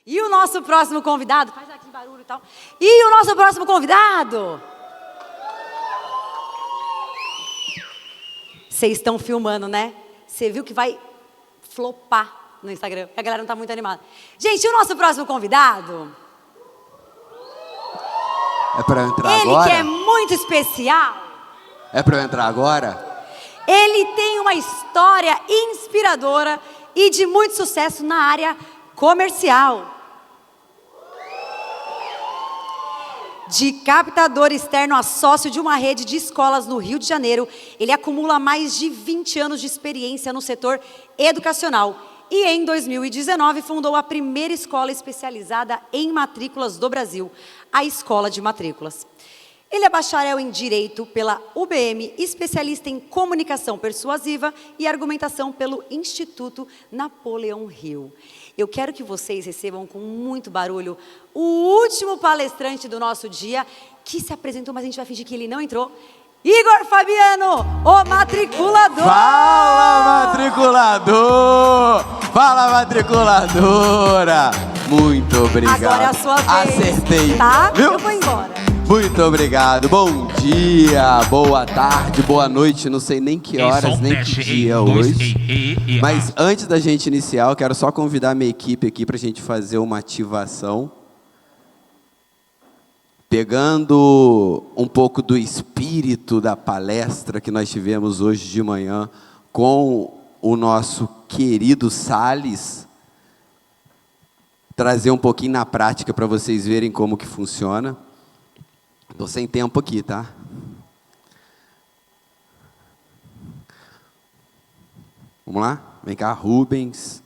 E o nosso próximo convidado, faz aqui barulho e tal. E o nosso próximo convidado. Vocês estão filmando, né? Você viu que vai flopar no Instagram, porque a galera não tá muito animada. Gente, e o nosso próximo convidado? É pra eu entrar Ele agora? que é muito especial. É pra eu entrar agora? Ele tem uma história inspiradora e de muito sucesso na área comercial. De captador externo a sócio de uma rede de escolas no Rio de Janeiro, ele acumula mais de 20 anos de experiência no setor educacional. E em 2019 fundou a primeira escola especializada em matrículas do Brasil, a Escola de Matrículas. Ele é bacharel em Direito pela UBM, especialista em Comunicação Persuasiva e Argumentação pelo Instituto Napoleão Hill. Eu quero que vocês recebam com muito barulho o último palestrante do nosso dia, que se apresentou, mas a gente vai fingir que ele não entrou. Igor Fabiano, o matriculador! Fala, matriculador! Fala, matriculadora! Muito obrigado. Agora é a sua vez. Acertei. Tá? Viu? Eu vou embora. Muito obrigado. Bom dia, boa tarde, boa noite. Não sei nem que horas, nem que dia hoje. Mas antes da gente iniciar, eu quero só convidar a minha equipe aqui para a gente fazer uma ativação. Pegando um pouco do espírito da palestra que nós tivemos hoje de manhã com o nosso querido Salles, trazer um pouquinho na prática para vocês verem como que funciona. Estou sem tempo aqui, tá? Vamos lá? Vem cá, Rubens.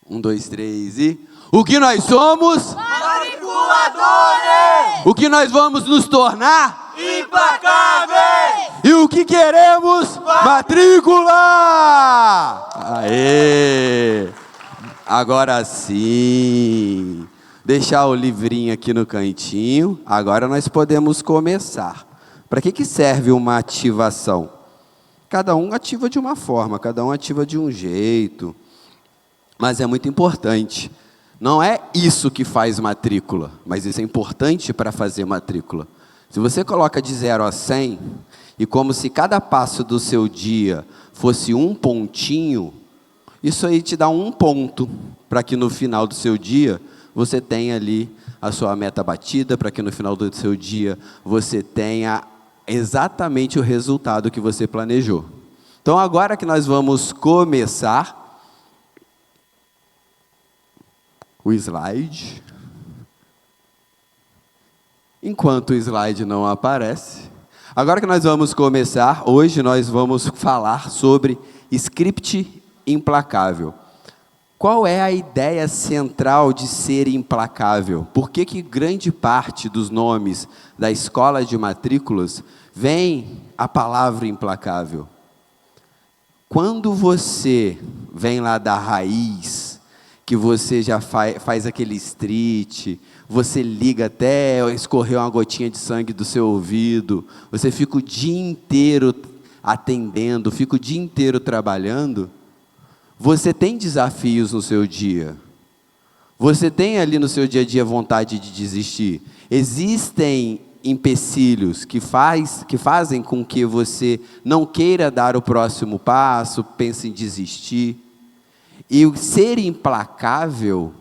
1, 2, 3 e... O que nós somos? Matriculadores! O que nós vamos nos tornar? Implacáveis! E o que queremos? Matrícula! Aê! Agora sim. Deixar o livrinho aqui no cantinho. Agora nós podemos começar. Para que serve uma ativação? Cada um ativa de uma forma, cada um ativa de um jeito. Mas é muito importante. Não é isso que faz matrícula, mas isso é importante para fazer matrícula. Se você coloca de 0 a 100, e como se cada passo do seu dia fosse um pontinho, isso aí te dá um ponto, para que no final do seu dia, você tenha ali a sua meta batida, para que no final do seu dia, você tenha exatamente o resultado que você planejou. Então, agora que nós vamos começar o slide. Enquanto o slide não aparece. Agora que nós vamos começar, hoje nós vamos falar sobre script implacável. Qual é a ideia central de ser implacável? Por que grande parte dos nomes da escola de matrículas vem a palavra implacável? Quando você vem lá da raiz, que você já faz aquele street, você liga até escorrer uma gotinha de sangue do seu ouvido, você fica o dia inteiro atendendo, fica o dia inteiro trabalhando, você tem desafios no seu dia. Você tem ali no seu dia a dia vontade de desistir. Existem empecilhos que fazem com que você não queira dar o próximo passo, pense em desistir. E o ser implacável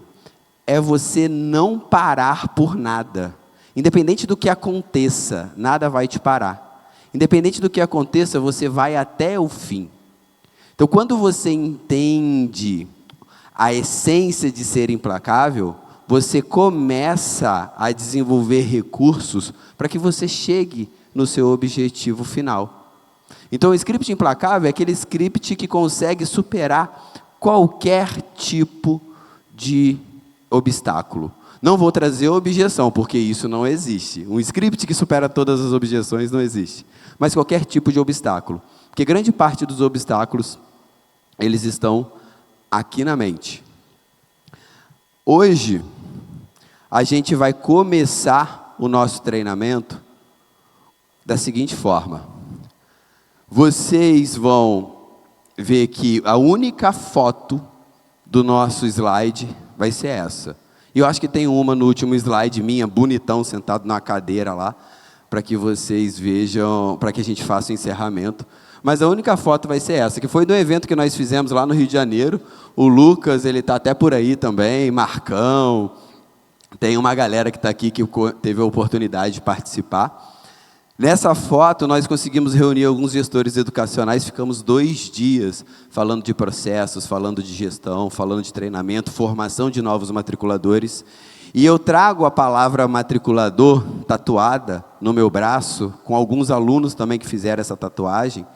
é você não parar por nada. Independente do que aconteça, nada vai te parar. Independente do que aconteça, você vai até o fim. Então, quando você entende a essência de ser implacável, você começa a desenvolver recursos para que você chegue no seu objetivo final. Então, o script implacável é aquele script que consegue superar qualquer tipo de obstáculo. Não vou trazer objeção, porque isso não existe. Um script que supera todas as objeções não existe. Mas qualquer tipo de obstáculo. Porque grande parte dos obstáculos, eles estão aqui na mente. Hoje, a gente vai começar o nosso treinamento da seguinte forma. Vocês vão ver que a única foto do nosso slide vai ser essa. E eu acho que tem uma no último slide minha, bonitão, sentado na cadeira lá, para que vocês vejam, para que a gente faça o encerramento. Mas a única foto vai ser essa, que foi do evento que nós fizemos lá no Rio de Janeiro. O Lucas, ele está até por aí também, Marcão. Tem uma galera que está aqui que teve a oportunidade de participar. Nessa foto, nós conseguimos reunir alguns gestores educacionais, ficamos 2 dias falando de processos, falando de gestão, falando de treinamento, formação de novos matriculadores. E eu trago a palavra matriculador tatuada no meu braço, com alguns alunos também que fizeram essa tatuagem,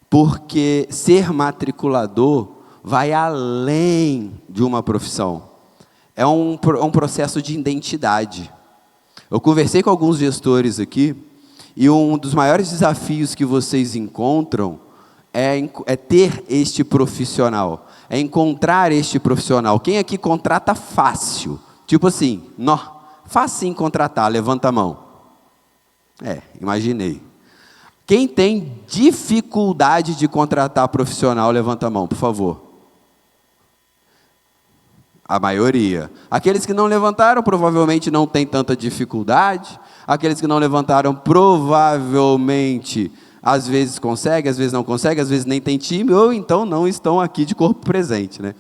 porque ser matriculador vai além de uma profissão. É um processo de identidade. Eu conversei com alguns gestores aqui, e um dos maiores desafios que vocês encontram é ter este profissional, é encontrar este profissional. Quem aqui contrata fácil? Tipo assim, facinho contratar, levanta a mão. Imaginei. Quem tem dificuldade de contratar profissional, levanta a mão, por favor. A maioria. Aqueles que não levantaram, provavelmente não tem tanta dificuldade. Aqueles que não levantaram, provavelmente, às vezes conseguem, às vezes não conseguem, às vezes nem tem time, ou então não estão aqui de corpo presente, né?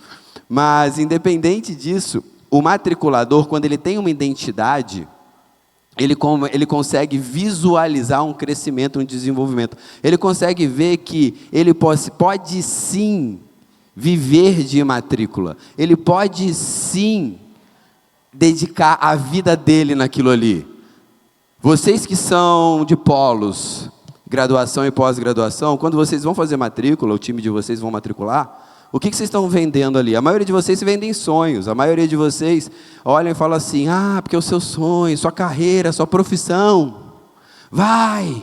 Mas, independente disso, o matriculador, quando ele tem uma identidade, ele consegue visualizar um crescimento, um desenvolvimento. Ele consegue ver que ele pode sim viver de matrícula. Ele pode sim dedicar a vida dele naquilo ali. Vocês que são de polos, graduação e pós-graduação, quando vocês vão fazer matrícula, o time de vocês vão matricular, o que vocês estão vendendo ali? A maioria de vocês vendem sonhos, a maioria de vocês olham e falam assim, porque é o seu sonho, sua carreira, sua profissão, vai!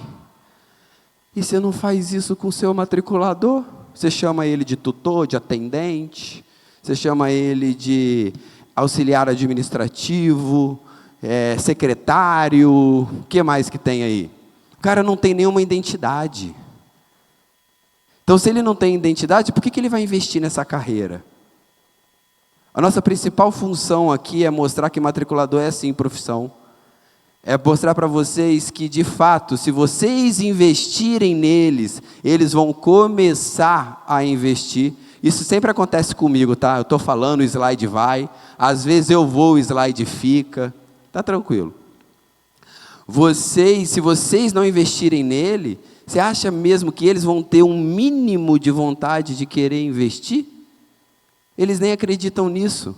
E você não faz isso com o seu matriculador? Você chama ele de tutor, de atendente, você chama ele de auxiliar administrativo, secretário, o que mais que tem aí? O cara não tem nenhuma identidade. Então, se ele não tem identidade, por que ele vai investir nessa carreira? A nossa principal função aqui é mostrar que matriculador é sim profissão. É mostrar para vocês que, de fato, se vocês investirem neles, eles vão começar a investir. Isso sempre acontece comigo, tá? Eu estou falando, o slide vai. Às vezes eu vou, o slide fica. Tá tranquilo. Se vocês não investirem nele, você acha mesmo que eles vão ter um mínimo de vontade de querer investir? Eles nem acreditam nisso.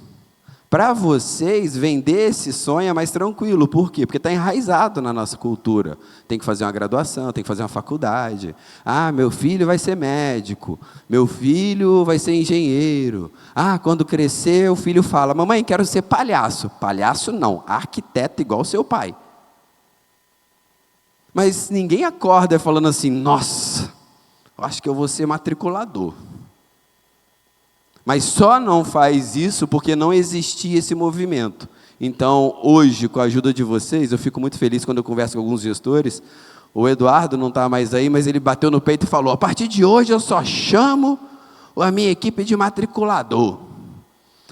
Para vocês, vender esse sonho é mais tranquilo. Por quê? Porque está enraizado na nossa cultura. Tem que fazer uma graduação, tem que fazer uma faculdade. Meu filho vai ser médico. Meu filho vai ser engenheiro. Quando crescer, o filho fala, mamãe, quero ser palhaço. Palhaço não, arquiteto igual seu pai. Mas ninguém acorda falando assim, nossa, eu acho que eu vou ser matriculador. Mas só não faz isso porque não existia esse movimento. Então, hoje, com a ajuda de vocês, eu fico muito feliz quando eu converso com alguns gestores. O Eduardo não está mais aí, mas ele bateu no peito e falou, a partir de hoje eu só chamo a minha equipe de matriculador.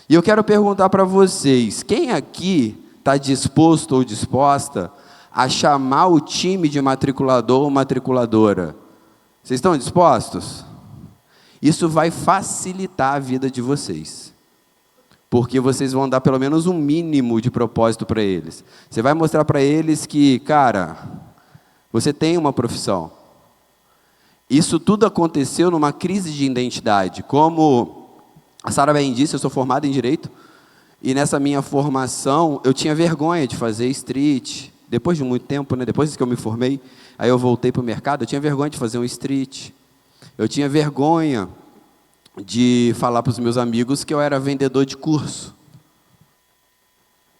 E eu quero perguntar para vocês, quem aqui está disposto ou disposta a chamar o time de matriculador ou matriculadora? Vocês estão dispostos? Isso vai facilitar a vida de vocês, porque vocês vão dar pelo menos um mínimo de propósito para eles. Você vai mostrar para eles que, cara, você tem uma profissão. Isso tudo aconteceu numa crise de identidade. Como a Sara bem disse, eu sou formado em Direito, e nessa minha formação eu tinha vergonha de fazer street. Depois de muito tempo, né, depois que eu me formei, aí eu voltei para o mercado, eu tinha vergonha de fazer um street. Eu tinha vergonha de falar para os meus amigos que eu era vendedor de curso.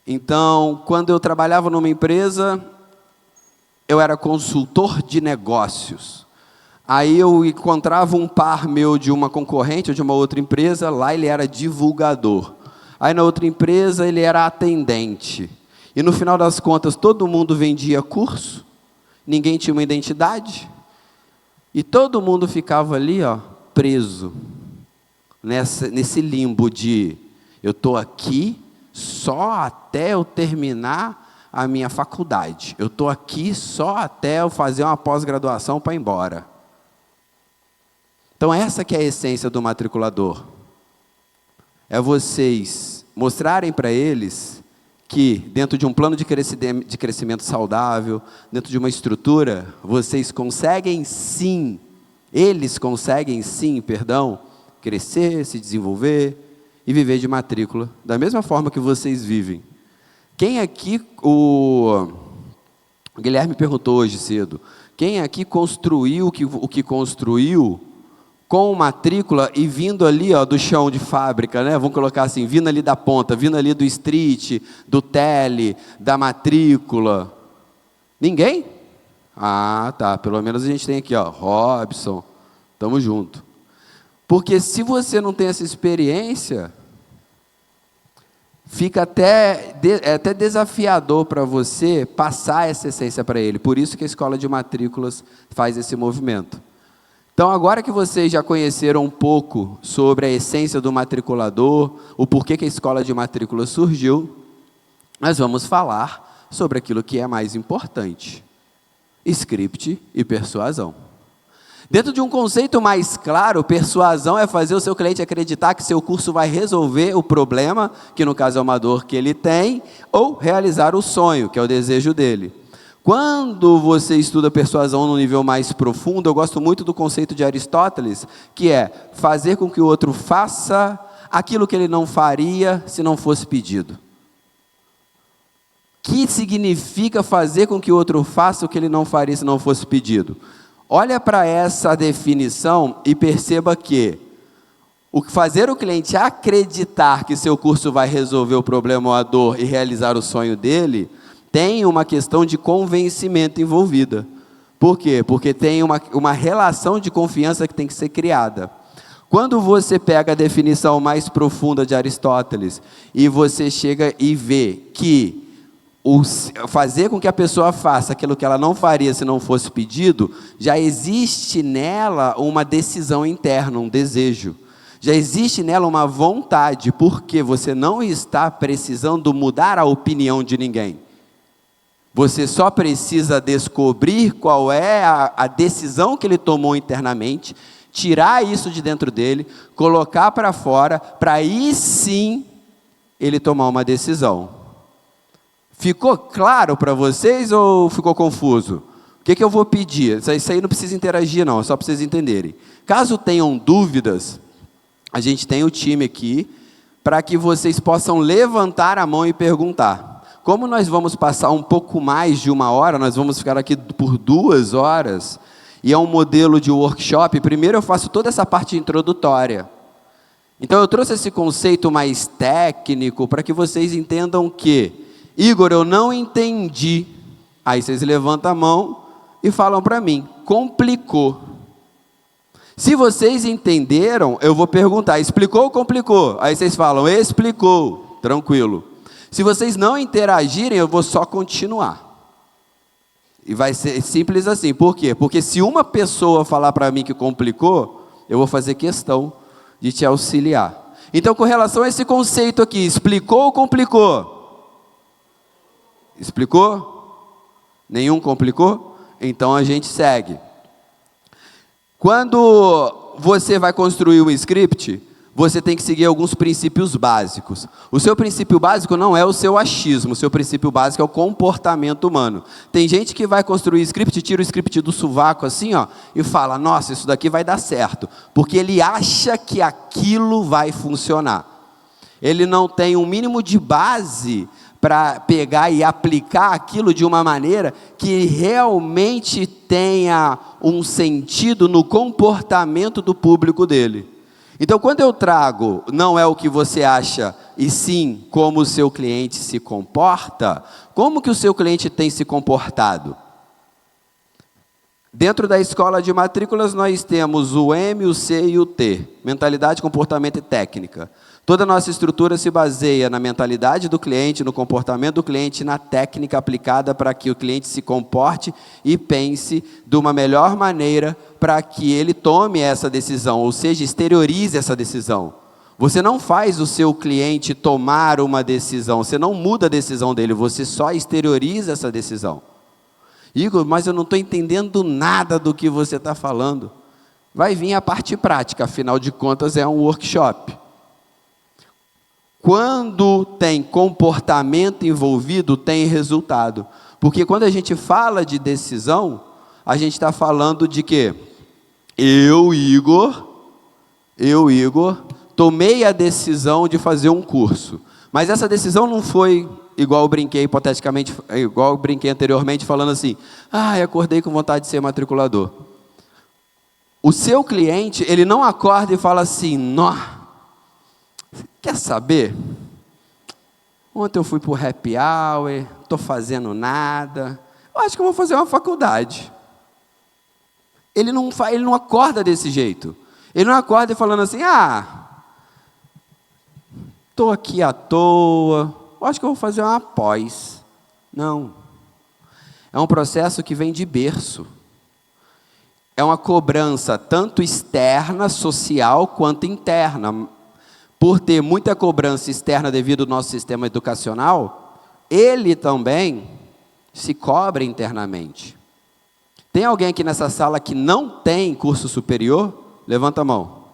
Então, quando eu trabalhava numa empresa, eu era consultor de negócios. Aí eu encontrava um par meu de uma concorrente ou de uma outra empresa, lá ele era divulgador. Aí na outra empresa ele era atendente. E no final das contas, todo mundo vendia curso, ninguém tinha uma identidade. E todo mundo ficava ali, preso. nesse limbo de eu estou aqui só até eu terminar a minha faculdade. Eu estou aqui só até eu fazer uma pós-graduação para ir embora. Então essa que é a essência do matriculador. É vocês mostrarem para eles que dentro de um plano de crescimento saudável, dentro de uma estrutura, vocês conseguem sim, eles conseguem sim, crescer, se desenvolver e viver de matrícula, da mesma forma que vocês vivem. Quem aqui, o Guilherme perguntou hoje cedo, quem aqui construiu o que construiu com matrícula e vindo ali do chão de fábrica, né? Vamos colocar assim, vindo ali da ponta, vindo ali do street, do tele, da matrícula. Ninguém? Ah, tá, pelo menos a gente tem aqui, Robson, tamo junto. Porque se você não tem essa experiência, fica até desafiador para você passar essa essência para ele. Por isso que a escola de matrículas faz esse movimento. Então, agora que vocês já conheceram um pouco sobre a essência do matriculador, o porquê que a escola de matrícula surgiu, nós vamos falar sobre aquilo que é mais importante: script e persuasão. Dentro de um conceito mais claro, persuasão é fazer o seu cliente acreditar que seu curso vai resolver o problema, que no caso é uma dor que ele tem, ou realizar o sonho, que é o desejo dele. Quando você estuda persuasão no nível mais profundo, eu gosto muito do conceito de Aristóteles, que é fazer com que o outro faça aquilo que ele não faria se não fosse pedido. O que significa fazer com que o outro faça o que ele não faria se não fosse pedido? Olha para essa definição e perceba que fazer o cliente acreditar que seu curso vai resolver o problema ou a dor e realizar o sonho dele, tem uma questão de convencimento envolvida. Por quê? Porque tem uma relação de confiança que tem que ser criada. Quando você pega a definição mais profunda de Aristóteles e você chega e vê que fazer com que a pessoa faça aquilo que ela não faria se não fosse pedido, já existe nela uma decisão interna, um desejo. Já existe nela uma vontade, porque você não está precisando mudar a opinião de ninguém. Você só precisa descobrir qual é a decisão que ele tomou internamente, tirar isso de dentro dele, colocar para fora, para aí sim ele tomar uma decisão. Ficou claro para vocês ou ficou confuso? O que eu vou pedir? Isso aí não precisa interagir não, é só para vocês entenderem. Caso tenham dúvidas, a gente tem o time aqui, para que vocês possam levantar a mão e perguntar. Como nós vamos passar um pouco mais de 1 hora, nós vamos ficar aqui por 2 horas, e é um modelo de workshop, primeiro eu faço toda essa parte introdutória. Então eu trouxe esse conceito mais técnico, para que vocês entendam que, Igor, eu não entendi. Aí vocês levantam a mão e falam para mim, complicou. Se vocês entenderam, eu vou perguntar, explicou ou complicou? Aí vocês falam, explicou, tranquilo. Se vocês não interagirem, eu vou só continuar. E vai ser simples assim. Por quê? Porque se uma pessoa falar para mim que complicou, eu vou fazer questão de te auxiliar. Então, com relação a esse conceito aqui, explicou ou complicou? Explicou? Nenhum complicou? Então a gente segue. Quando você vai construir um script, você tem que seguir alguns princípios básicos. O seu princípio básico não é o seu achismo, o seu princípio básico é o comportamento humano. Tem gente que vai construir script, tira o script do sovaco assim, e fala, nossa, isso daqui vai dar certo, porque ele acha que aquilo vai funcionar. Ele não tem um mínimo de base para pegar e aplicar aquilo de uma maneira que realmente tenha um sentido no comportamento do público dele. Então, quando eu trago, não é o que você acha, e sim como o seu cliente se comporta, como que o seu cliente tem se comportado? Dentro da escola de matrículas, nós temos o M, o C e o T, mentalidade, comportamento e técnica. Toda a nossa estrutura se baseia na mentalidade do cliente, no comportamento do cliente, na técnica aplicada para que o cliente se comporte e pense de uma melhor maneira para que ele tome essa decisão, ou seja, exteriorize essa decisão. Você não faz o seu cliente tomar uma decisão, você não muda a decisão dele, você só exterioriza essa decisão. Igor, mas eu não estou entendendo nada do que você está falando. Vai vir a parte prática, afinal de contas é um workshop. Quando tem comportamento envolvido, tem resultado. Porque quando a gente fala de decisão, a gente está falando de quê? Eu, Igor, tomei a decisão de fazer um curso. Mas essa decisão não foi igual eu brinquei hipoteticamente, igual eu brinquei anteriormente, falando assim, acordei com vontade de ser matriculador. O seu cliente, ele não acorda e fala assim, quer saber? Ontem eu fui para o happy hour, estou fazendo nada, eu acho que eu vou fazer uma faculdade. Ele não acorda desse jeito. Ele não acorda falando assim, estou aqui à toa, eu acho que eu vou fazer uma pós. Não. É um processo que vem de berço. É uma cobrança tanto externa, social, quanto interna. Por ter muita cobrança externa devido ao nosso sistema educacional, ele também se cobra internamente. Tem alguém aqui nessa sala que não tem curso superior? Levanta a mão.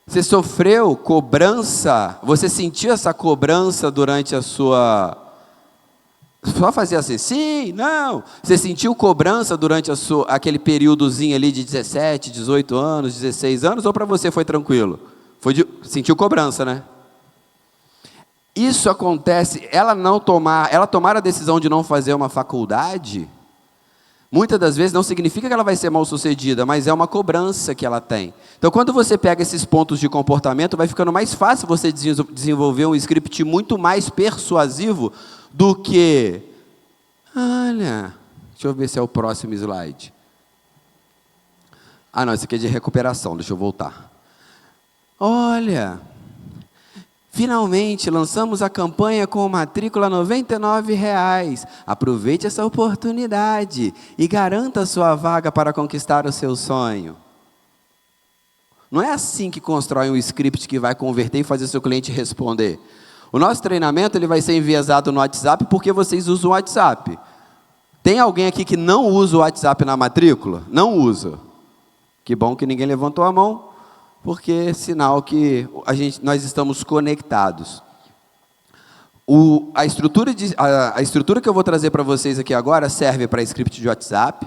Você sofreu cobrança? Você sentiu essa cobrança durante a sua... Só fazer assim, sim, não. Você sentiu cobrança durante aquele períodozinho ali de 17, 18 anos, 16 anos, ou para você foi tranquilo? Sentiu cobrança, né? Isso acontece, ela tomar a decisão de não fazer uma faculdade, muitas das vezes não significa que ela vai ser mal sucedida, mas é uma cobrança que ela tem. Então, quando você pega esses pontos de comportamento, vai ficando mais fácil você desenvolver um script muito mais persuasivo do que, olha, deixa eu ver se é o próximo slide. Não, esse aqui é de recuperação, deixa eu voltar. Olha, finalmente lançamos a campanha com matrícula R$ 99,00. Aproveite essa oportunidade e garanta a sua vaga para conquistar o seu sonho. Não é assim que constrói um script que vai converter e fazer seu cliente responder. O nosso treinamento ele vai ser enviesado no WhatsApp porque vocês usam o WhatsApp. Tem alguém aqui que não usa o WhatsApp na matrícula? Não usa. Que bom que ninguém levantou a mão, porque é sinal que nós estamos conectados. A estrutura que eu vou trazer para vocês aqui agora serve para script de WhatsApp,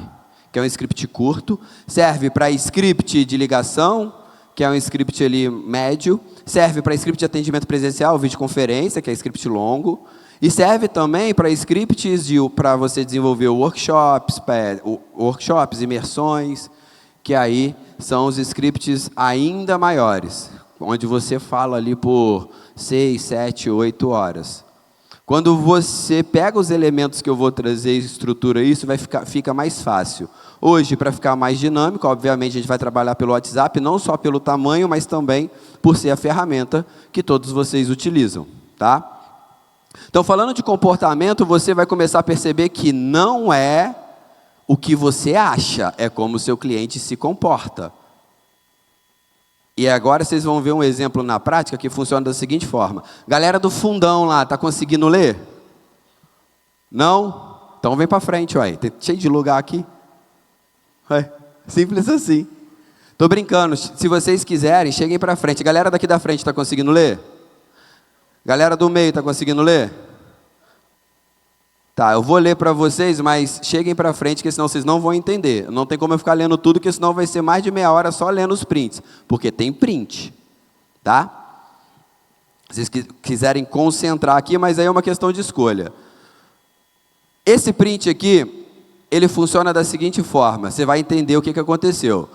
que é um script curto, serve para script de ligação, que é um script ali médio, serve para script de atendimento presencial, videoconferência, que é script longo, e serve também para scripts para você desenvolver workshops, imersões, que aí são os scripts ainda maiores, onde você fala ali por 6, 7, 8 horas. Quando você pega os elementos que eu vou trazer e estrutura isso, fica mais fácil. Hoje, para ficar mais dinâmico, obviamente a gente vai trabalhar pelo WhatsApp, não só pelo tamanho, mas também por ser a ferramenta que todos vocês utilizam, tá? Então, falando de comportamento, você vai começar a perceber que não é o que você acha, é como o seu cliente se comporta. E agora vocês vão ver um exemplo na prática que funciona da seguinte forma. Galera do fundão lá, tá conseguindo ler? Não? Então vem para frente, ué. Tem cheio de lugar aqui. Simples assim. Estou brincando, se vocês quiserem, cheguem para frente. Galera daqui da frente está conseguindo ler? Galera do meio está conseguindo ler? Tá, eu vou ler para vocês, mas cheguem para frente, porque senão vocês não vão entender. Não tem como eu ficar lendo tudo, porque senão vai ser mais de meia hora só lendo os prints. Porque tem print, tá? Se vocês quiserem concentrar aqui, mas aí é uma questão de escolha. Esse print aqui, ele funciona da seguinte forma, você vai entender o que aconteceu.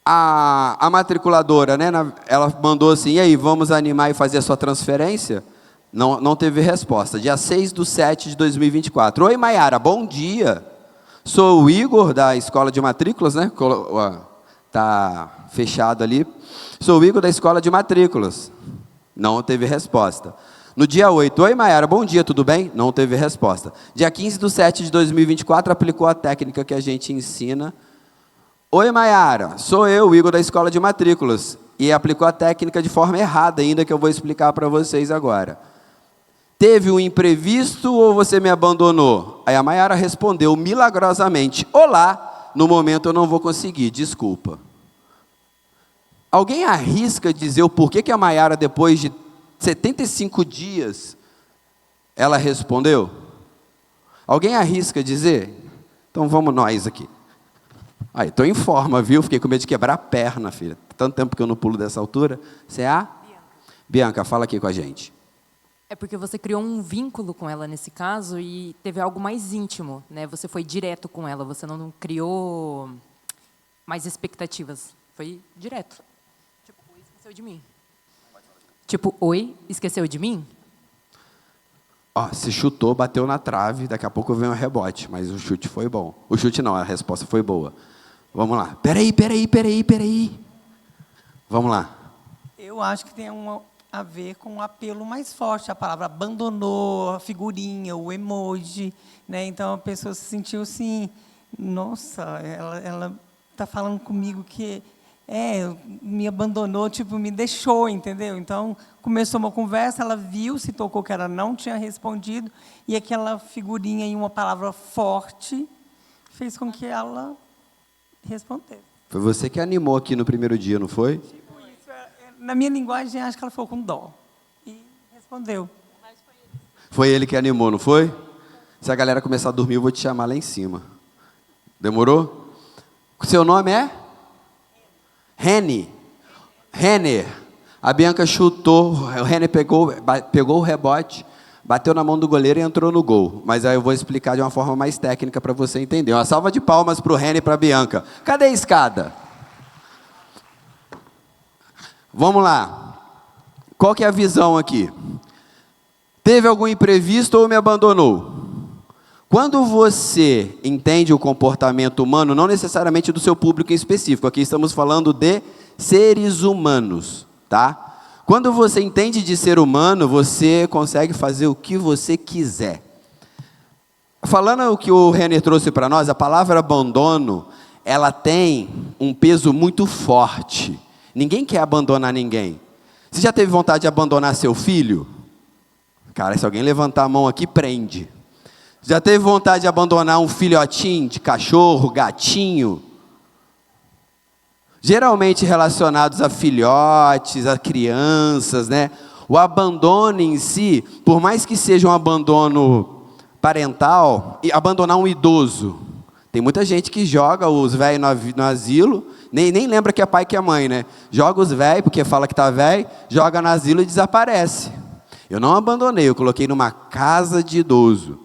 A matriculadora, né, ela mandou assim, e aí, vamos animar e fazer a sua transferência? Não teve resposta. Dia 6/7/2024. Oi, Maiara, bom dia. Sou o Igor, da Escola de Matrículas, né? Tá fechado ali. Sou o Igor da escola de matrículas. Não teve resposta. No dia 8, oi Maiara, bom dia, tudo bem? Não teve resposta. Dia 15/7/2024, aplicou a técnica que a gente ensina. Oi Maiara, sou eu, o Igor da escola de matrículas. E aplicou a técnica de forma errada ainda, que eu vou explicar para vocês agora. Teve um imprevisto ou você me abandonou? Aí a Maiara respondeu milagrosamente, olá, no momento eu não vou conseguir, desculpa. Alguém arrisca dizer o porquê que a Maiara, depois de 75 dias, ela respondeu? Alguém arrisca dizer? Então vamos nós aqui. Aí, estou em forma, viu? Fiquei com medo de quebrar a perna, filha. Tanto tempo que eu não pulo dessa altura. Você é a? Bianca, fala aqui com a gente. É porque você criou um vínculo com ela nesse caso e teve algo mais íntimo, né? Você foi direto com ela, você não criou mais expectativas. Foi direto. Tipo, oi, esqueceu de mim. Tipo, oi, esqueceu de mim? Ó, se chutou, bateu na trave, daqui a pouco vem um rebote, mas o chute foi bom. O chute não, a resposta foi boa. Vamos lá. Peraí. Vamos lá. Eu acho que tem a ver com um apelo mais forte. A palavra abandonou, a figurinha, o emoji, né? Então a pessoa se sentiu assim, nossa, ela está falando comigo que me abandonou, tipo, me deixou, entendeu? Então começou uma conversa, ela viu, se tocou que ela não tinha respondido, e aquela figurinha e uma palavra forte fez com que ela respondesse. Foi você que animou aqui no primeiro dia, não foi? Tipo isso, na minha linguagem, acho que ela ficou com dó. E respondeu. Foi ele que animou, não foi? Se a galera começar a dormir, eu vou te chamar lá em cima. Demorou? Seu nome é? Renner. A Bianca chutou, o Renner pegou o rebote, bateu na mão do goleiro e entrou no gol. Mas aí eu vou explicar de uma forma mais técnica para você entender. Uma salva de palmas para o Renner e para a Bianca. Cadê a escada? Vamos lá. Qual que é a visão aqui? Teve algum imprevisto ou me abandonou? Quando você entende o comportamento humano, não necessariamente do seu público em específico, aqui estamos falando de seres humanos, tá? Quando você entende de ser humano, você consegue fazer o que você quiser. Falando o que o Renner trouxe para nós, a palavra abandono, ela tem um peso muito forte. Ninguém quer abandonar ninguém. Você já teve vontade de abandonar seu filho? Cara, se alguém levantar a mão aqui, prende. Já teve vontade de abandonar um filhotinho de cachorro, gatinho? Geralmente relacionados a filhotes, a crianças, né? O abandono em si, por mais que seja um abandono parental, e abandonar um idoso. Tem muita gente que joga os velhos no asilo, nem lembra que é pai que é mãe, né? Joga os velhos, porque fala que está velho, joga no asilo e desaparece. Eu não abandonei, eu coloquei numa casa de idoso.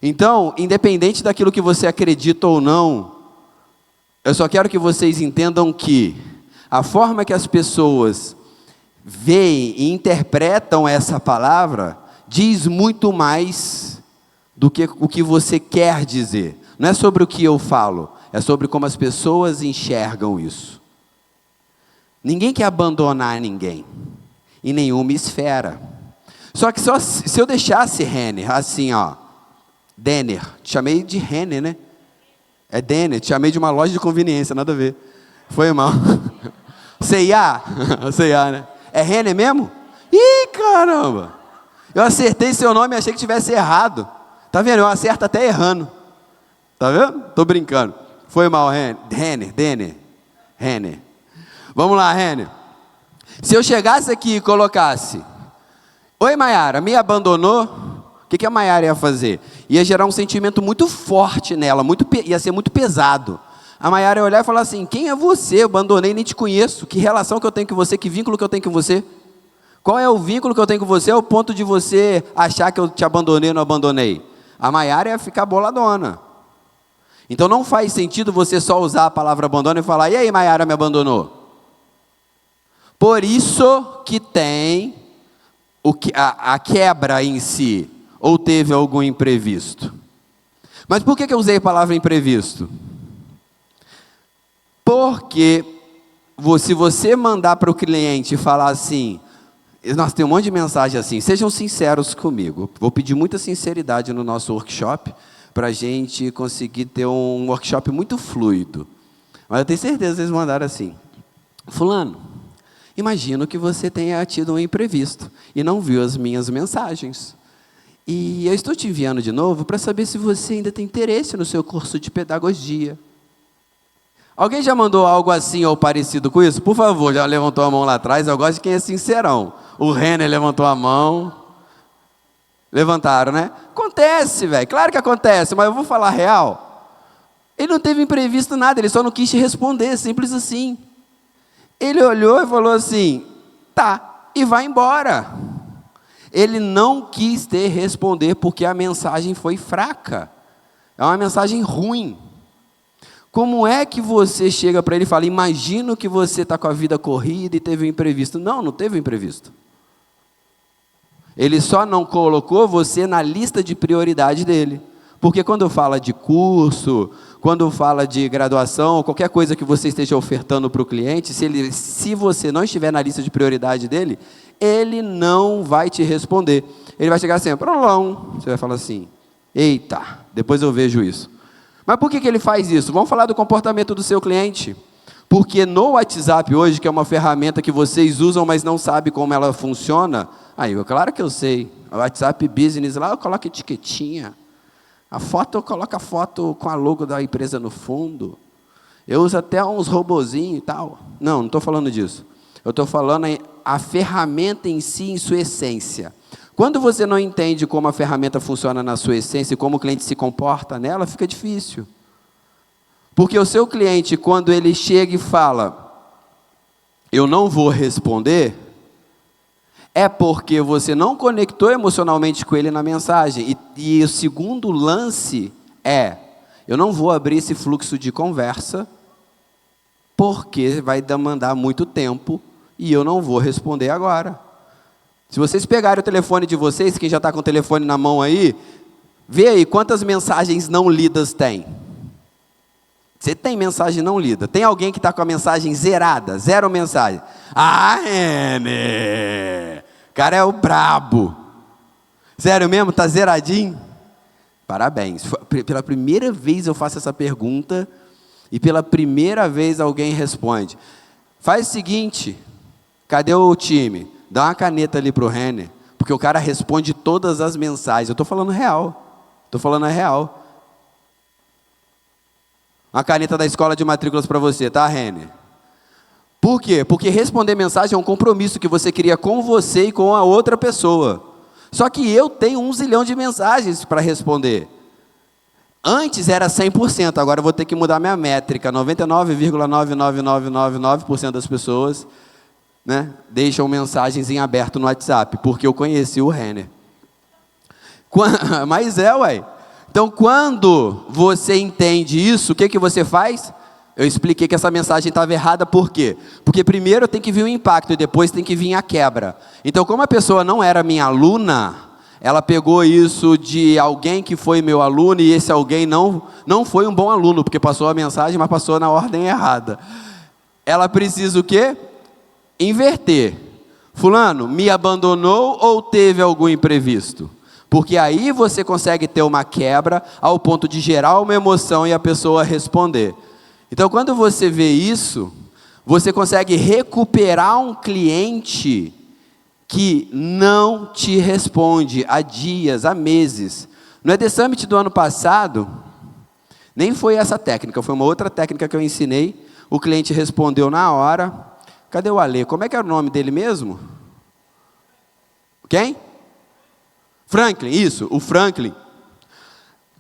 Então, independente daquilo que você acredita ou não, eu só quero que vocês entendam que a forma que as pessoas veem e interpretam essa palavra diz muito mais do que o que você quer dizer. Não é sobre o que eu falo, é sobre como as pessoas enxergam isso. Ninguém quer abandonar ninguém, em nenhuma esfera. Só que se eu deixasse Renner assim, ó, Denner, te chamei de Renner, né? É Denner, te chamei de uma loja de conveniência, nada a ver. Foi mal. C&A? C&A, né? É Renner mesmo? Ih, caramba! Eu acertei seu nome e achei que tivesse errado. Tá vendo? Eu acerto até errando. Tá vendo? Tô brincando. Foi mal, Renner. Vamos lá, Renner. Se eu chegasse aqui e colocasse: oi, Maiara, me abandonou? O que a Maiara ia fazer? Ia gerar um sentimento muito forte nela, ia ser muito pesado. A Maiara ia olhar e falar assim: quem é você? Eu abandonei, nem te conheço. Que relação que eu tenho com você? Que vínculo que eu tenho com você? Qual é o vínculo que eu tenho com você ao ponto de você achar que eu te abandonei ou não abandonei? A Maiara ia ficar boladona. Então não faz sentido você só usar a palavra abandono e falar: e aí, Maiara me abandonou? Por isso que tem a quebra em si. Ou teve algum imprevisto? Mas por que eu usei a palavra imprevisto? Porque se você mandar para o cliente falar assim, nós temos um monte de mensagem assim, sejam sinceros comigo. Vou pedir muita sinceridade no nosso workshop, para a gente conseguir ter um workshop muito fluido. Mas eu tenho certeza que eles mandaram assim, fulano, imagino que você tenha tido um imprevisto e não viu as minhas mensagens. E eu estou te enviando de novo para saber se você ainda tem interesse no seu curso de pedagogia. Alguém já mandou algo assim ou parecido com isso? Por favor, já levantou a mão lá atrás. Eu gosto de quem é sincerão. O Renner levantou a mão. Levantaram, né? Acontece, velho. Claro que acontece, mas eu vou falar real. Ele não teve imprevisto nada, ele só não quis te responder, simples assim. Ele olhou e falou assim, tá, e vai embora. Ele não quis te responder porque a mensagem foi fraca. É uma mensagem ruim. Como é que você chega para ele e fala, imagino que você está com a vida corrida e teve um imprevisto. Não, não teve um imprevisto. Ele só não colocou você na lista de prioridade dele. Porque quando fala de curso, quando fala de graduação, qualquer coisa que você esteja ofertando para o cliente, se você não estiver na lista de prioridade dele, ele não vai te responder. Ele vai chegar assim, prolão. Você vai falar assim, eita, depois eu vejo isso. Mas por que ele faz isso? Vamos falar do comportamento do seu cliente. Porque no WhatsApp hoje, que é uma ferramenta que vocês usam, mas não sabem como ela funciona, claro que eu sei. O WhatsApp Business lá, eu coloco etiquetinha. A foto, eu coloco a foto com a logo da empresa no fundo. Eu uso até uns robozinhos e tal. Não estou falando disso. Eu estou falando a ferramenta em si, em sua essência. Quando você não entende como a ferramenta funciona na sua essência e como o cliente se comporta nela, fica difícil. Porque o seu cliente, quando ele chega e fala, eu não vou responder, é porque você não conectou emocionalmente com ele na mensagem. E o segundo lance é, eu não vou abrir esse fluxo de conversa, porque vai demandar muito tempo e eu não vou responder agora. Se vocês pegarem o telefone de vocês, quem já está com o telefone na mão aí, vê aí quantas mensagens não lidas tem. Você tem mensagem não lida. Tem alguém que está com a mensagem zerada, 0 mensagem. Renner! O cara é o brabo. Sério mesmo? Está zeradinho? Parabéns. Pela primeira vez eu faço essa pergunta e pela primeira vez alguém responde. Faz o seguinte, cadê o time? Dá uma caneta ali para o Renner, porque o cara responde todas as mensagens. Eu estou falando real. Estou falando a real. Uma caneta da escola de matrículas para você, tá, Renner? Por quê? Porque responder mensagem é um compromisso que você cria com você e com a outra pessoa. Só que eu tenho 1 zilhão de mensagens para responder. Antes era 100%, agora eu vou ter que mudar minha métrica. 99,99999% das pessoas, né, deixam mensagens em aberto no WhatsApp, porque eu conheci o Renner. Mas ué. Então, quando você entende isso, o que você faz? Eu expliquei que essa mensagem estava errada, por quê? Porque primeiro tem que vir o impacto e depois tem que vir a quebra. Então, como a pessoa não era minha aluna, ela pegou isso de alguém que foi meu aluno e esse alguém não foi um bom aluno, porque passou a mensagem, mas passou na ordem errada. Ela precisa o quê? Inverter. Fulano, me abandonou ou teve algum imprevisto? Porque aí você consegue ter uma quebra ao ponto de gerar uma emoção e a pessoa responder. Então, quando você vê isso, você consegue recuperar um cliente que não te responde há dias, há meses. No ED Summit do ano passado, nem foi essa técnica, foi uma outra técnica que eu ensinei. O cliente respondeu na hora. Cadê o Ale? Como é que era o nome dele mesmo? Quem? Franklin, isso, o Franklin.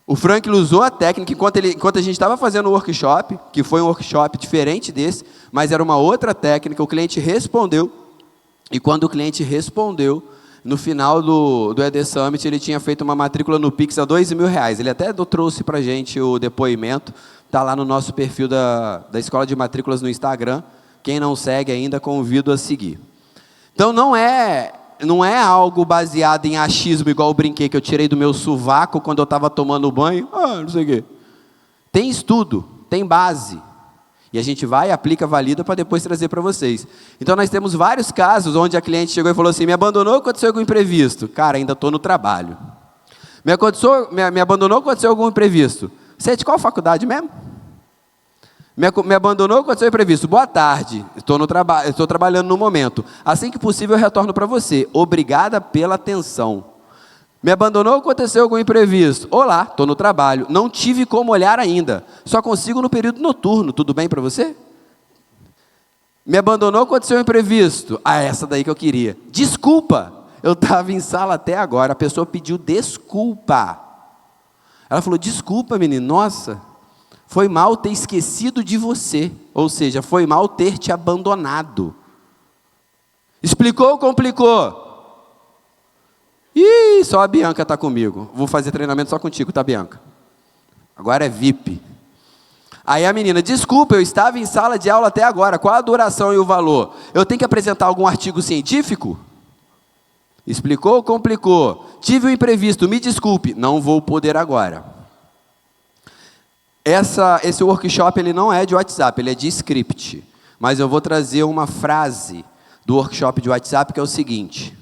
O Franklin usou a técnica enquanto a gente estava fazendo o workshop, que foi um workshop diferente desse, mas era uma outra técnica, o cliente respondeu, e quando o cliente respondeu, no final do ED Summit, ele tinha feito uma matrícula no Pix a R$2.000. Ele até trouxe para a gente o depoimento, está lá no nosso perfil da Escola de Matrículas no Instagram. Quem não segue ainda, convido a seguir. Então, não é algo baseado em achismo, igual eu brinquei, que eu tirei do meu sovaco quando eu estava tomando banho. Não sei o quê. Tem estudo, tem base. E a gente vai, aplica, valida para depois trazer para vocês. Então, nós temos vários casos onde a cliente chegou e falou assim, me abandonou, aconteceu algum imprevisto. Cara, ainda estou no trabalho. Me abandonou, aconteceu algum imprevisto. Você é de qual faculdade mesmo? Me abandonou, aconteceu imprevisto. Boa tarde, estou trabalhando no momento. Assim que possível, eu retorno para você. Obrigada pela atenção. Me abandonou, aconteceu algum imprevisto. Olá, estou no trabalho. Não tive como olhar ainda. Só consigo no período noturno. Tudo bem para você? Me abandonou, aconteceu imprevisto. Ah, essa daí que eu queria. Desculpa, eu estava em sala até agora. A pessoa pediu desculpa. Ela falou, desculpa, menino. Nossa, foi mal ter esquecido de você. Ou seja, foi mal ter te abandonado. Explicou ou complicou? Ih, só a Bianca está comigo. Vou fazer treinamento só contigo, tá, Bianca? Agora é VIP. Aí a menina, desculpa, eu estava em sala de aula até agora. Qual a duração e o valor? Eu tenho que apresentar algum artigo científico? Explicou ou complicou? Tive um imprevisto, me desculpe. Não vou poder agora. Esse workshop ele não é de WhatsApp, ele é de script. Mas eu vou trazer uma frase do workshop de WhatsApp que é o seguinte.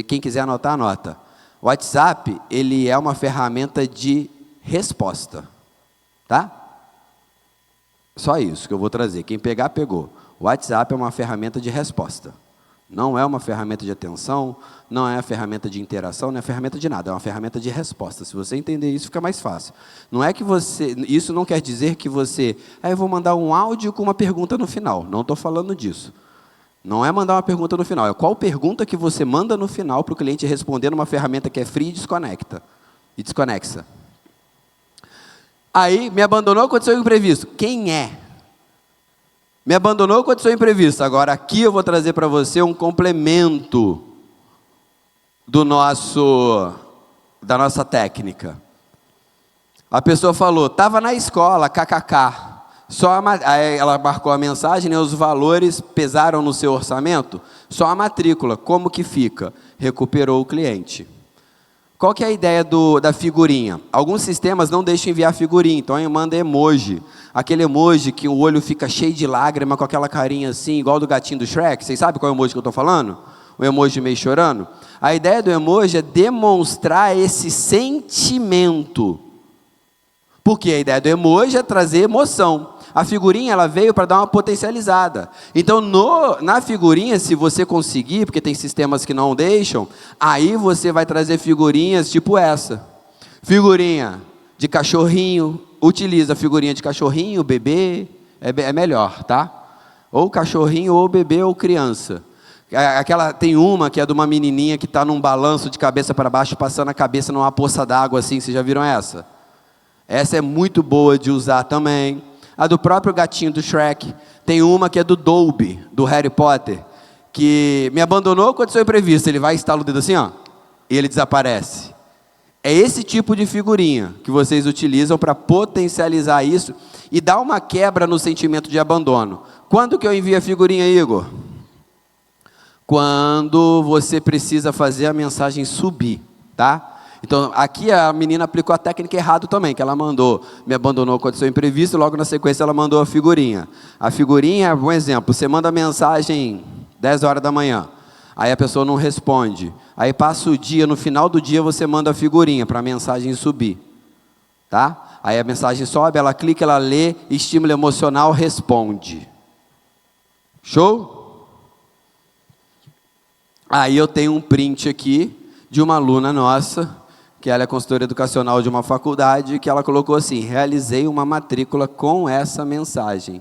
Quem quiser anotar, anota. O WhatsApp, ele é uma ferramenta de resposta. Tá? Só isso que eu vou trazer. Quem pegar, pegou. O WhatsApp é uma ferramenta de resposta. Não é uma ferramenta de atenção, não é uma ferramenta de interação, não é ferramenta de nada. É uma ferramenta de resposta. Se você entender isso, fica mais fácil. Não é que você... Isso não quer dizer que você... eu vou mandar um áudio com uma pergunta no final. Não estou falando disso. Não é mandar uma pergunta no final, é qual pergunta que você manda no final para o cliente responder numa ferramenta que é free e desconexa. Aí, me abandonou, aconteceu um imprevisto. Quem é? Me abandonou, aconteceu um imprevisto. Agora, aqui eu vou trazer para você um complemento da nossa técnica. A pessoa falou, estava na escola, kkk. Aí ela marcou a mensagem, né, os valores pesaram no seu orçamento, só a matrícula, como que fica? Recuperou o cliente. Qual que é a ideia da figurinha? Alguns sistemas não deixam enviar figurinha, então manda emoji. Aquele emoji que o olho fica cheio de lágrima, com aquela carinha assim, igual do gatinho do Shrek. Vocês sabem qual é o emoji que eu estou falando? O emoji meio chorando. A ideia do emoji é demonstrar esse sentimento. Porque a ideia do emoji é trazer emoção. A figurinha ela veio para dar uma potencializada. Então, na figurinha, se você conseguir, porque tem sistemas que não deixam, aí você vai trazer figurinhas tipo essa. Figurinha de cachorrinho, utiliza figurinha de cachorrinho, bebê, é melhor, tá? Ou cachorrinho, ou bebê, ou criança. Tem uma que é de uma menininha que está num balanço de cabeça para baixo, passando a cabeça numa poça d'água assim, vocês já viram essa? Essa é muito boa de usar também. A do próprio gatinho do Shrek. Tem uma que é do Dobby, do Harry Potter, que me abandonou quando foi imprevisto. Ele vai e estala o dedo assim, ó, e ele desaparece. É esse tipo de figurinha que vocês utilizam para potencializar isso e dar uma quebra no sentimento de abandono. Quando que eu envio a figurinha, Igor? Quando você precisa fazer a mensagem subir, tá? Então, aqui a menina aplicou a técnica errada também, que ela mandou, me abandonou quando aconteceu imprevisto, e logo na sequência ela mandou a figurinha. A figurinha, um exemplo, você manda a mensagem 10 horas da manhã, aí a pessoa não responde. Aí passa o dia, no final do dia você manda a figurinha para a mensagem subir. Tá? Aí a mensagem sobe, ela clica, ela lê, estímulo emocional, responde. Show? Aí eu tenho um print aqui de uma aluna nossa, que ela é consultora educacional de uma faculdade, que ela colocou assim, realizei uma matrícula com essa mensagem,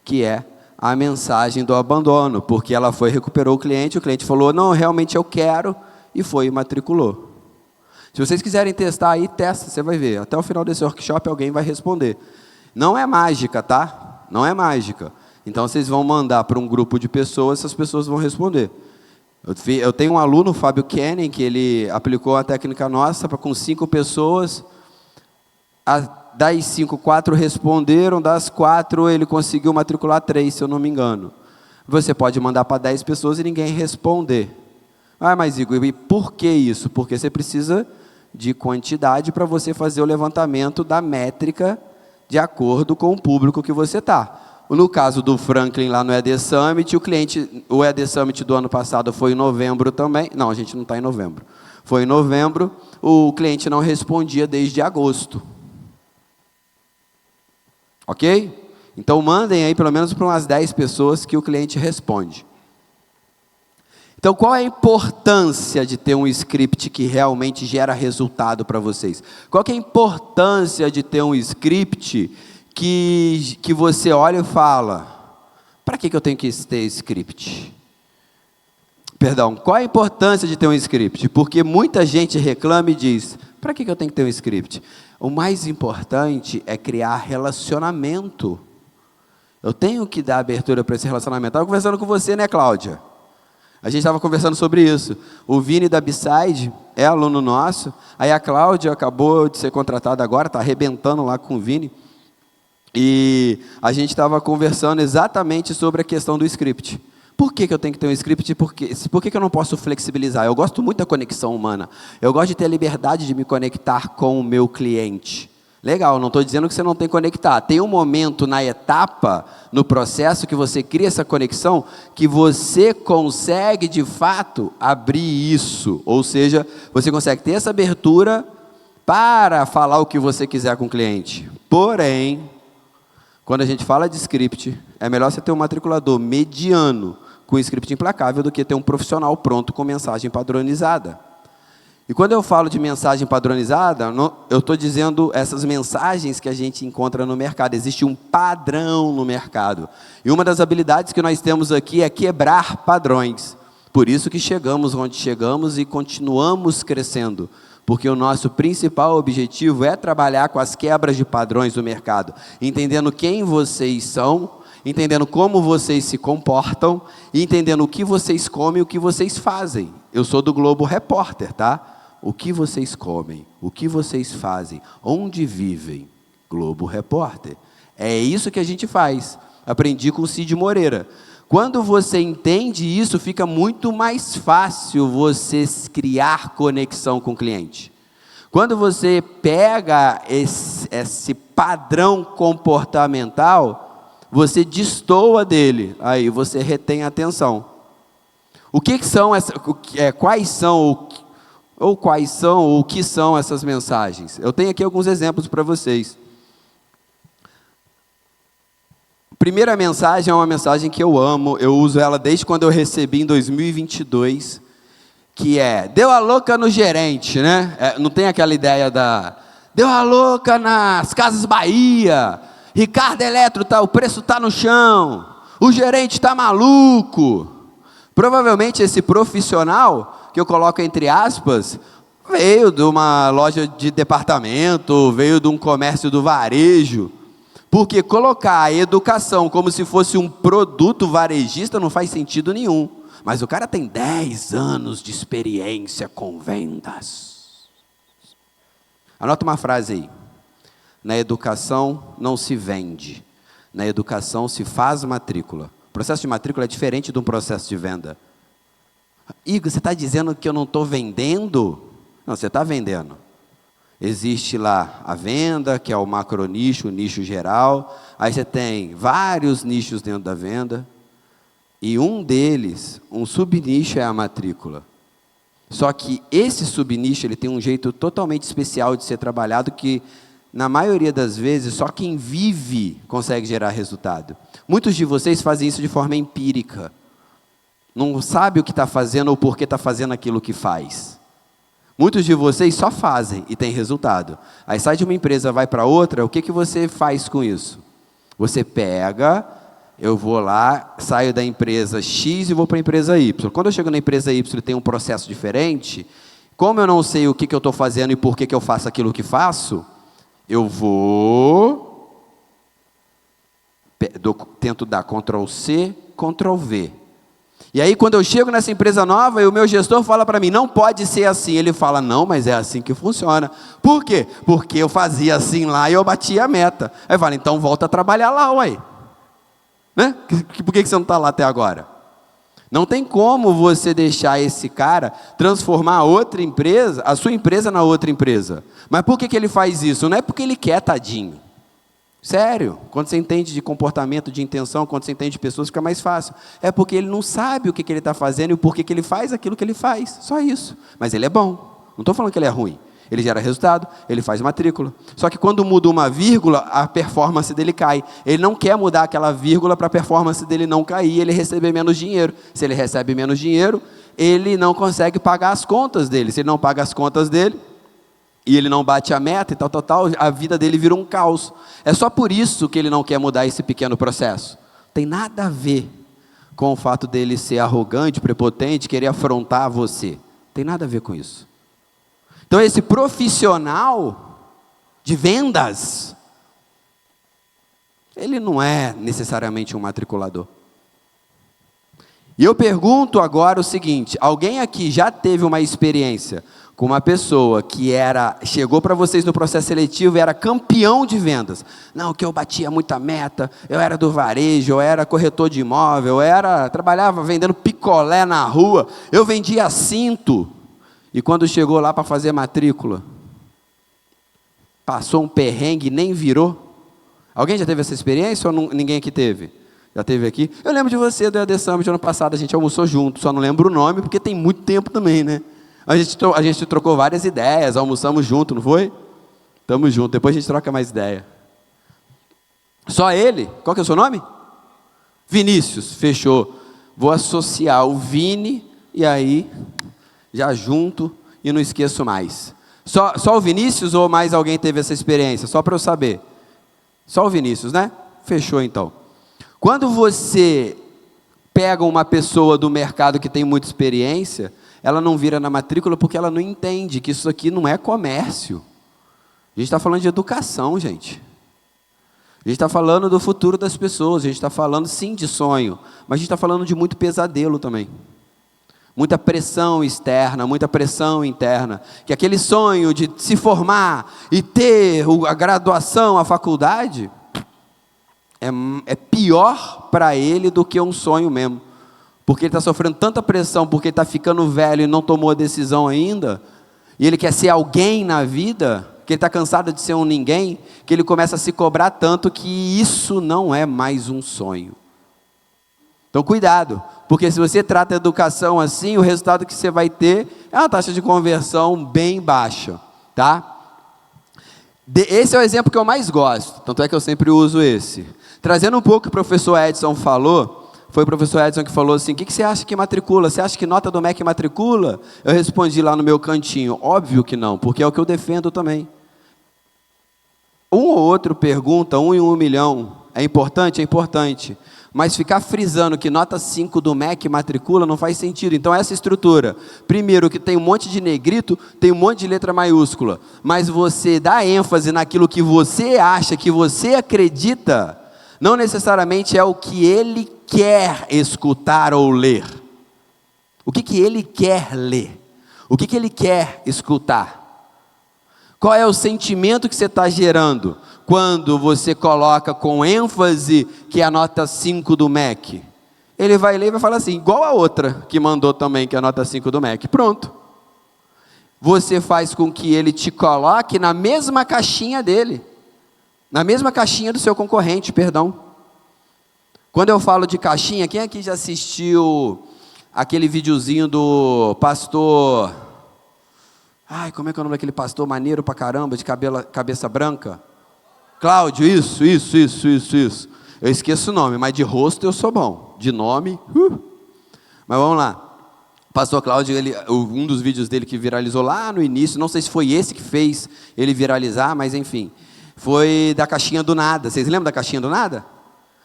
que é a mensagem do abandono, porque ela recuperou o cliente falou, não, realmente eu quero, e foi e matriculou. Se vocês quiserem testar aí, testa, você vai ver. Até o final desse workshop alguém vai responder. Não é mágica, tá? Não é mágica. Então vocês vão mandar para um grupo de pessoas, essas pessoas vão responder. Eu tenho um aluno, o Fábio Kenning, que ele aplicou a técnica nossa com 5 pessoas. Das 5, 4 responderam, das 4 ele conseguiu matricular 3, se eu não me engano. Você pode mandar para 10 pessoas e ninguém responder. Ah, mas Igor, e por que isso? Porque você precisa de quantidade para você fazer o levantamento da métrica de acordo com o público que você está. No caso do Franklin lá no ED Summit, o ED Summit do ano passado foi em novembro também. Não, a gente não está em novembro. Foi em novembro, o cliente não respondia desde agosto. Ok? Então mandem aí pelo menos para umas 10 pessoas que o cliente responde. Então, qual é a importância de ter um script que realmente gera resultado para vocês? Qual que é a importância de ter um script que você olha e fala, para que eu tenho que ter script? Perdão, qual a importância de ter um script? Porque muita gente reclama e diz, para que eu tenho que ter um script? O mais importante é criar relacionamento. Eu tenho que dar abertura para esse relacionamento. Estava conversando com você, né, Cláudia? A gente estava conversando sobre isso. O Vini da B-Side é aluno nosso. Aí a Cláudia acabou de ser contratada agora, está arrebentando lá com o Vini. E a gente estava conversando exatamente sobre a questão do script. Por que eu tenho que ter um script? Por que eu não posso flexibilizar? Eu gosto muito da conexão humana. Eu gosto de ter a liberdade de me conectar com o meu cliente. Legal, não estou dizendo que você não tem que conectar. Tem um momento na etapa, no processo, que você cria essa conexão, que você consegue, de fato, abrir isso. Ou seja, você consegue ter essa abertura para falar o que você quiser com o cliente. Porém, quando a gente fala de script, é melhor você ter um matriculador mediano com script implacável do que ter um profissional pronto com mensagem padronizada. E quando eu falo de mensagem padronizada, eu estou dizendo essas mensagens que a gente encontra no mercado. Existe um padrão no mercado. E uma das habilidades que nós temos aqui é quebrar padrões. Por isso que chegamos onde chegamos e continuamos crescendo. Porque o nosso principal objetivo é trabalhar com as quebras de padrões do mercado. Entendendo quem vocês são, entendendo como vocês se comportam, e entendendo o que vocês comem e o que vocês fazem. Eu sou do Globo Repórter, tá? O que vocês comem, o que vocês fazem, onde vivem, Globo Repórter. É isso que a gente faz. Aprendi com o Cid Moreira. Quando você entende isso, fica muito mais fácil você criar conexão com o cliente. Quando você pega esse padrão comportamental, você destoa dele, aí você retém a atenção. O que são quais são o que são essas mensagens? Eu tenho aqui alguns exemplos para vocês. Primeira mensagem é uma mensagem que eu amo, eu uso ela desde quando eu recebi em 2022, que é, deu a louca no gerente, né? Não tem aquela ideia deu a louca nas Casas Bahia, Ricardo Eletro, o preço está no chão, o gerente está maluco. Provavelmente esse profissional, que eu coloco entre aspas, veio de uma loja de departamento, veio de um comércio do varejo, porque colocar a educação como se fosse um produto varejista não faz sentido nenhum. Mas o cara tem 10 anos de experiência com vendas. Anota uma frase aí. Na educação não se vende. Na educação se faz matrícula. O processo de matrícula é diferente de um processo de venda. Igor, você está dizendo que eu não estou vendendo? Não, você está vendendo. Existe lá a venda, que é o macronicho, o nicho geral. Aí você tem vários nichos dentro da venda. E um deles, um subnicho, é a matrícula. Só que esse subnicho ele tem um jeito totalmente especial de ser trabalhado que, na maioria das vezes, só quem vive consegue gerar resultado. Muitos de vocês fazem isso de forma empírica. Não sabe o que está fazendo ou por que está fazendo aquilo que faz. Muitos de vocês só fazem e tem resultado. Aí sai de uma empresa, vai para outra, o que você faz com isso? Você pega, eu vou lá, saio da empresa X e vou para a empresa Y. Quando eu chego na empresa Y e tem um processo diferente, como eu não sei o que eu estou fazendo e por que eu faço aquilo que faço, eu tento dar Ctrl+C, Ctrl+V. E aí, quando eu chego nessa empresa nova, e o meu gestor fala para mim, não pode ser assim. Ele fala, não, mas é assim que funciona. Por quê? Porque eu fazia assim lá e eu batia a meta. Aí eu falo, então volta a trabalhar lá, ué. Né? Por que você não está lá até agora? Não tem como você deixar esse cara transformar a outra empresa, a sua empresa na outra empresa. Mas por que ele faz isso? Não é porque ele quer, tadinho. Sério, quando você entende de comportamento, de intenção, quando você entende de pessoas, fica mais fácil. É porque ele não sabe o que ele está fazendo e o porquê que ele faz aquilo que ele faz. Só isso. Mas ele é bom. Não estou falando que ele é ruim. Ele gera resultado, ele faz matrícula. Só que quando muda uma vírgula, a performance dele cai. Ele não quer mudar aquela vírgula para a performance dele não cair, ele receber menos dinheiro. Se ele recebe menos dinheiro, ele não consegue pagar as contas dele. Se ele não paga as contas dele, e ele não bate a meta e tal, a vida dele vira um caos. É só por isso que ele não quer mudar esse pequeno processo. Tem nada a ver com o fato dele ser arrogante, prepotente, querer afrontar você. Tem nada a ver com isso. Então esse profissional de vendas, ele não é necessariamente um matriculador. E eu pergunto agora o seguinte: alguém aqui já teve uma experiência com uma pessoa que chegou para vocês no processo seletivo e era campeão de vendas? Não, que eu batia muita meta, eu era do varejo, eu era corretor de imóvel, trabalhava vendendo picolé na rua, eu vendia cinto. E quando chegou lá para fazer matrícula, passou um perrengue e nem virou? Alguém já teve essa experiência ou ninguém aqui teve? Já teve aqui? Eu lembro de você, do EAD Summit, ano passado, a gente almoçou junto, só não lembro o nome, porque tem muito tempo também, né? A gente trocou várias ideias, almoçamos junto, não foi? Tamo junto, depois a gente troca mais ideia. Só ele? Qual que é o seu nome? Vinícius, fechou. Vou associar o Vini e aí já junto e não esqueço mais. Só o Vinícius ou mais alguém teve essa experiência? Só para eu saber. Só o Vinícius, né? Fechou então. Quando você pega uma pessoa do mercado que tem muita experiência, ela não vira na matrícula porque ela não entende que isso aqui não é comércio. A gente está falando de educação, gente. A gente está falando do futuro das pessoas, a gente está falando sim de sonho, mas a gente está falando de muito pesadelo também. Muita pressão externa, muita pressão interna. Que aquele sonho de se formar e ter a graduação, a faculdade, é pior para ele do que um sonho mesmo. Porque ele está sofrendo tanta pressão, porque ele está ficando velho e não tomou a decisão ainda, e ele quer ser alguém na vida, que ele está cansado de ser um ninguém, que ele começa a se cobrar tanto que isso não é mais um sonho. Então cuidado, porque se você trata a educação assim, o resultado que você vai ter é uma taxa de conversão bem baixa, tá? Esse é o exemplo que eu mais gosto, tanto é que eu sempre uso esse. Trazendo um pouco o que o professor Edson falou, foi o professor Edson que falou assim: o que você acha que matricula? Você acha que nota do MEC matricula? Eu respondi lá no meu cantinho: óbvio que não, porque é o que eu defendo também. Um ou outro pergunta, 1 em 1 milhão, é importante? É importante. Mas ficar frisando que nota 5 do MEC matricula não faz sentido. Então essa estrutura, primeiro que tem um monte de negrito, tem um monte de letra maiúscula, mas você dá ênfase naquilo que você acha, que você acredita, não necessariamente é o que ele quer escutar ou ler. O que ele quer ler? O que ele quer escutar? Qual é o sentimento que você está gerando quando você coloca com ênfase que é a nota 5 do MEC? Ele vai ler e vai falar assim, igual a outra que mandou também, que é a nota 5 do MEC. Pronto. Você faz com que ele te coloque na mesma caixinha dele. Na mesma caixinha do seu concorrente, perdão. Quando eu falo de caixinha, quem aqui já assistiu aquele videozinho do pastor... Ai, como é que é o nome daquele pastor maneiro pra caramba, de cabeça branca? Cláudio, isso. Eu esqueço o nome, mas de rosto eu sou bom. De nome, Mas vamos lá. Pastor Cláudio, um dos vídeos dele que viralizou lá no início, não sei se foi esse que fez ele viralizar, mas enfim, foi da caixinha do nada. Vocês lembram da caixinha do nada?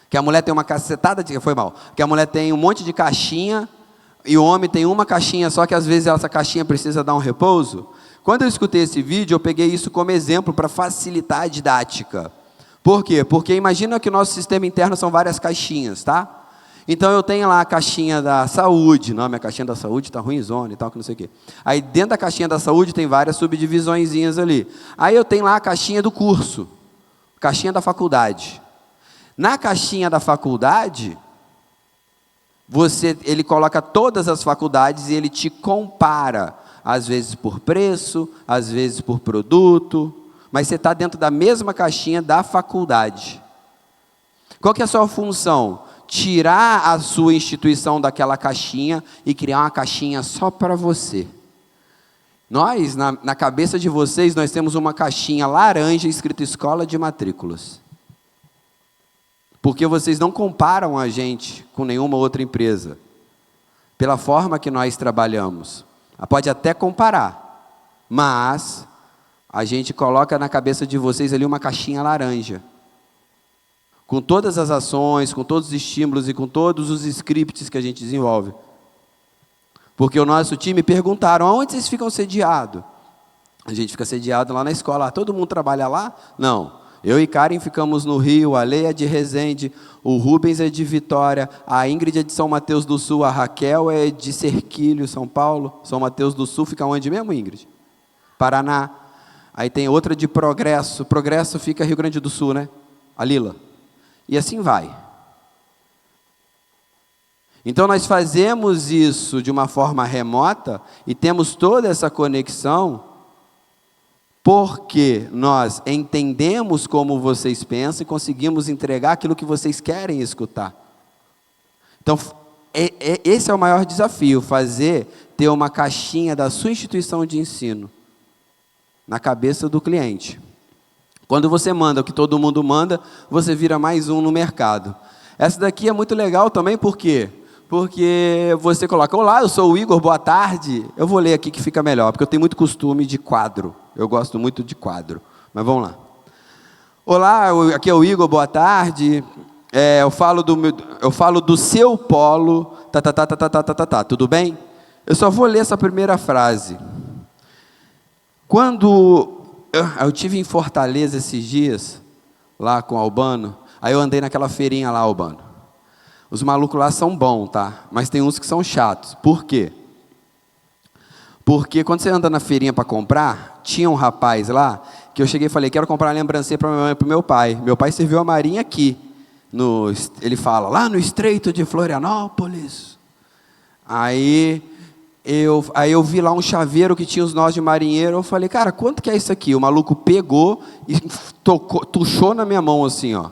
Que a mulher tem uma cacetada de... Foi mal. Que a mulher tem um monte de caixinha e o homem tem uma caixinha só, que às vezes essa caixinha precisa dar um repouso. Quando eu escutei esse vídeo, eu peguei isso como exemplo para facilitar a didática. Por quê? Porque imagina que o nosso sistema interno são várias caixinhas, tá? Então eu tenho lá a caixinha da saúde, não, minha caixinha da saúde está ruimzona e tal, que não sei o quê. Aí dentro da caixinha da saúde tem várias subdivisõezinhas ali. Aí eu tenho lá a caixinha do curso, caixinha da faculdade. Na caixinha da faculdade, ele coloca todas as faculdades e ele te compara, às vezes por preço, às vezes por produto, mas você está dentro da mesma caixinha da faculdade. Qual que é a sua função? Tirar a sua instituição daquela caixinha e criar uma caixinha só para você. Nós, na cabeça de vocês, nós temos uma caixinha laranja escrito escola de matrículas. Porque vocês não comparam a gente com nenhuma outra empresa. Pela forma que nós trabalhamos. Pode até comparar, mas a gente coloca na cabeça de vocês ali uma caixinha laranja. Com todas as ações, com todos os estímulos e com todos os scripts que a gente desenvolve. Porque o nosso time perguntaram, aonde vocês ficam sediados? A gente fica sediado lá na escola. Todo mundo trabalha lá? Não. Eu e Karen ficamos no Rio, a Leia é de Resende, o Rubens é de Vitória, a Ingrid é de São Mateus do Sul, a Raquel é de Serquilho, São Paulo. São Mateus do Sul fica onde mesmo, Ingrid? Paraná. Aí tem outra de Progresso. Progresso fica Rio Grande do Sul, né? A Lila. E assim vai. Então nós fazemos isso de uma forma remota e temos toda essa conexão porque nós entendemos como vocês pensam e conseguimos entregar aquilo que vocês querem escutar. Então, esse é o maior desafio, ter uma caixinha da sua instituição de ensino na cabeça do cliente. Quando você manda o que todo mundo manda, você vira mais um no mercado. Essa daqui é muito legal também, por quê? Porque você coloca, olá, eu sou o Igor, boa tarde. Eu vou ler aqui que fica melhor, porque eu tenho muito costume de quadro. Eu gosto muito de quadro, mas vamos lá. Olá, aqui é o Igor, boa tarde. Eu falo do seu polo, tudo bem? Eu só vou ler essa primeira frase. Quando eu tive em Fortaleza esses dias, lá com o Albano, aí eu andei naquela feirinha lá, Albano. Os malucos lá são bons, tá? Mas tem uns que são chatos. Por quê? Porque quando você anda na feirinha para comprar, tinha um rapaz lá, que eu cheguei e falei, quero comprar uma lembrancinha para minha mãe e para o meu pai. Meu pai serviu a marinha aqui. Ele fala, lá no Estreito de Florianópolis. Aí eu vi lá um chaveiro que tinha os nós de marinheiro. Eu falei, cara, quanto que é isso aqui? O maluco pegou e tuchou na minha mão assim, ó.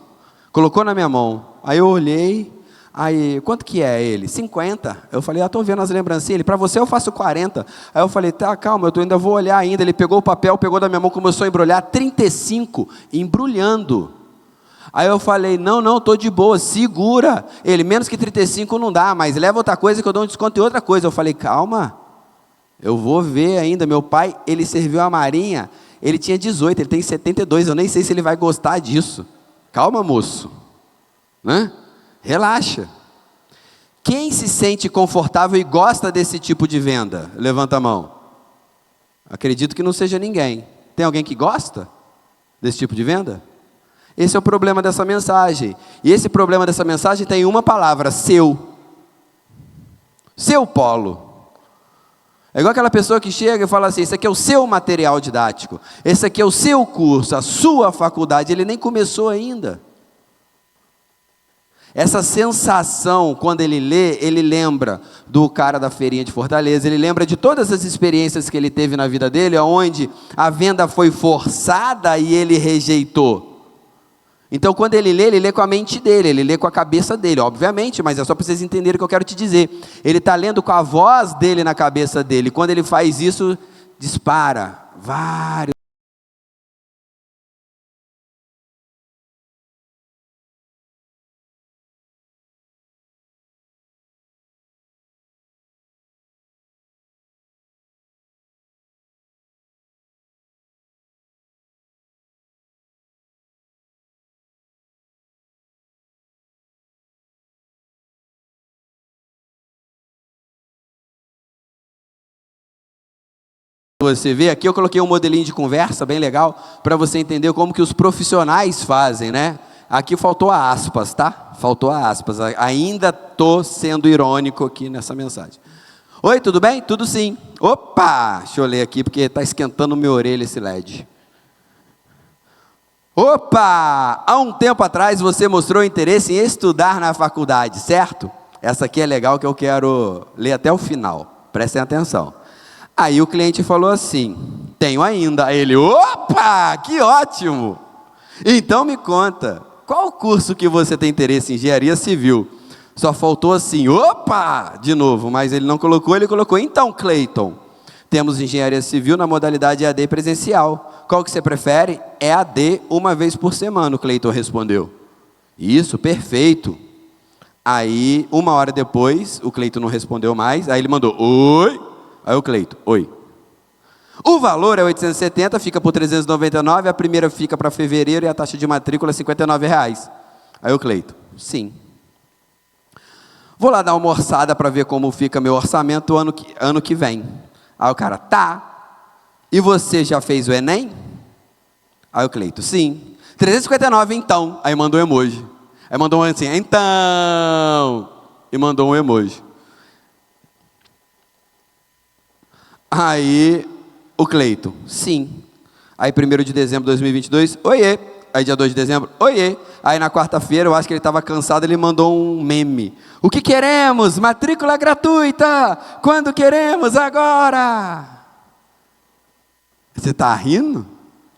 Colocou na minha mão. Aí eu olhei. Aí, quanto que é ele? 50. Eu falei, estou vendo as lembrancinhas. Ele, para você eu faço 40. Aí eu falei, tá, calma, eu ainda vou olhar ainda. Ele pegou o papel, pegou da minha mão, começou a embrulhar, 35, embrulhando. Aí eu falei, não, estou de boa, segura. Ele, menos que 35 não dá, mas leva outra coisa que eu dou um desconto em outra coisa. Eu falei, calma, eu vou ver ainda. Meu pai, ele serviu a marinha, ele tinha 18, ele tem 72, eu nem sei se ele vai gostar disso. Calma, moço. Né? Relaxa. Quem se sente confortável e gosta desse tipo de venda? Levanta a mão. Acredito que não seja ninguém. Tem alguém que gosta desse tipo de venda? Esse é o problema dessa mensagem. E esse problema dessa mensagem tem uma palavra, seu. Seu polo. É igual aquela pessoa que chega e fala assim, esse aqui é o seu material didático. Esse aqui é o seu curso, a sua faculdade. Ele nem começou ainda. Essa sensação, quando ele lê, ele lembra do cara da feirinha de Fortaleza, ele lembra de todas as experiências que ele teve na vida dele, onde a venda foi forçada e ele rejeitou. Então, quando ele lê com a mente dele, ele lê com a cabeça dele, obviamente, mas é só para vocês entenderem o que eu quero te dizer. Ele está lendo com a voz dele na cabeça dele. Quando ele faz isso, dispara vários. Você vê, aqui eu coloquei um modelinho de conversa bem legal, para você entender como que os profissionais fazem, né? Aqui faltou a aspas, tá? Faltou a aspas, ainda estou sendo irônico aqui nessa mensagem. Oi, tudo bem? Tudo sim. Opa, deixa eu ler aqui, porque está esquentando minha orelha esse LED. Opa, há um tempo atrás você mostrou interesse em estudar na faculdade, certo? Essa aqui é legal que eu quero ler até o final, prestem atenção. Aí o cliente falou assim, Tenho ainda. Aí ele, opa, que ótimo! Então me conta, qual curso que você tem interesse em engenharia civil? Só faltou assim, opa, de novo, mas ele não colocou, ele colocou, então, Cleiton, temos engenharia civil na modalidade EAD presencial. Qual que você prefere? EAD uma vez por semana, o Cleiton respondeu. Isso, perfeito. Aí, 1 hora depois, o Cleiton não respondeu mais, aí ele mandou, oi. Aí o Cleiton, oi. O valor é 870, fica por 399, a primeira fica para fevereiro e a taxa de matrícula é R$59. Aí o Cleiton, sim. Vou lá dar uma orçada para ver como fica meu orçamento ano que vem. Aí o cara, tá. E você já fez o Enem? Aí o Cleiton, sim. 359 então. Aí mandou um emoji. Aí mandou um assim, então. E mandou um emoji. Aí o Cleiton, sim. Aí 1º de dezembro de 2022, oiê. Aí dia 2 de dezembro, oiê. Aí na quarta-feira, eu acho que ele estava cansado, ele mandou um meme. O que queremos? Matrícula gratuita. Quando queremos? Agora. Você está rindo?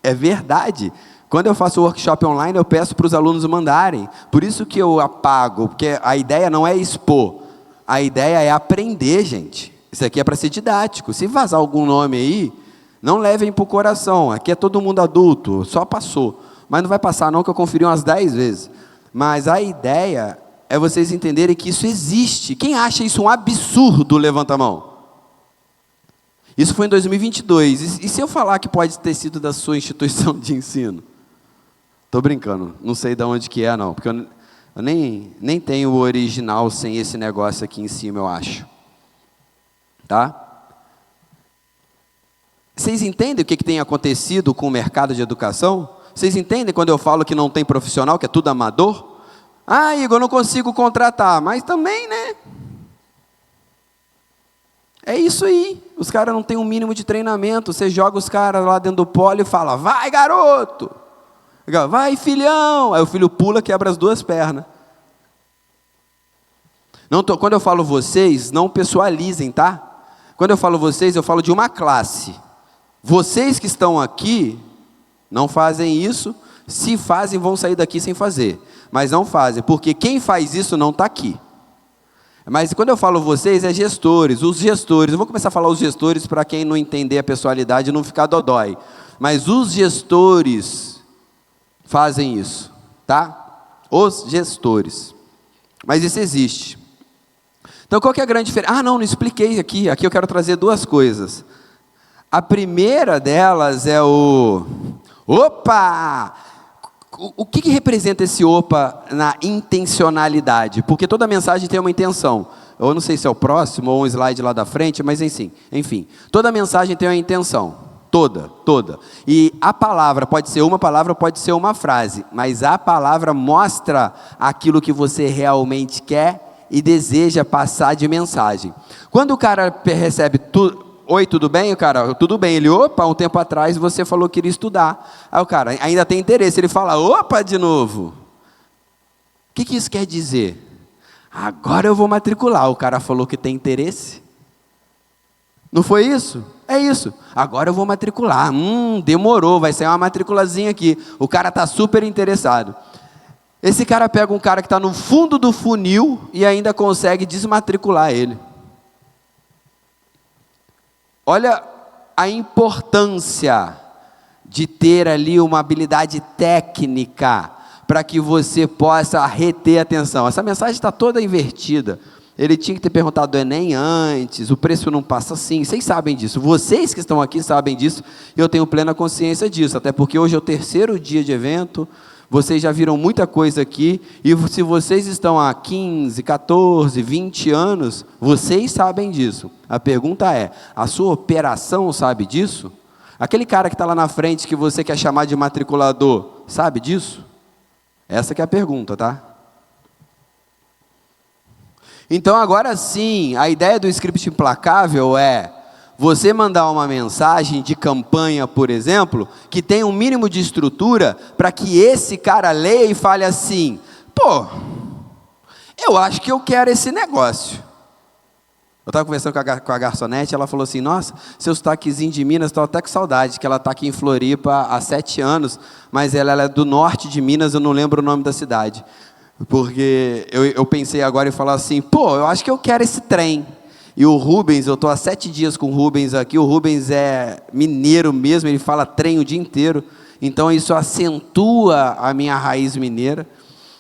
É verdade. Quando eu faço workshop online, eu peço para os alunos mandarem. Por isso que eu apago, porque a ideia não é expor. A ideia é aprender, gente. Isso aqui é para ser didático. Se vazar algum nome aí, não levem para o coração. Aqui é todo mundo adulto, só passou. Mas não vai passar não, que eu conferi umas 10 vezes. Mas a ideia é vocês entenderem que isso existe. Quem acha isso um absurdo, levanta a mão. Isso foi em 2022. E se eu falar que pode ter sido da sua instituição de ensino? Estou brincando, não sei de onde que é não, porque eu nem tenho o original sem esse negócio aqui em cima, eu acho. Tá? Vocês entendem o que tem acontecido com o mercado de educação? Vocês entendem quando eu falo que não tem profissional, que é tudo amador? Ah, Igor, eu não consigo contratar, mas também, né? É isso aí, os caras não têm um mínimo de treinamento, você joga os caras lá dentro do polo e fala, vai garoto, vai filhão, aí o filho pula, quebra as 2 pernas. Quando eu falo vocês, não pessoalizem, tá? Quando eu falo vocês, eu falo de uma classe. Vocês que estão aqui, não fazem isso, se fazem, vão sair daqui sem fazer. Mas não fazem, porque quem faz isso não está aqui. Mas quando eu falo vocês, é gestores, os gestores. Eu vou começar a falar os gestores para quem não entender a pessoalidade e não ficar dodói. Mas os gestores fazem isso, tá? Os gestores. Mas isso existe. Então qual que é a grande diferença? Ah, não expliquei aqui. Aqui eu quero trazer 2 coisas. A primeira delas é o... Opa! O que representa esse opa na intencionalidade? Porque toda mensagem tem uma intenção. Eu não sei se é o próximo ou um slide lá da frente, mas enfim. Toda mensagem tem uma intenção. Toda. E a palavra pode ser uma palavra, pode ser uma frase. Mas a palavra mostra aquilo que você realmente quer e deseja passar de mensagem. Quando o cara recebe tudo... Oi, tudo bem? O cara, tudo bem. Ele, opa, um tempo atrás você falou que iria estudar. Aí o cara ainda tem interesse. Ele fala, opa, de novo. O que isso quer dizer? Agora eu vou matricular. O cara falou que tem interesse. Não foi isso? É isso. Agora eu vou matricular. Demorou, vai sair uma matriculazinha aqui. O cara está super interessado. Esse cara pega um cara que está no fundo do funil e ainda consegue desmatricular ele. Olha a importância de ter ali uma habilidade técnica para que você possa reter a atenção. Essa mensagem está toda invertida. Ele tinha que ter perguntado do Enem antes, o preço não passa assim. Vocês sabem disso, vocês que estão aqui sabem disso, e eu tenho plena consciência disso, até porque hoje é o 3º dia de evento, vocês já viram muita coisa aqui, e se vocês estão há 15, 14, 20 anos, vocês sabem disso. A pergunta é, a sua operação sabe disso? Aquele cara que está lá na frente que você quer chamar de matriculador, sabe disso? Essa que é a pergunta, tá? Então agora sim, a ideia do script implacável é você mandar uma mensagem de campanha, por exemplo, que tem um mínimo de estrutura para que esse cara leia e fale assim, pô, eu acho que eu quero esse negócio. Eu estava conversando com a garçonete, ela falou assim, nossa, seu sotaquezinho de Minas, estou até com saudade, que ela está aqui em Floripa há 7 anos, mas ela é do norte de Minas, eu não lembro o nome da cidade. Porque eu pensei agora em falar assim, pô, eu acho que eu quero esse trem. E o Rubens, eu estou há 7 dias com o Rubens aqui, o Rubens é mineiro mesmo, ele fala trem o dia inteiro, então isso acentua a minha raiz mineira,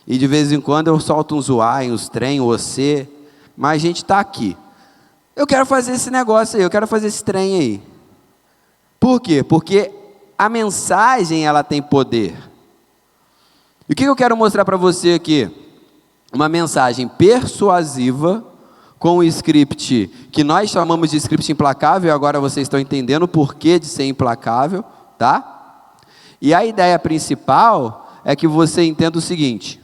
e de vez em quando eu solto uns uai, uns trem, você, mas a gente está aqui. Eu quero fazer esse negócio aí, eu quero fazer esse trem aí. Por quê? Porque a mensagem, ela tem poder. E o que eu quero mostrar para você aqui? Uma mensagem persuasiva, com o script que nós chamamos de script implacável, e agora vocês estão entendendo o porquê de ser implacável, tá? E a ideia principal é que você entenda o seguinte.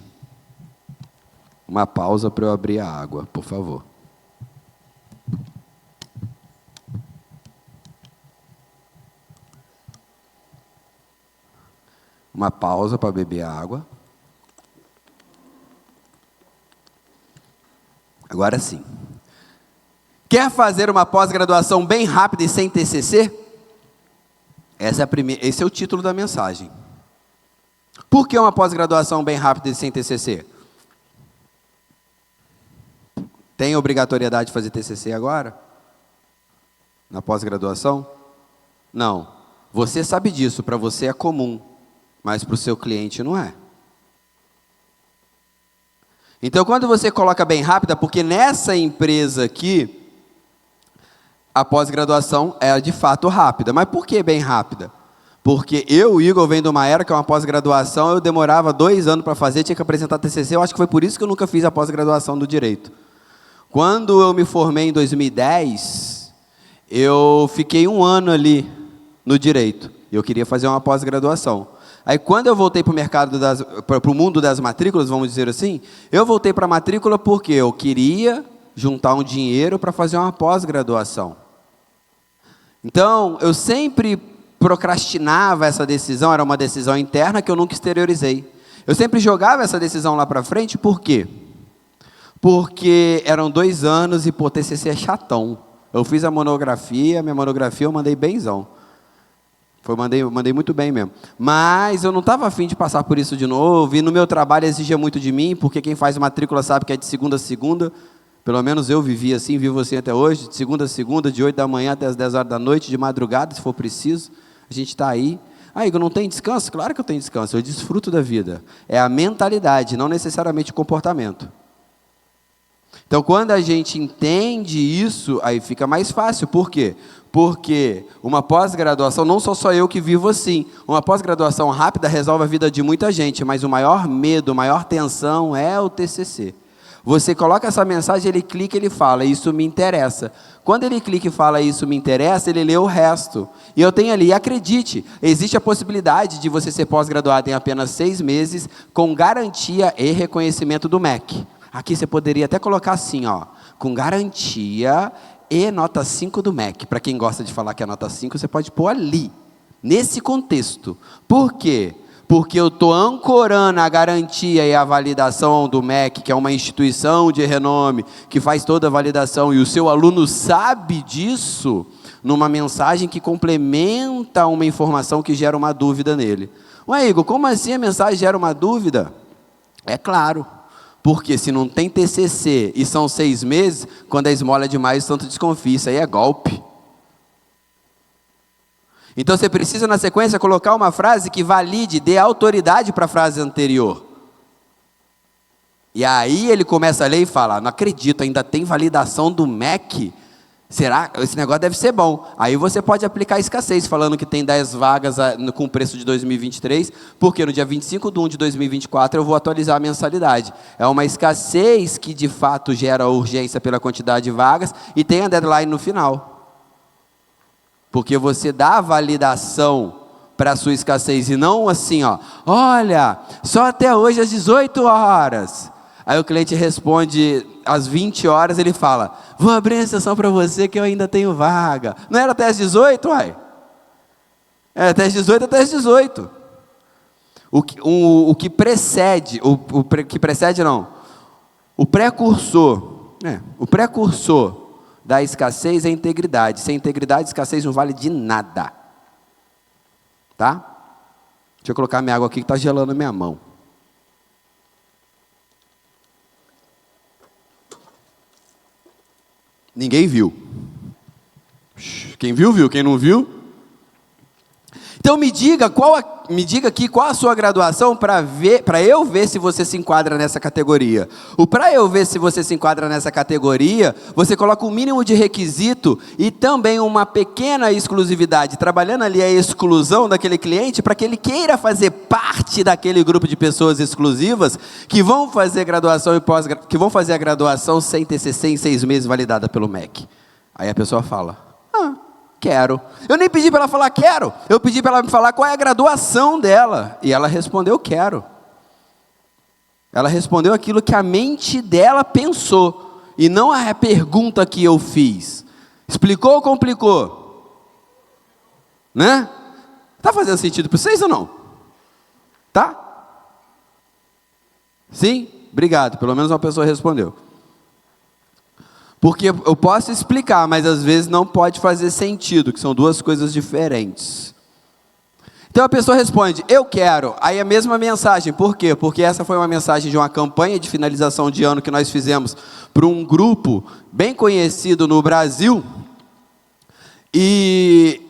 Uma pausa para eu abrir a água, por favor. Uma pausa para beber a água. Agora sim. Quer fazer uma pós-graduação bem rápida e sem TCC? Esse é o título da mensagem. Por que uma pós-graduação bem rápida e sem TCC? Tem obrigatoriedade de fazer TCC agora? Na pós-graduação? Não. Você sabe disso, para você é comum, mas para o seu cliente não é. Então, quando você coloca bem rápida, porque nessa empresa aqui, a pós-graduação é de fato rápida. Mas por que bem rápida? Porque eu, Igor, venho de uma era que é uma pós-graduação, eu demorava 2 anos para fazer, tinha que apresentar TCC, eu acho que foi por isso que eu nunca fiz a pós-graduação do Direito. Quando eu me formei em 2010, eu fiquei 1 ano ali no Direito, e eu queria fazer uma pós-graduação. Aí quando eu voltei para o mercado, para o mundo das matrículas, vamos dizer assim, eu voltei para a matrícula porque eu queria juntar um dinheiro para fazer uma pós-graduação. Então, eu sempre procrastinava essa decisão, era uma decisão interna que eu nunca exteriorizei. Eu sempre jogava essa decisão lá para frente, por quê? Porque eram 2 anos e, pô, TCC é chatão. Eu fiz a monografia, minha monografia eu mandei benzão. Mandei muito bem mesmo. Mas eu não estava afim de passar por isso de novo, e no meu trabalho exigia muito de mim, porque quem faz matrícula sabe que é de segunda a segunda, pelo menos eu vivi assim, vivo assim até hoje, de segunda a segunda, de 8 da manhã até as 10 horas da noite, de madrugada, se for preciso, a gente está aí. Ah, Igor, não tem descanso? Claro que eu tenho descanso, eu desfruto da vida. É a mentalidade, não necessariamente o comportamento. Então, quando a gente entende isso, aí fica mais fácil. Por quê? Porque uma pós-graduação, não sou só eu que vivo assim, uma pós-graduação rápida resolve a vida de muita gente, mas o maior medo, a maior tensão é o TCC. Você coloca essa mensagem, ele clica, ele fala, isso me interessa. Quando ele clica e fala, isso me interessa, ele lê o resto. E eu tenho ali, acredite, existe a possibilidade de você ser pós-graduado em apenas 6 meses, com garantia e reconhecimento do MEC. Aqui você poderia até colocar assim, ó, com garantia e nota 5 do MEC. Para quem gosta de falar que é nota 5, você pode pôr ali, nesse contexto. Por quê? Porque eu estou ancorando a garantia e a validação do MEC, que é uma instituição de renome, que faz toda a validação, e o seu aluno sabe disso, numa mensagem que complementa uma informação que gera uma dúvida nele. Ué, Igor, como assim a mensagem gera uma dúvida? É claro. Porque se não tem TCC e são 6 meses, quando a esmola é demais, o santo desconfia, isso aí é golpe. Então você precisa, na sequência, colocar uma frase que valide, dê autoridade para a frase anterior. E aí ele começa a ler e fala, não acredito, ainda tem validação do MEC? Será? Esse negócio deve ser bom. Aí você pode aplicar a escassez, falando que tem 10 vagas com o preço de 2023, porque no dia 25/1 de 2024 eu vou atualizar a mensalidade. É uma escassez que de fato gera urgência pela quantidade de vagas e tem a deadline no final. Porque você dá a validação para a sua escassez e não assim, ó, olha, só até hoje às 18 horas. Aí o cliente responde às 20 horas, ele fala, vou abrir a exceção para você que eu ainda tenho vaga. Não era até às 18, uai? É até às 18, até às 18. O que precede, o precursor da escassez é a integridade. Sem integridade, escassez não vale de nada. Tá? Deixa eu colocar minha água aqui que está gelando a minha mão. Ninguém viu. Quem viu, viu. Quem não viu... Então me diga aqui qual a sua graduação para eu ver se você se enquadra nessa categoria. Para eu ver se você se enquadra nessa categoria, você coloca um mínimo de requisito e também uma pequena exclusividade, trabalhando ali a exclusão daquele cliente para que ele queira fazer parte daquele grupo de pessoas exclusivas que vão fazer graduação e que vão fazer a graduação sem TCC em 6 meses validada pelo MEC. Aí a pessoa fala: quero. Eu nem pedi para ela falar quero. Eu pedi para ela me falar qual é a graduação dela. E ela respondeu quero. Ela respondeu aquilo que a mente dela pensou. E não a pergunta que eu fiz. Explicou ou complicou? Né? Tá fazendo sentido para vocês ou não? Tá? Sim? Obrigado. Pelo menos uma pessoa respondeu. Porque eu posso explicar, mas às vezes não pode fazer sentido, que são duas coisas diferentes. Então a pessoa responde: eu quero. Aí a mesma mensagem. Por quê? Porque essa foi uma mensagem de uma campanha de finalização de ano que nós fizemos para um grupo bem conhecido no Brasil. E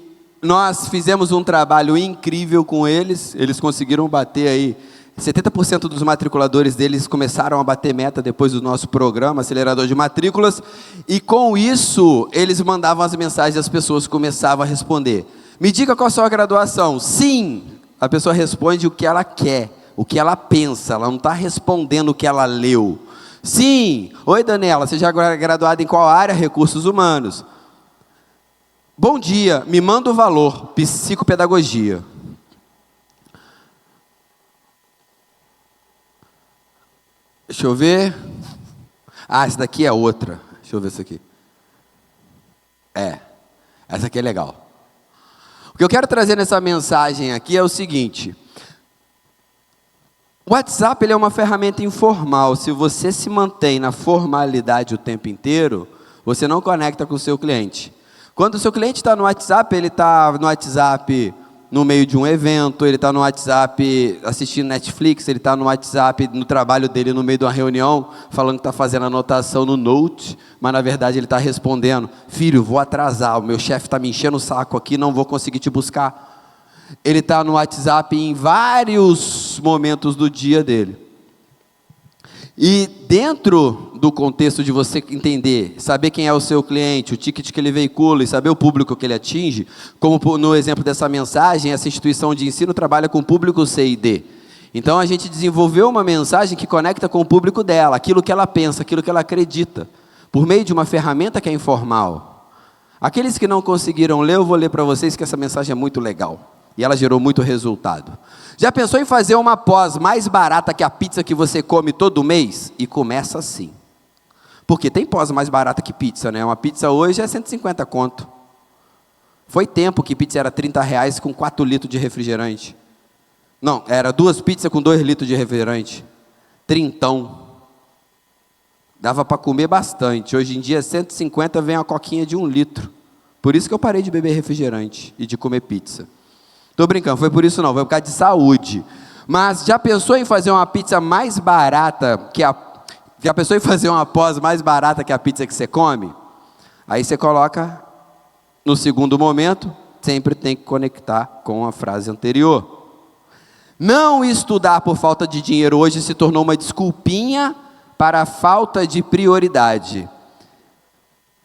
nós fizemos um trabalho incrível com eles. Eles conseguiram bater aí 70% dos matriculadores deles começaram a bater meta depois do nosso programa, acelerador de matrículas, e com isso, eles mandavam as mensagens e as pessoas começavam a responder. Me diga qual a sua graduação. Sim, a pessoa responde o que ela quer, o que ela pensa, ela não está respondendo o que ela leu. Sim, oi Daniela, você já é graduada em qual área? Recursos humanos. Bom dia, me manda o valor, psicopedagogia. Deixa eu ver. Essa daqui é outra. Deixa eu ver isso aqui. Essa aqui é legal. O que eu quero trazer nessa mensagem aqui é o seguinte. O WhatsApp ele é uma ferramenta informal. Se você se mantém na formalidade o tempo inteiro, você não conecta com o seu cliente. Quando o seu cliente está no WhatsApp, ele está no WhatsApp no meio de um evento, ele está no WhatsApp assistindo Netflix, ele está no WhatsApp no trabalho dele no meio de uma reunião, falando que está fazendo anotação no Note, mas na verdade ele está respondendo: filho, vou atrasar, o meu chefe está me enchendo o saco aqui, não vou conseguir te buscar. Ele está no WhatsApp em vários momentos do dia dele. E dentro do contexto de você entender, saber quem é o seu cliente, o ticket que ele veicula e saber o público que ele atinge, como no exemplo dessa mensagem, essa instituição de ensino trabalha com o público C e D. Então a gente desenvolveu uma mensagem que conecta com o público dela, aquilo que ela pensa, aquilo que ela acredita, por meio de uma ferramenta que é informal. Aqueles que não conseguiram ler, eu vou ler para vocês que essa mensagem é muito legal. E ela gerou muito resultado. Já pensou em fazer uma pós mais barata que a pizza que você come todo mês? E começa assim. Porque tem pós mais barata que pizza, né? Uma pizza hoje é 150 conto. Foi tempo que pizza era R$30 com 4 litros de refrigerante. Não, era 2 pizzas com 2 litros de refrigerante. Trintão. Dava para comer bastante. Hoje em dia, 150 vem uma coquinha de 1 litro. Por isso que eu parei de beber refrigerante e de comer pizza. Estou brincando, foi por isso não, foi por causa de saúde. Mas já pensou em fazer uma pizza mais barata já pensou em fazer uma pós mais barata que a pizza que você come? Aí você coloca no segundo momento, sempre tem que conectar com a frase anterior. Não estudar por falta de dinheiro hoje se tornou uma desculpinha para a falta de prioridade.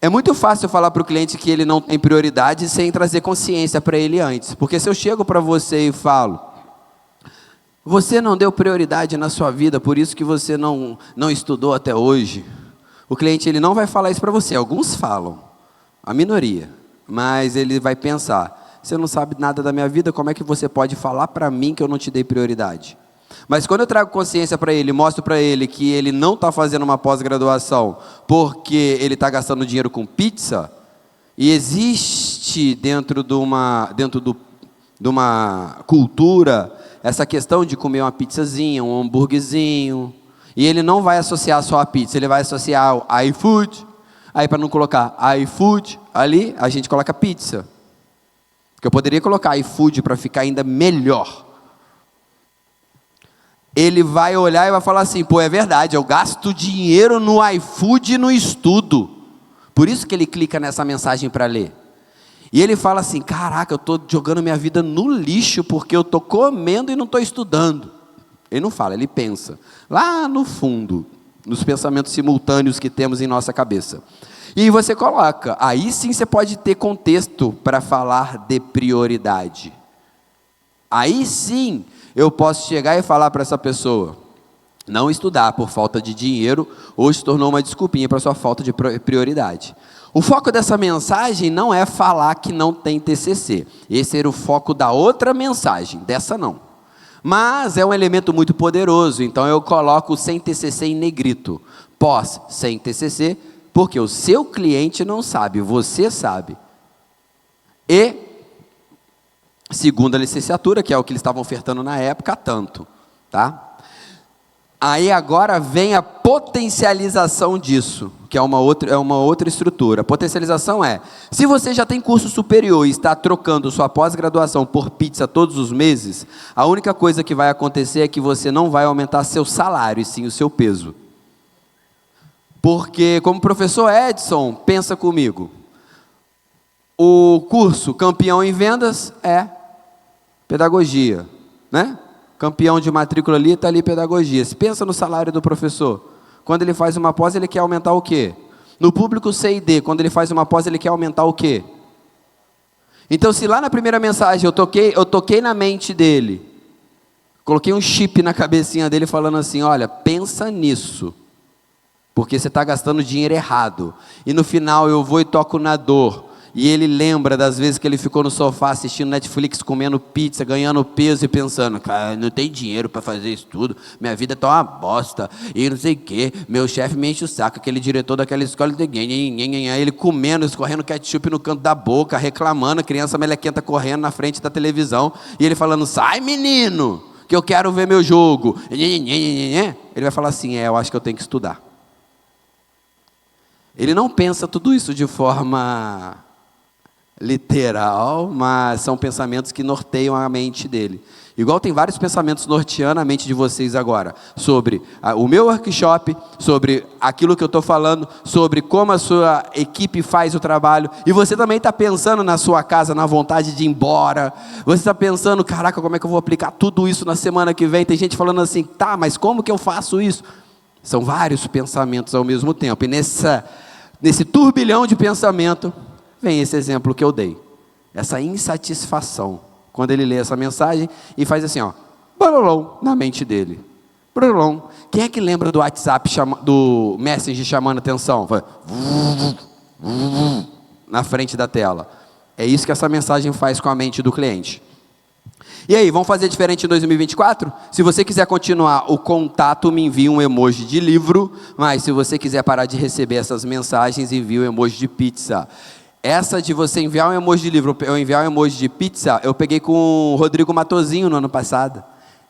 É muito fácil falar para o cliente que ele não tem prioridade sem trazer consciência para ele antes. Porque se eu chego para você e falo: você não deu prioridade na sua vida, por isso que você não estudou até hoje. O cliente ele não vai falar isso para você. Alguns falam, a minoria. Mas ele vai pensar: você não sabe nada da minha vida, como é que você pode falar para mim que eu não te dei prioridade? Mas quando eu trago consciência para ele, mostro para ele que ele não está fazendo uma pós-graduação porque ele está gastando dinheiro com pizza, e existe dentro de uma cultura essa questão de comer uma pizzazinha, um hambúrguerzinho, e ele não vai associar só a pizza, ele vai associar o iFood, Aí, para não colocar iFood ali, a gente coloca pizza. Porque eu poderia colocar iFood para ficar ainda melhor. Ele vai olhar e vai falar assim, pô, é verdade, eu gasto dinheiro no iFood e no estudo. Por isso que ele clica nessa mensagem para ler. E ele fala assim, caraca, eu estou jogando minha vida no lixo porque eu estou comendo e não estou estudando. Ele não fala, ele pensa. Lá no fundo, nos pensamentos simultâneos que temos em nossa cabeça. E aí você coloca, aí sim você pode ter contexto para falar de prioridade. Aí sim eu posso chegar e falar para essa pessoa, não estudar por falta de dinheiro, hoje se tornou uma desculpinha para sua falta de prioridade. O foco dessa mensagem não é falar que não tem TCC. Esse era o foco da outra mensagem, dessa não. Mas é um elemento muito poderoso, então eu coloco sem TCC em negrito. Pós sem TCC, porque o seu cliente não sabe, você sabe. E segunda licenciatura, que é o que eles estavam ofertando na época, tanto. Tá? Aí agora vem a potencialização disso, que é uma outra estrutura. A potencialização é, se você já tem curso superior e está trocando sua pós-graduação por pizza todos os meses, a única coisa que vai acontecer é que você não vai aumentar seu salário, e sim o seu peso. Porque, como o professor Edson, pensa comigo, o curso campeão em vendas é pedagogia, né? Campeão de matrícula ali, está ali pedagogia. Se pensa no salário do professor. Quando ele faz uma pós, ele quer aumentar o quê? No público C e D, quando ele faz uma pós, ele quer aumentar o quê? Então, se lá na primeira mensagem eu toquei na mente dele, coloquei um chip na cabecinha dele falando assim, olha, pensa nisso, porque você está gastando dinheiro errado. E no final eu vou e toco na dor. E ele lembra das vezes que ele ficou no sofá assistindo Netflix, comendo pizza, ganhando peso e pensando, cara, não tem dinheiro para fazer isso tudo, minha vida tá uma bosta, e não sei o quê, meu chefe me enche o saco, aquele diretor daquela escola, ele comendo, escorrendo ketchup no canto da boca, reclamando, a criança melequenta correndo na frente da televisão, e ele falando, sai menino, que eu quero ver meu jogo. Ele vai falar assim, eu acho que eu tenho que estudar. Ele não pensa tudo isso de forma literal, mas são pensamentos que norteiam a mente dele. Igual tem vários pensamentos norteando a mente de vocês agora, sobre o meu workshop, sobre aquilo que eu estou falando, sobre como a sua equipe faz o trabalho, e você também está pensando na sua casa, na vontade de ir embora, você está pensando, caraca, como é que eu vou aplicar tudo isso na semana que vem? Tem gente falando assim, tá, mas como que eu faço isso? São vários pensamentos ao mesmo tempo, e nesse turbilhão de pensamento, vem esse exemplo que eu dei. Essa insatisfação. Quando ele lê essa mensagem e faz assim, ó, brulom, na mente dele. Brulom. Quem é que lembra do WhatsApp, do Messenger chamando atenção? Vai, na frente da tela. É isso que essa mensagem faz com a mente do cliente. E aí, vamos fazer diferente em 2024? Se você quiser continuar o contato, me envie um emoji de livro, mas se você quiser parar de receber essas mensagens, envie um emoji de pizza. Essa de você enviar um emoji de livro, eu enviar um emoji de pizza, eu peguei com o Rodrigo Matosinho no ano passado,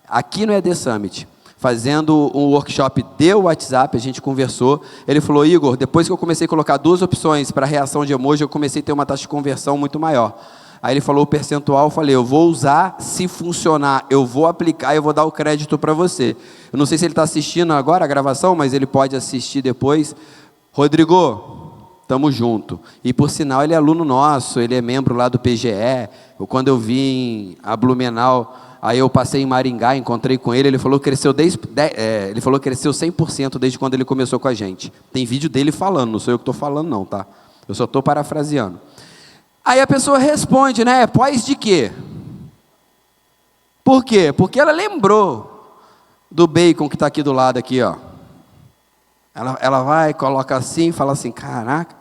aqui no ED Summit, fazendo um workshop de WhatsApp, a gente conversou, ele falou, Igor, depois que eu comecei a colocar 2 opções para reação de emoji, eu comecei a ter uma taxa de conversão muito maior. Aí ele falou o percentual, eu falei, eu vou usar, se funcionar, eu vou aplicar, eu vou dar o crédito para você. Eu não sei se ele está assistindo agora a gravação, mas ele pode assistir depois. Rodrigo, tamo junto. E por sinal, ele é aluno nosso, ele é membro lá do PGE. Quando eu vim a Blumenau, aí eu passei em Maringá, encontrei com ele, ele falou que cresceu, ele falou que cresceu 100% desde quando ele começou com a gente. Tem vídeo dele falando, não sou eu que estou falando não, tá? Eu só estou parafraseando. Aí a pessoa responde, né? Pós de quê? Por quê? Porque ela lembrou do bacon que está aqui do lado, aqui, ó. Ela vai, coloca assim, fala assim, caraca,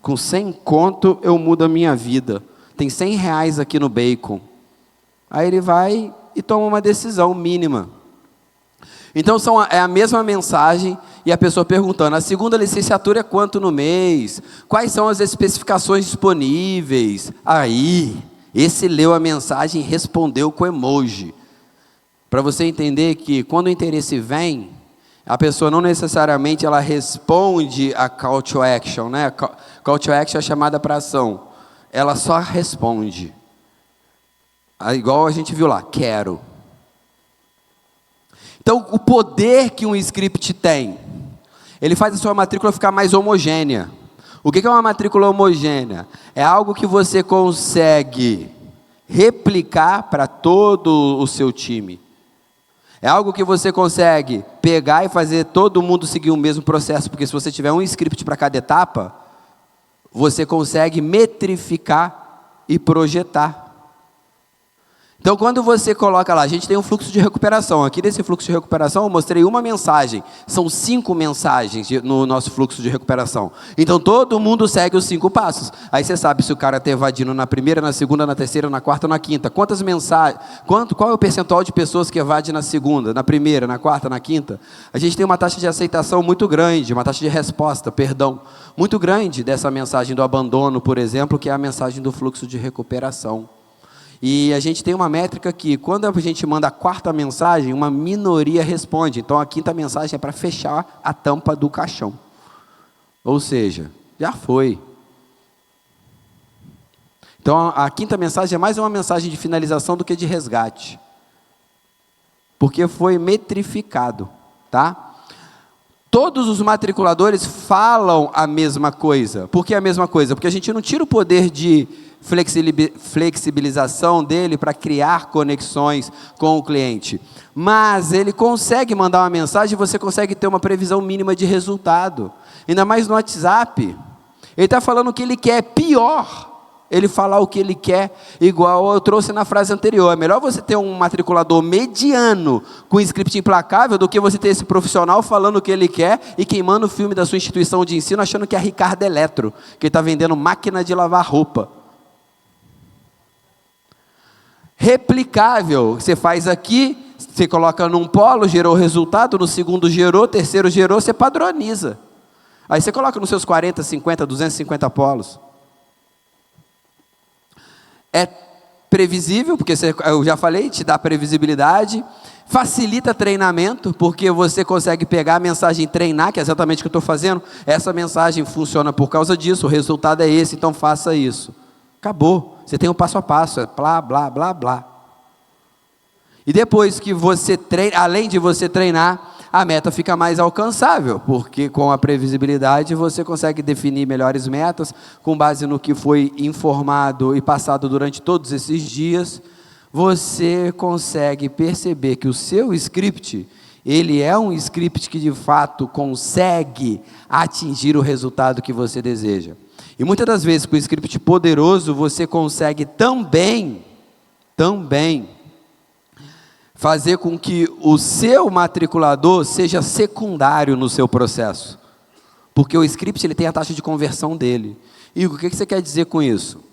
com 100 conto eu mudo a minha vida. Tem 100 reais aqui no bacon. Aí ele vai e toma uma decisão mínima. Então é a mesma mensagem e a pessoa perguntando, a segunda licenciatura é quanto no mês? Quais são as especificações disponíveis? Aí, esse leu a mensagem e respondeu com emoji. Para você entender que quando o interesse vem, a pessoa não necessariamente ela responde a call to action, né? Call to action é chamada para ação. Ela só responde. Igual a gente viu lá, quero. Então, o poder que um script tem, ele faz a sua matrícula ficar mais homogênea. O que é uma matrícula homogênea? É algo que você consegue replicar para todo o seu time. É algo que você consegue pegar e fazer todo mundo seguir o mesmo processo, porque se você tiver um script para cada etapa, você consegue metrificar e projetar. Então, quando você coloca lá, a gente tem um fluxo de recuperação. Aqui nesse fluxo de recuperação, eu mostrei uma mensagem. São 5 mensagens no nosso fluxo de recuperação. Então, todo mundo segue os 5 passos. Aí você sabe se o cara está evadindo na primeira, na segunda, na terceira, na quarta ou na quinta. Quantas mensagens, qual é o percentual de pessoas que evadem na segunda, na primeira, na quarta, na quinta? A gente tem uma taxa de aceitação muito grande, uma taxa de resposta, muito grande dessa mensagem do abandono, por exemplo, que é a mensagem do fluxo de recuperação. E a gente tem uma métrica que, quando a gente manda a 4ª mensagem, uma minoria responde. Então, a 5ª mensagem é para fechar a tampa do caixão. Ou seja, já foi. Então, a 5ª mensagem é mais uma mensagem de finalização do que de resgate. Porque foi metrificado, tá? Todos os matriculadores falam a mesma coisa. Por que a mesma coisa? Porque a gente não tira o poder de flexibilização dele para criar conexões com o cliente. Mas ele consegue mandar uma mensagem e você consegue ter uma previsão mínima de resultado. Ainda mais no WhatsApp. Ele está falando o que ele quer. Pior ele falar o que ele quer, igual eu trouxe na frase anterior. É melhor você ter um matriculador mediano com script implacável do que você ter esse profissional falando o que ele quer e queimando o filme da sua instituição de ensino achando que é Ricardo Eletro, que está vendendo máquina de lavar roupa. Replicável, você faz aqui, você coloca num polo, gerou o resultado, no segundo gerou, terceiro gerou, você padroniza. Aí você coloca nos seus 40, 50, 250 polos. É previsível, porque eu já falei, te dá previsibilidade, facilita treinamento, porque você consegue pegar a mensagem e treinar, que é exatamente o que eu estou fazendo. Essa mensagem funciona por causa disso, o resultado é esse, então faça isso. Acabou. Você tem um passo a passo, é blá, blá, blá, blá. E depois que você treina, além de você treinar, a meta fica mais alcançável, porque com a previsibilidade você consegue definir melhores metas, com base no que foi informado e passado durante todos esses dias, você consegue perceber que o seu script, ele é um script que de fato consegue atingir o resultado que você deseja. E muitas das vezes, com o script poderoso, você consegue também fazer com que o seu matriculador seja secundário no seu processo. Porque o script ele tem a taxa de conversão dele. E o que você quer dizer com isso?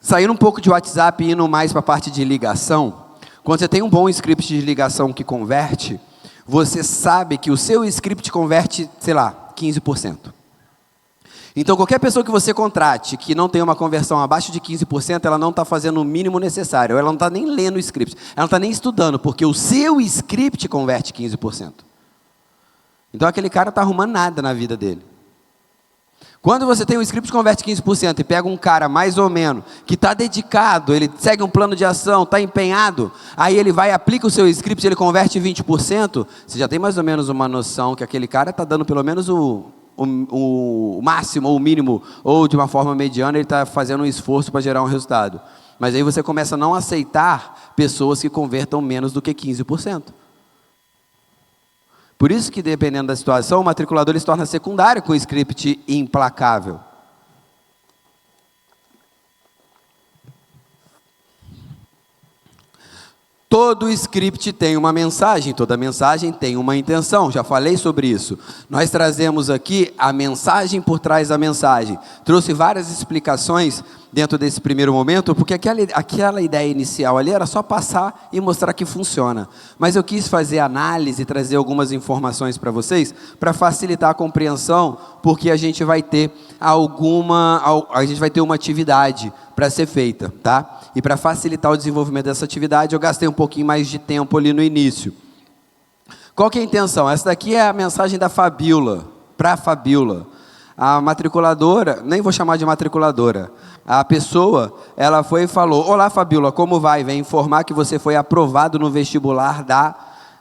Saindo um pouco de WhatsApp e indo mais para a parte de ligação, quando você tem um bom script de ligação que converte, você sabe que o seu script converte, sei lá, 15%. Então, qualquer pessoa que você contrate que não tem uma conversão abaixo de 15%, ela não está fazendo o mínimo necessário, ela não está nem lendo o script, ela não está nem estudando, porque o seu script converte 15%. Então, aquele cara não está arrumando nada na vida dele. Quando você tem um script que converte 15% e pega um cara mais ou menos, que está dedicado, ele segue um plano de ação, está empenhado, aí ele vai, aplica o seu script, ele converte 20%, você já tem mais ou menos uma noção que aquele cara está dando pelo menos o máximo ou o mínimo, ou de uma forma mediana, ele está fazendo um esforço para gerar um resultado. Mas aí você começa a não aceitar pessoas que convertam menos do que 15%. Por isso que, dependendo da situação, o matriculador ele se torna secundário com o script implacável. Todo script tem uma mensagem, toda mensagem tem uma intenção, já falei sobre isso. Nós trazemos aqui a mensagem por trás da mensagem. Trouxe várias explicações dentro desse primeiro momento, porque aquela ideia inicial ali era só passar e mostrar que funciona. Mas eu quis fazer análise, trazer algumas informações para vocês, para facilitar a compreensão, porque a gente vai ter uma atividade para ser feita, tá? E para facilitar o desenvolvimento dessa atividade, eu gastei um pouquinho mais de tempo ali no início. Qual que é a intenção? Essa daqui é a mensagem da Fabiola, para a Fabiola. A matriculadora, nem vou chamar de matriculadora, a pessoa, ela foi e falou: olá Fabiola, como vai? Vem informar que você foi aprovado no vestibular da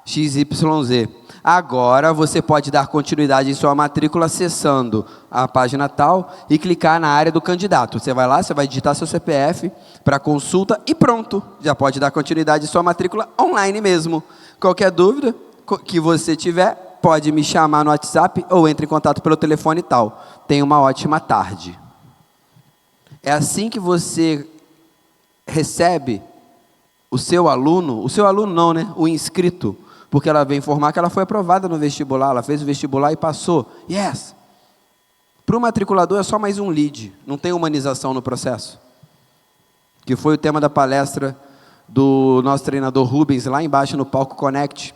XYZ. Agora você pode dar continuidade em sua matrícula acessando a página tal e clicar na área do candidato. Você vai lá, você vai digitar seu CPF para consulta e pronto, já pode dar continuidade em sua matrícula online mesmo. Qualquer dúvida que você tiver, pode me chamar no WhatsApp ou entre em contato pelo telefone tal. Tenha uma ótima tarde. É assim que você recebe o seu aluno não, né? O inscrito, porque ela vem informar que ela foi aprovada no vestibular, ela fez o vestibular e passou. Yes! Para o matriculador é só mais um lead, não tem humanização no processo. Que foi o tema da palestra do nosso treinador Rubens, lá embaixo no Palco Connect,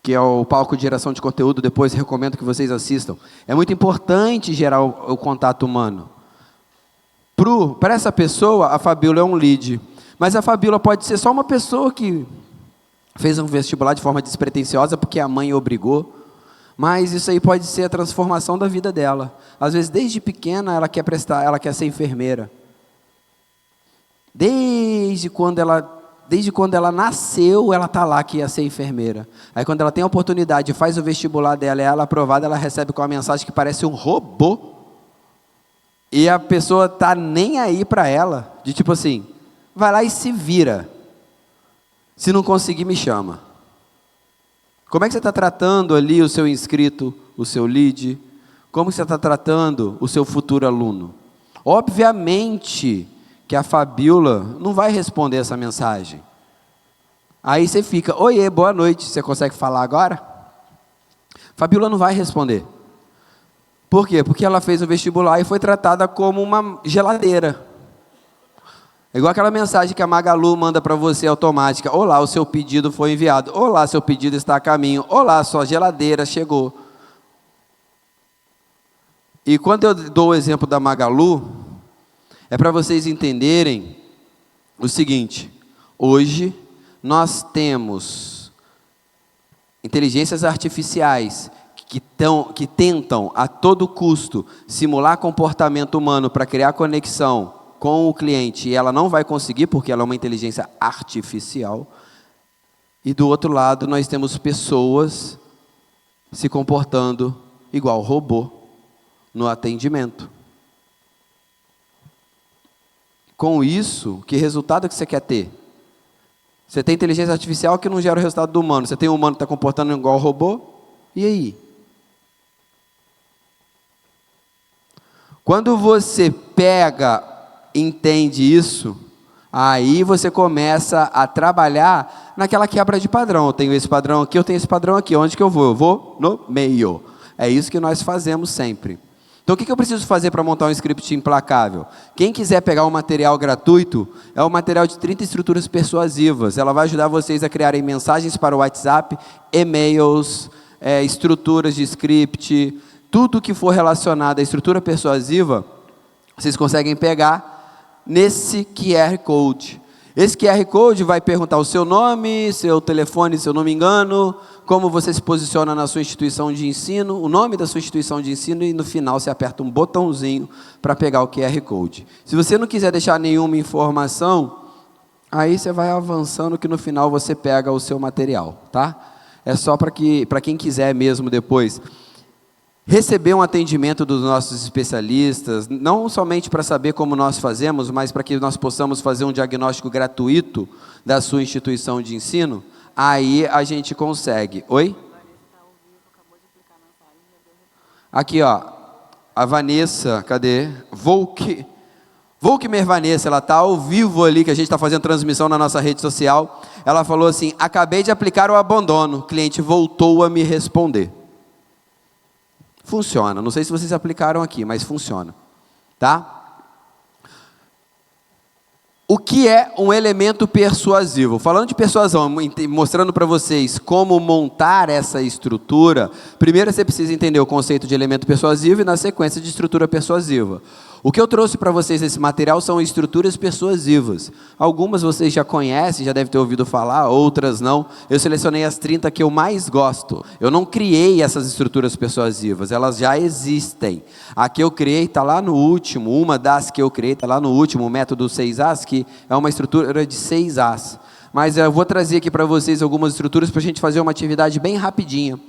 que é o palco de geração de conteúdo, depois recomendo que vocês assistam. É muito importante gerar o contato humano. Para essa pessoa, a Fabiola é um lead. Mas a Fabiola pode ser só uma pessoa que fez um vestibular de forma despretensiosa, porque a mãe obrigou. Mas isso aí pode ser a transformação da vida dela. Às vezes, desde pequena, ela quer ser enfermeira. Desde quando ela nasceu, ela está lá que ia ser enfermeira. Aí quando ela tem a oportunidade, faz o vestibular dela, ela é aprovada, ela recebe com uma mensagem que parece um robô. E a pessoa está nem aí para ela, de tipo assim, vai lá e se vira. Se não conseguir, me chama. Como é que você está tratando ali o seu inscrito, o seu lead? Como você está tratando o seu futuro aluno? Obviamente que a Fabiola não vai responder essa mensagem. Aí você fica: oiê, boa noite, você consegue falar agora? Fabiola não vai responder. Por quê? Porque ela fez o vestibular e foi tratada como uma geladeira. É igual aquela mensagem que a Magalu manda para você automática: olá, o seu pedido foi enviado. Olá, seu pedido está a caminho. Olá, sua geladeira chegou. E quando eu dou o exemplo da Magalu, é para vocês entenderem o seguinte: hoje nós temos inteligências artificiais que tentam a todo custo simular comportamento humano para criar conexão com o cliente, e ela não vai conseguir porque ela é uma inteligência artificial. E do outro lado nós temos pessoas se comportando igual robô no atendimento. Com isso, que resultado que você quer ter? Você tem inteligência artificial que não gera o resultado do humano. Você tem um humano que está comportando igual robô? E aí? Quando você entende isso, aí você começa a trabalhar naquela quebra de padrão. Eu tenho esse padrão aqui, eu tenho esse padrão aqui. Onde que eu vou? Eu vou no meio. É isso que nós fazemos sempre. Então, o que eu preciso fazer para montar um script implacável? Quem quiser pegar um material gratuito, é um material de 30 estruturas persuasivas. Ela vai ajudar vocês a criarem mensagens para o WhatsApp, e-mails, estruturas de script, tudo que for relacionado à estrutura persuasiva, vocês conseguem pegar nesse QR Code. Esse QR Code vai perguntar o seu nome, seu telefone, se eu não me engano, como você se posiciona na sua instituição de ensino, o nome da sua instituição de ensino, e no final você aperta um botãozinho para pegar o QR Code. Se você não quiser deixar nenhuma informação, aí você vai avançando que no final você pega o seu material, tá? É só para quem quiser mesmo depois receber um atendimento dos nossos especialistas, não somente para saber como nós fazemos, mas para que nós possamos fazer um diagnóstico gratuito da sua instituição de ensino. Aí a gente consegue. Oi? Aqui, ó. A Vanessa, cadê? Volkmer Vanessa, ela está ao vivo ali, que a gente está fazendo transmissão na nossa rede social. Ela falou assim: acabei de aplicar o abandono. O cliente voltou a me responder. Funciona. Não sei se vocês aplicaram aqui, mas funciona. Tá? O que é um elemento persuasivo? Falando de persuasão, mostrando para vocês como montar essa estrutura, primeiro você precisa entender o conceito de elemento persuasivo e na sequência de estrutura persuasiva. O que eu trouxe para vocês nesse material são estruturas persuasivas. Algumas vocês já conhecem, já devem ter ouvido falar, outras não. Eu selecionei as 30 que eu mais gosto. Eu não criei essas estruturas persuasivas, elas já existem. A que eu criei está lá no último, uma das que eu criei está lá no último, o método 6As, que é uma estrutura de 6As. Mas eu vou trazer aqui para vocês algumas estruturas para a gente fazer uma atividade bem rapidinha.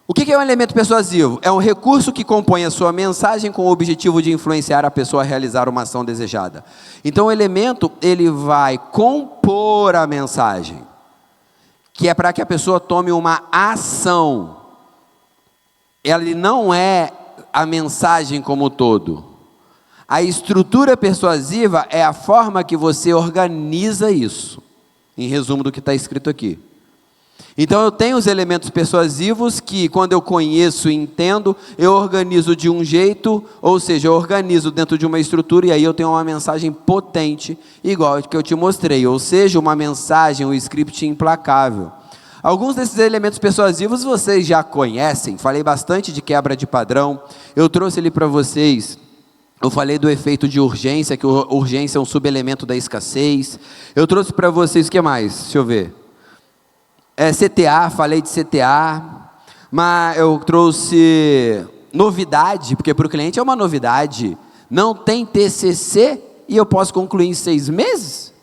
O que é um elemento persuasivo? É um recurso que compõe a sua mensagem com o objetivo de influenciar a pessoa a realizar uma ação desejada. Então, o elemento, ele vai compor a mensagem, que é para que a pessoa tome uma ação. Ele não é a mensagem como um todo. A estrutura persuasiva é a forma que você organiza isso, em resumo do que está escrito aqui. Então eu tenho os elementos persuasivos que, quando eu conheço e entendo, eu organizo de um jeito, ou seja, eu organizo dentro de uma estrutura e aí eu tenho uma mensagem potente, igual que eu te mostrei, ou seja, uma mensagem, um script implacável. Alguns desses elementos persuasivos vocês já conhecem, falei bastante de quebra de padrão, eu trouxe ali para vocês. Eu falei do efeito de urgência, que urgência é um subelemento da escassez. Eu trouxe para vocês, o que mais? Deixa eu ver. CTA, falei de CTA, mas eu trouxe novidade, porque para o cliente é uma novidade. Não tem TCC e eu posso concluir em 6 meses?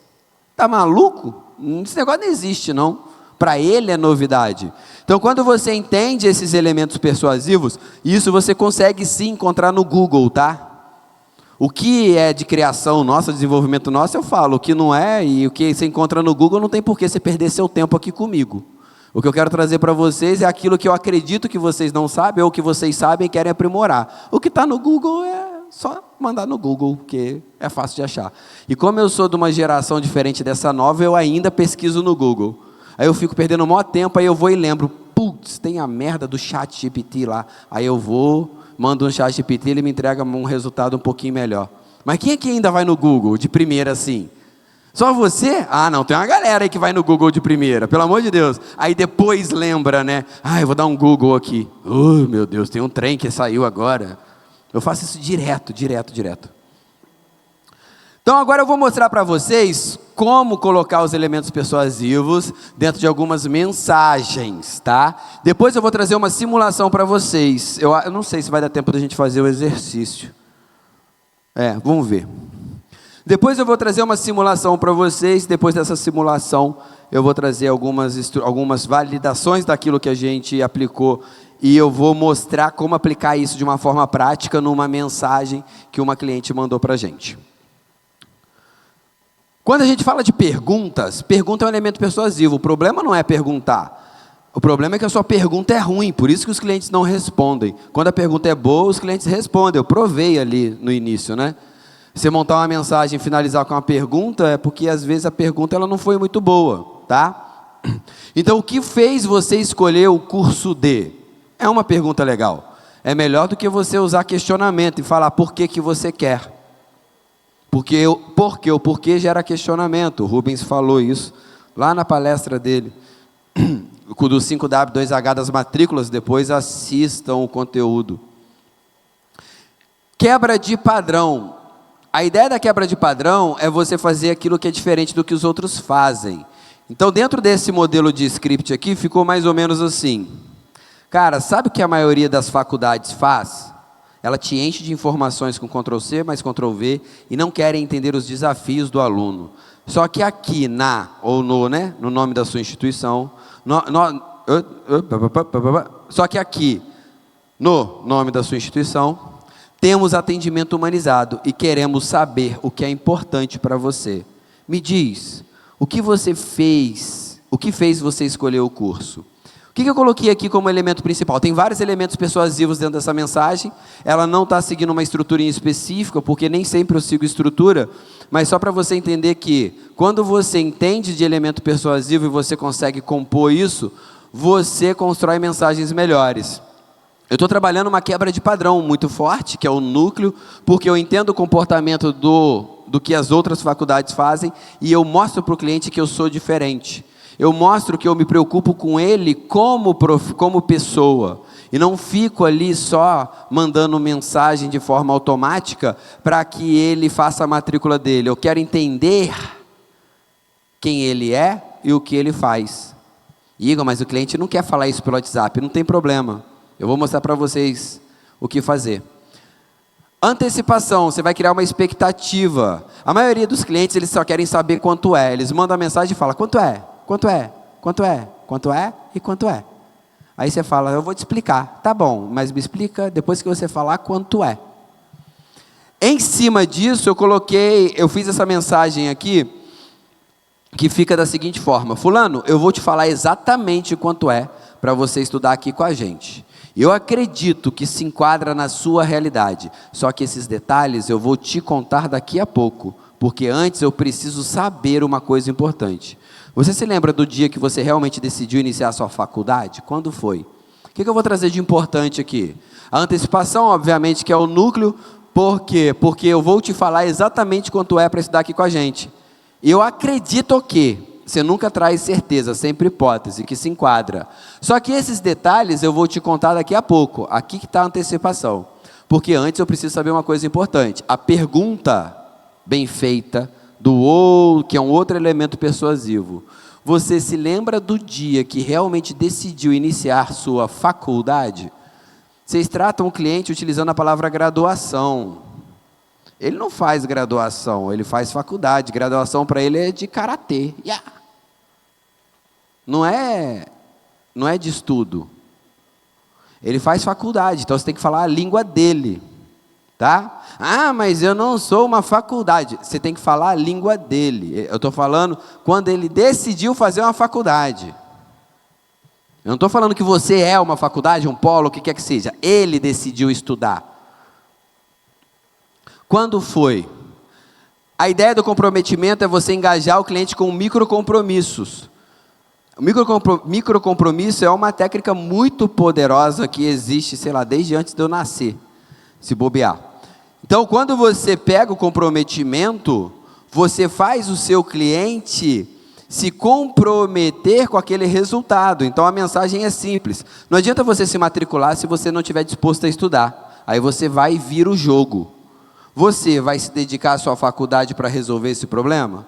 Tá maluco? Esse negócio não existe, não. Para ele é novidade. Então, quando você entende esses elementos persuasivos, isso você consegue sim encontrar no Google, tá? O que é de criação nossa, desenvolvimento nosso, eu falo. O que não é e o que você encontra no Google, não tem por que você perder seu tempo aqui comigo. O que eu quero trazer para vocês é aquilo que eu acredito que vocês não sabem ou que vocês sabem e querem aprimorar. O que está no Google é só mandar no Google, que é fácil de achar. E como eu sou de uma geração diferente dessa nova, eu ainda pesquiso no Google. Aí eu fico perdendo o maior tempo, aí eu vou e lembro, putz, tem a merda do ChatGPT lá. Aí eu vou, mando um ChatGPT, ele me entrega um resultado um pouquinho melhor. Mas quem aqui ainda vai no Google de primeira assim? Só você? Ah, não, tem uma galera aí que vai no Google de primeira, pelo amor de Deus. Aí depois lembra, né? Ah, eu vou dar um Google aqui. Oh, meu Deus, tem um trem que saiu agora. Eu faço isso direto. Então agora eu vou mostrar para vocês como colocar os elementos persuasivos dentro de algumas mensagens, tá? Depois eu vou trazer uma simulação para vocês. Eu não sei se vai dar tempo da gente fazer o exercício. Vamos ver. Depois eu vou trazer uma simulação para vocês. Depois dessa simulação eu vou trazer algumas validações daquilo que a gente aplicou. E eu vou mostrar como aplicar isso de uma forma prática numa mensagem que uma cliente mandou para a gente. Quando a gente fala de perguntas, pergunta é um elemento persuasivo. O problema não é perguntar. O problema é que a sua pergunta é ruim, por isso que os clientes não respondem. Quando a pergunta é boa, os clientes respondem. Eu provei ali no início, né? Você montar uma mensagem e finalizar com uma pergunta, é porque às vezes a pergunta ela não foi muito boa, tá? Então, o que fez você escolher o curso D? É uma pergunta legal. É melhor do que você usar questionamento e falar por que você quer. Porque o porquê gera questionamento. O Rubens falou isso lá na palestra dele, do 5W2H das matrículas. Depois assistam o conteúdo. Quebra de padrão. A ideia da quebra de padrão é você fazer aquilo que é diferente do que os outros fazem. Então, dentro desse modelo de script aqui, ficou mais ou menos assim. Cara, sabe o que a maioria das faculdades faz? Ela te enche de informações com Ctrl+C mais Ctrl+V e não querem entender os desafios do aluno. Só que aqui no nome da sua instituição, só que aqui no nome da sua instituição, temos atendimento humanizado e queremos saber o que é importante para você. Me diz, o que fez você escolher o curso? O que eu coloquei aqui como elemento principal? Tem vários elementos persuasivos dentro dessa mensagem. Ela não está seguindo uma estrutura em específica, porque nem sempre eu sigo estrutura, mas só para você entender que, quando você entende de elemento persuasivo e você consegue compor isso, você constrói mensagens melhores. Eu estou trabalhando uma quebra de padrão muito forte, que é o núcleo, porque eu entendo o comportamento do do que as outras faculdades fazem e eu mostro para o cliente que eu sou diferente. Eu mostro que eu me preocupo com ele como pessoa. E não fico ali só mandando mensagem de forma automática para que ele faça a matrícula dele. Eu quero entender quem ele é e o que ele faz. Igor, mas o cliente não quer falar isso pelo WhatsApp. Não tem problema. Eu vou mostrar para vocês o que fazer. Antecipação, você vai criar uma expectativa. A maioria dos clientes, eles só querem saber quanto é. Eles mandam a mensagem e falam, quanto é? Quanto é? Quanto é? Quanto é? E quanto é? Aí você fala, eu vou te explicar. Tá bom, mas me explica depois que você falar quanto é. Em cima disso, eu fiz essa mensagem aqui, que fica da seguinte forma. Fulano, eu vou te falar exatamente quanto é para você estudar aqui com a gente. Eu acredito que se enquadra na sua realidade. Só que esses detalhes eu vou te contar daqui a pouco. Porque antes eu preciso saber uma coisa importante. Você se lembra do dia que você realmente decidiu iniciar a sua faculdade? Quando foi? O que eu vou trazer de importante aqui? A antecipação, obviamente, que é o núcleo. Por quê? Porque eu vou te falar exatamente quanto é para estudar aqui com a gente. Eu acredito que você nunca traz certeza, sempre hipótese, que se enquadra. Só que esses detalhes eu vou te contar daqui a pouco. Aqui que está a antecipação. Porque antes eu preciso saber uma coisa importante. A pergunta bem feita, que é um outro elemento persuasivo. Você se lembra do dia que realmente decidiu iniciar sua faculdade? Vocês tratam o cliente utilizando a palavra graduação. Ele não faz graduação, ele faz faculdade. Graduação para ele é de karatê. Yeah. Não é de estudo. Ele faz faculdade, então você tem que falar a língua dele. Tá? Ah, mas eu não sou uma faculdade. Você tem que falar a língua dele. Eu estou falando quando ele decidiu fazer uma faculdade. Eu não estou falando que você é uma faculdade, um polo, o que quer que seja. Ele decidiu estudar. Quando foi? A ideia do comprometimento é você engajar o cliente com microcompromissos. O microcompromisso é uma técnica muito poderosa que existe, sei lá, desde antes de eu nascer, se bobear. Então, quando você pega o comprometimento, você faz o seu cliente se comprometer com aquele resultado. Então, a mensagem é simples. Não adianta você se matricular se você não estiver disposto a estudar. Aí você vai vir o jogo. Você vai se dedicar à sua faculdade para resolver esse problema?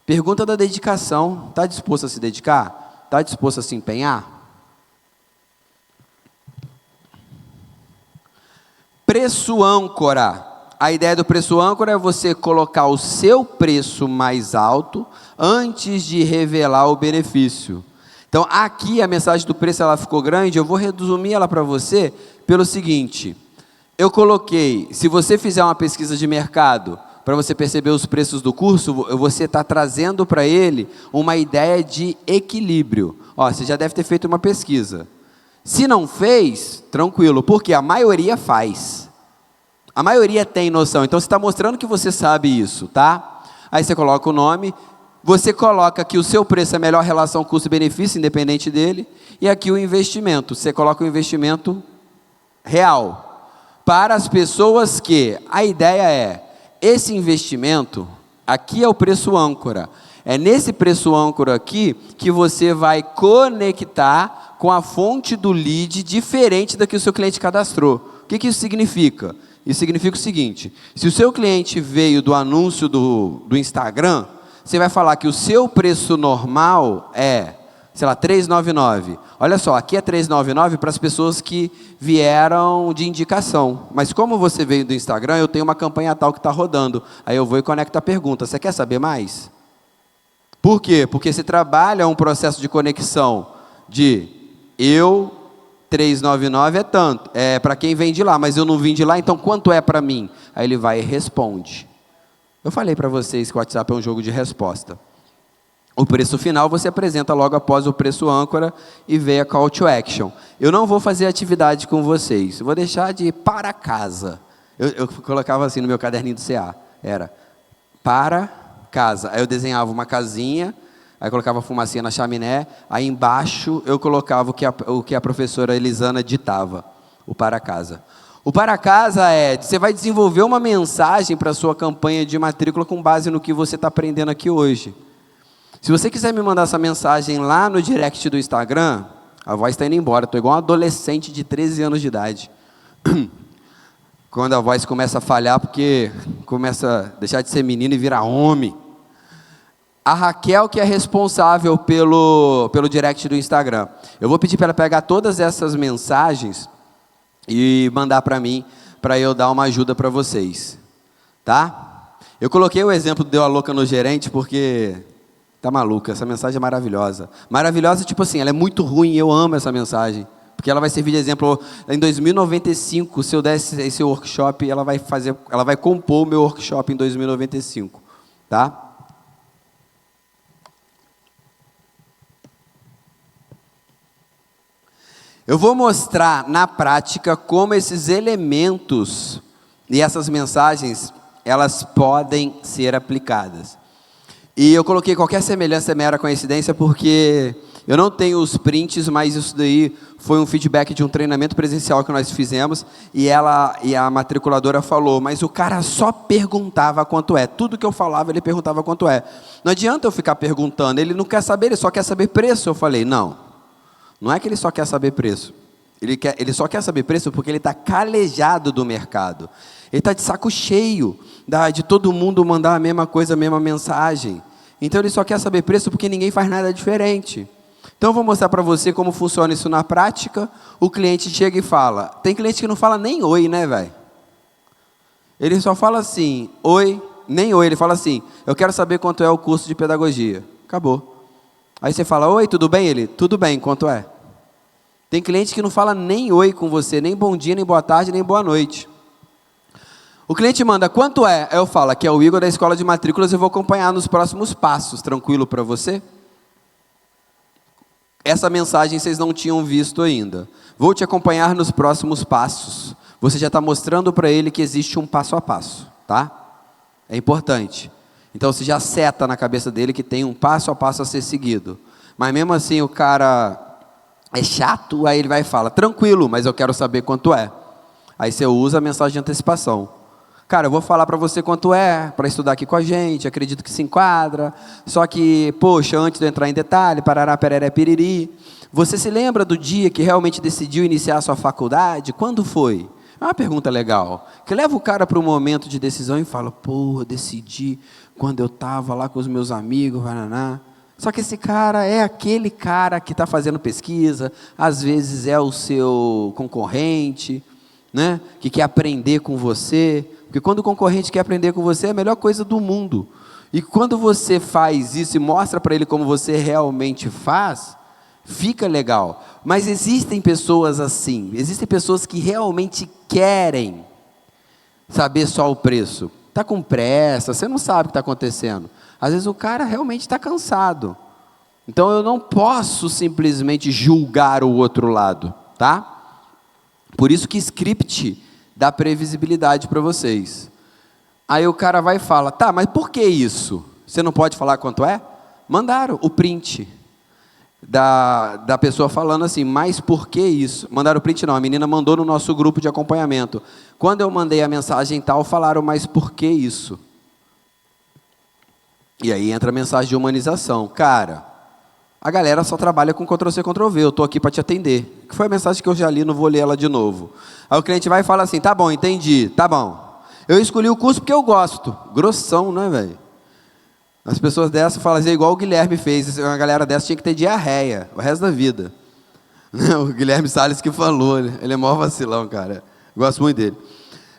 Pergunta da dedicação. Está disposto a se dedicar? Está disposto a se empenhar? Preço âncora. A ideia do preço âncora é você colocar o seu preço mais alto antes de revelar o benefício. Então, aqui a mensagem do preço ela ficou grande, eu vou resumir ela para você pelo seguinte. Eu coloquei, se você fizer uma pesquisa de mercado, para você perceber os preços do curso, você está trazendo para ele uma ideia de equilíbrio. Ó, você já deve ter feito uma pesquisa. Se não fez, tranquilo, porque a maioria faz. A maioria tem noção, então você está mostrando que você sabe isso, tá? Aí você coloca o nome, você coloca que o seu preço é a melhor relação custo-benefício, independente dele, e aqui o investimento, você coloca o investimento real. Para as pessoas que, a ideia é, esse investimento, aqui é o preço âncora. É nesse preço âncora aqui que você vai conectar com a fonte do lead diferente da que o seu cliente cadastrou. O que isso significa? Isso significa o seguinte, se o seu cliente veio do anúncio do Instagram, você vai falar que o seu preço normal é, sei lá, R$3,99. Olha só, aqui é R$3,99 para as pessoas que vieram de indicação. Mas como você veio do Instagram, eu tenho uma campanha tal que está rodando. Aí eu vou e conecto a pergunta. Você quer saber mais? Por quê? Porque você trabalha um processo de conexão de R$3,99 é tanto. É para quem vem de lá, mas eu não vim de lá, então quanto é para mim? Aí ele vai e responde. Eu falei para vocês que o WhatsApp é um jogo de resposta. O preço final você apresenta logo após o preço âncora e vê a call to action. Eu não vou fazer atividade com vocês, eu vou deixar de ir para casa. Eu colocava assim no meu caderninho do CA, era para casa. Aí eu desenhava uma casinha, aí colocava fumacinha na chaminé, aí embaixo eu colocava o que a professora Elisana ditava, o para casa. O para casa você vai desenvolver uma mensagem para a sua campanha de matrícula com base no que você está aprendendo aqui hoje. Se você quiser me mandar essa mensagem lá no direct do Instagram, a voz está indo embora, estou igual um adolescente de 13 anos de idade. Quando a voz começa a falhar, porque começa a deixar de ser menino e virar homem. A Raquel, que é responsável pelo direct do Instagram. Eu vou pedir para ela pegar todas essas mensagens e mandar para mim, para eu dar uma ajuda para vocês. Tá? Eu coloquei o exemplo do Deu a Louca no Gerente, porque tá maluca, essa mensagem é maravilhosa. Maravilhosa, tipo assim, ela é muito ruim, eu amo essa mensagem. Porque ela vai servir de exemplo. Em 2095, se eu der esse workshop, ela vai compor o meu workshop em 2095. Tá? Eu vou mostrar na prática como esses elementos e essas mensagens, elas podem ser aplicadas. E eu coloquei qualquer semelhança é mera coincidência porque eu não tenho os prints, mas isso daí foi um feedback de um treinamento presencial que nós fizemos e a matriculadora falou, mas o cara só perguntava quanto é. Tudo que eu falava, ele perguntava quanto é. Não adianta eu ficar perguntando, ele não quer saber, ele só quer saber preço. Eu falei, não é que ele só quer saber preço. Ele só quer saber preço porque ele está calejado do mercado. Ele está de saco cheio de todo mundo mandar a mesma coisa, a mesma mensagem. Então ele só quer saber preço porque ninguém faz nada diferente. Então eu vou mostrar para você como funciona isso na prática. O cliente chega e fala. Tem cliente que não fala nem oi, né, velho? Ele só fala assim, oi, nem oi. Ele fala assim, eu quero saber quanto é o curso de pedagogia. Acabou. Aí você fala, oi, tudo bem? Ele, tudo bem, quanto é? Tem cliente que não fala nem oi com você, nem bom dia, nem boa tarde, nem boa noite. O cliente manda, quanto é? Aí eu falo, aqui é o Igor da Escola de Matrículas, eu vou acompanhar nos próximos passos. Tranquilo para você? Essa mensagem vocês não tinham visto ainda. Vou te acompanhar nos próximos passos. Você já está mostrando para ele que existe um passo a passo, tá? É importante. Então você já seta na cabeça dele que tem um passo a passo a ser seguido. Mas mesmo assim o cara é chato, aí ele vai e fala, tranquilo, mas eu quero saber quanto é. Aí você usa a mensagem de antecipação. Cara, eu vou falar para você quanto é, para estudar aqui com a gente, acredito que se enquadra, só que, poxa, antes de eu entrar em detalhe, parará, pereré, piriri, você se lembra do dia que realmente decidiu iniciar a sua faculdade? Quando foi? É uma pergunta legal, que leva o cara para um momento de decisão e fala, pô, eu decidi quando eu estava lá com os meus amigos, bananá. Só que esse cara é aquele cara que está fazendo pesquisa, às vezes é o seu concorrente, né, que quer aprender com você, porque quando o concorrente quer aprender com você, é a melhor coisa do mundo. E quando você faz isso e mostra para ele como você realmente faz, fica legal. Mas existem pessoas assim, existem pessoas que realmente querem saber só o preço. Está com pressa, você não sabe o que está acontecendo. Às vezes o cara realmente está cansado. Então eu não posso simplesmente julgar o outro lado, tá? Por isso que script dá previsibilidade para vocês. Aí o cara vai e fala, tá, mas por que isso? Você não pode falar quanto é? Mandaram o print da pessoa falando assim, mas por que isso? Mandaram o print não, a menina mandou no nosso grupo de acompanhamento. Quando eu mandei a mensagem tal, falaram, mas por que isso? E aí entra a mensagem de humanização. Cara, a galera só trabalha com Ctrl+C, Ctrl+V, eu estou aqui para te atender. Que foi a mensagem que eu já li, não vou ler ela de novo. Aí o cliente vai e fala assim, tá bom, entendi, tá bom. Eu escolhi o curso porque eu gosto. Grossão, né, velho? As pessoas dessas falam assim, igual o Guilherme fez, uma galera dessa tinha que ter diarreia, o resto da vida. O Guilherme Salles que falou, ele é maior vacilão, cara. Gosto muito dele.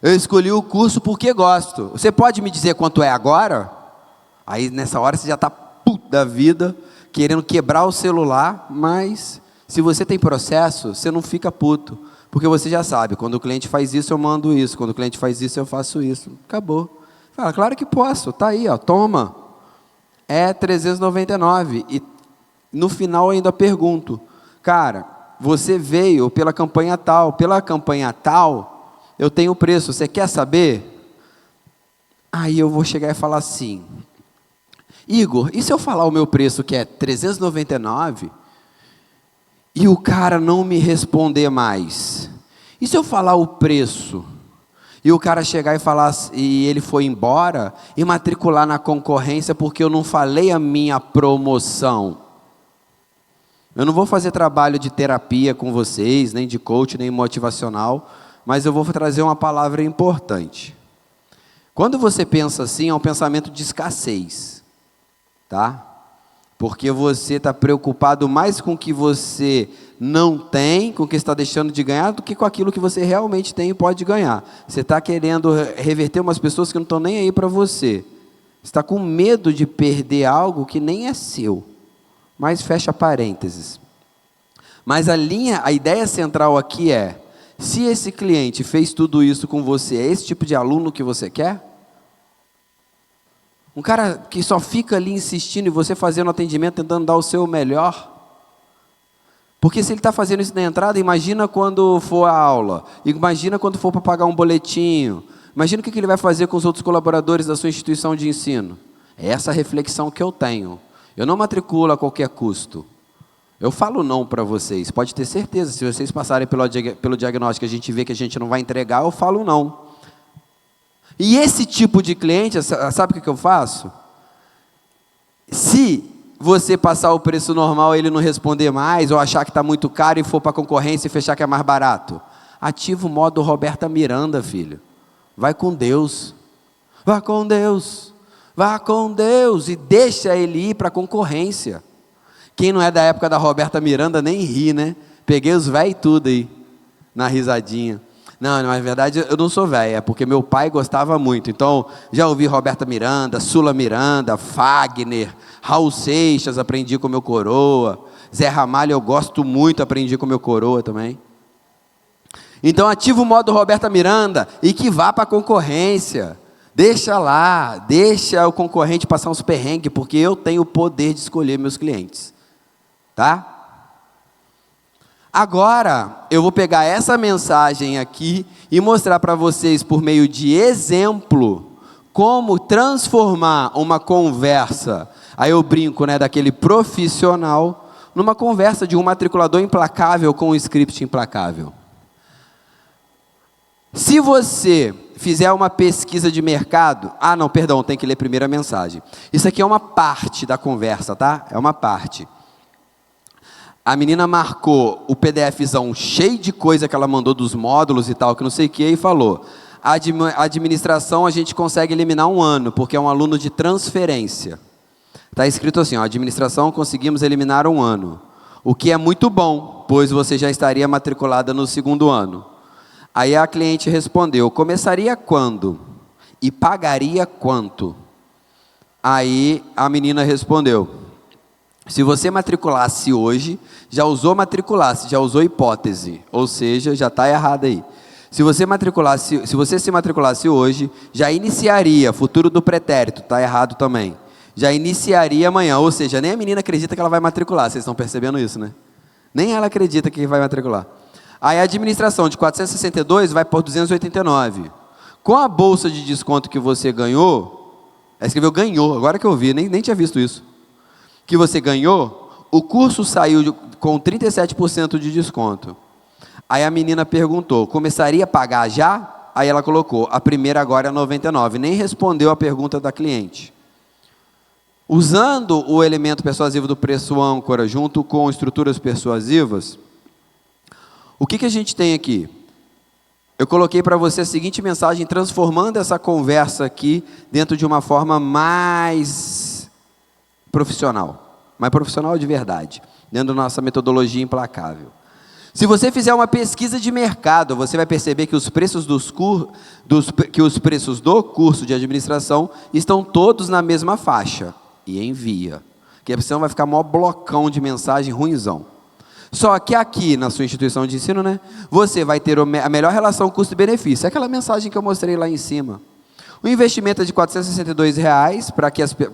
Eu escolhi o curso porque gosto. Você pode me dizer quanto é agora? Aí nessa hora você já está puto da vida, querendo quebrar o celular, mas se você tem processo, você não fica puto. Porque você já sabe, quando o cliente faz isso, eu mando isso. Quando o cliente faz isso, eu faço isso. Acabou. Fala, claro que posso, tá aí, ó, toma. É 399. E no final eu ainda pergunto, cara, você veio pela campanha tal, eu tenho o preço, você quer saber? Aí eu vou chegar e falar assim, Igor, e se eu falar o meu preço que é 399 e o cara não me responder mais? E se eu falar o preço? E o cara chegar e falar, e ele foi embora, e matricular na concorrência porque eu não falei a minha promoção. Eu não vou fazer trabalho de terapia com vocês, nem de coach, nem motivacional, mas eu vou trazer uma palavra importante. Quando você pensa assim, é um pensamento de escassez, tá? Porque você está preocupado mais com o que você não tem, com o que está deixando de ganhar, do que com aquilo que você realmente tem e pode ganhar. Você está querendo reverter umas pessoas que não estão nem aí para você. Você está com medo de perder algo que nem é seu. Mas fecha parênteses. Mas a ideia central aqui é, se esse cliente fez tudo isso com você, é esse tipo de aluno que você quer? Um cara que só fica ali insistindo e você fazendo atendimento, tentando dar o seu melhor? Porque se ele está fazendo isso na entrada, imagina quando for a aula, imagina quando for para pagar um boletinho, imagina o que ele vai fazer com os outros colaboradores da sua instituição de ensino. É essa reflexão que eu tenho. Eu não matriculo a qualquer custo. Eu falo não para vocês, pode ter certeza, se vocês passarem pelo diagnóstico e a gente vê que a gente não vai entregar, eu falo não. E esse tipo de cliente, sabe o que eu faço? Se você passar o preço normal e ele não responder mais, ou achar que está muito caro e for para a concorrência e fechar que é mais barato, ativa o modo Roberta Miranda, filho. Vai com Deus. Vá com Deus. Vá com Deus e deixa ele ir para a concorrência. Quem não é da época da Roberta Miranda nem ri, né? Peguei os véi tudo aí, na risadinha. Não, na verdade eu não sou velho, é porque meu pai gostava muito. Então, já ouvi Roberta Miranda, Sula Miranda, Fagner, Raul Seixas, aprendi com meu coroa. Zé Ramalho eu gosto muito, aprendi com meu coroa também. Então, ativa o modo Roberta Miranda e que vá para a concorrência. Deixa lá, deixa o concorrente passar uns perrengues, porque eu tenho o poder de escolher meus clientes. Tá? Agora, eu vou pegar essa mensagem aqui e mostrar para vocês, por meio de exemplo, como transformar uma conversa, aí eu brinco, né, daquele profissional, numa conversa de um matriculador implacável com um script implacável. Se você fizer uma pesquisa de mercado, tem que ler primeiro a mensagem. Isso aqui é uma parte da conversa, tá? É uma parte. A menina marcou o PDFzão cheio de coisa que ela mandou dos módulos e tal, que não sei o que, e falou, a administração a gente consegue eliminar 1 ano, porque é um aluno de transferência. Está escrito assim, administração conseguimos eliminar 1 ano, o que é muito bom, pois você já estaria matriculada no 2º ano. Aí a cliente respondeu, começaria quando? E pagaria quanto? Aí a menina respondeu, se você matriculasse hoje, já usou matriculasse, já usou hipótese, ou seja, já está errado aí. Se você se matriculasse hoje, já iniciaria, futuro do pretérito, está errado também. Já iniciaria amanhã, ou seja, nem a menina acredita que ela vai matricular, vocês estão percebendo isso, né? Nem ela acredita que vai matricular. Aí a administração de 462 vai por 289. Com a bolsa de desconto que você ganhou, ela escreveu ganhou, agora que eu vi, nem tinha visto isso. Que você ganhou, o curso saiu com 37% de desconto. Aí a menina perguntou, começaria a pagar já? Aí ela colocou, a primeira agora é 99, nem respondeu a pergunta da cliente. Usando o elemento persuasivo do preço âncora junto com estruturas persuasivas, o que a gente tem aqui? Eu coloquei para você a seguinte mensagem, transformando essa conversa aqui dentro de uma forma mais profissional de verdade, dentro da nossa metodologia implacável. Se você fizer uma pesquisa de mercado, você vai perceber que os preços do curso de administração estão todos na mesma faixa. E envia. Que a pessoa vai ficar maior blocão de mensagem ruinzão. Só que aqui na sua instituição de ensino, né, você vai ter a melhor relação custo-benefício. É aquela mensagem que eu mostrei lá em cima. O investimento é de R$ 462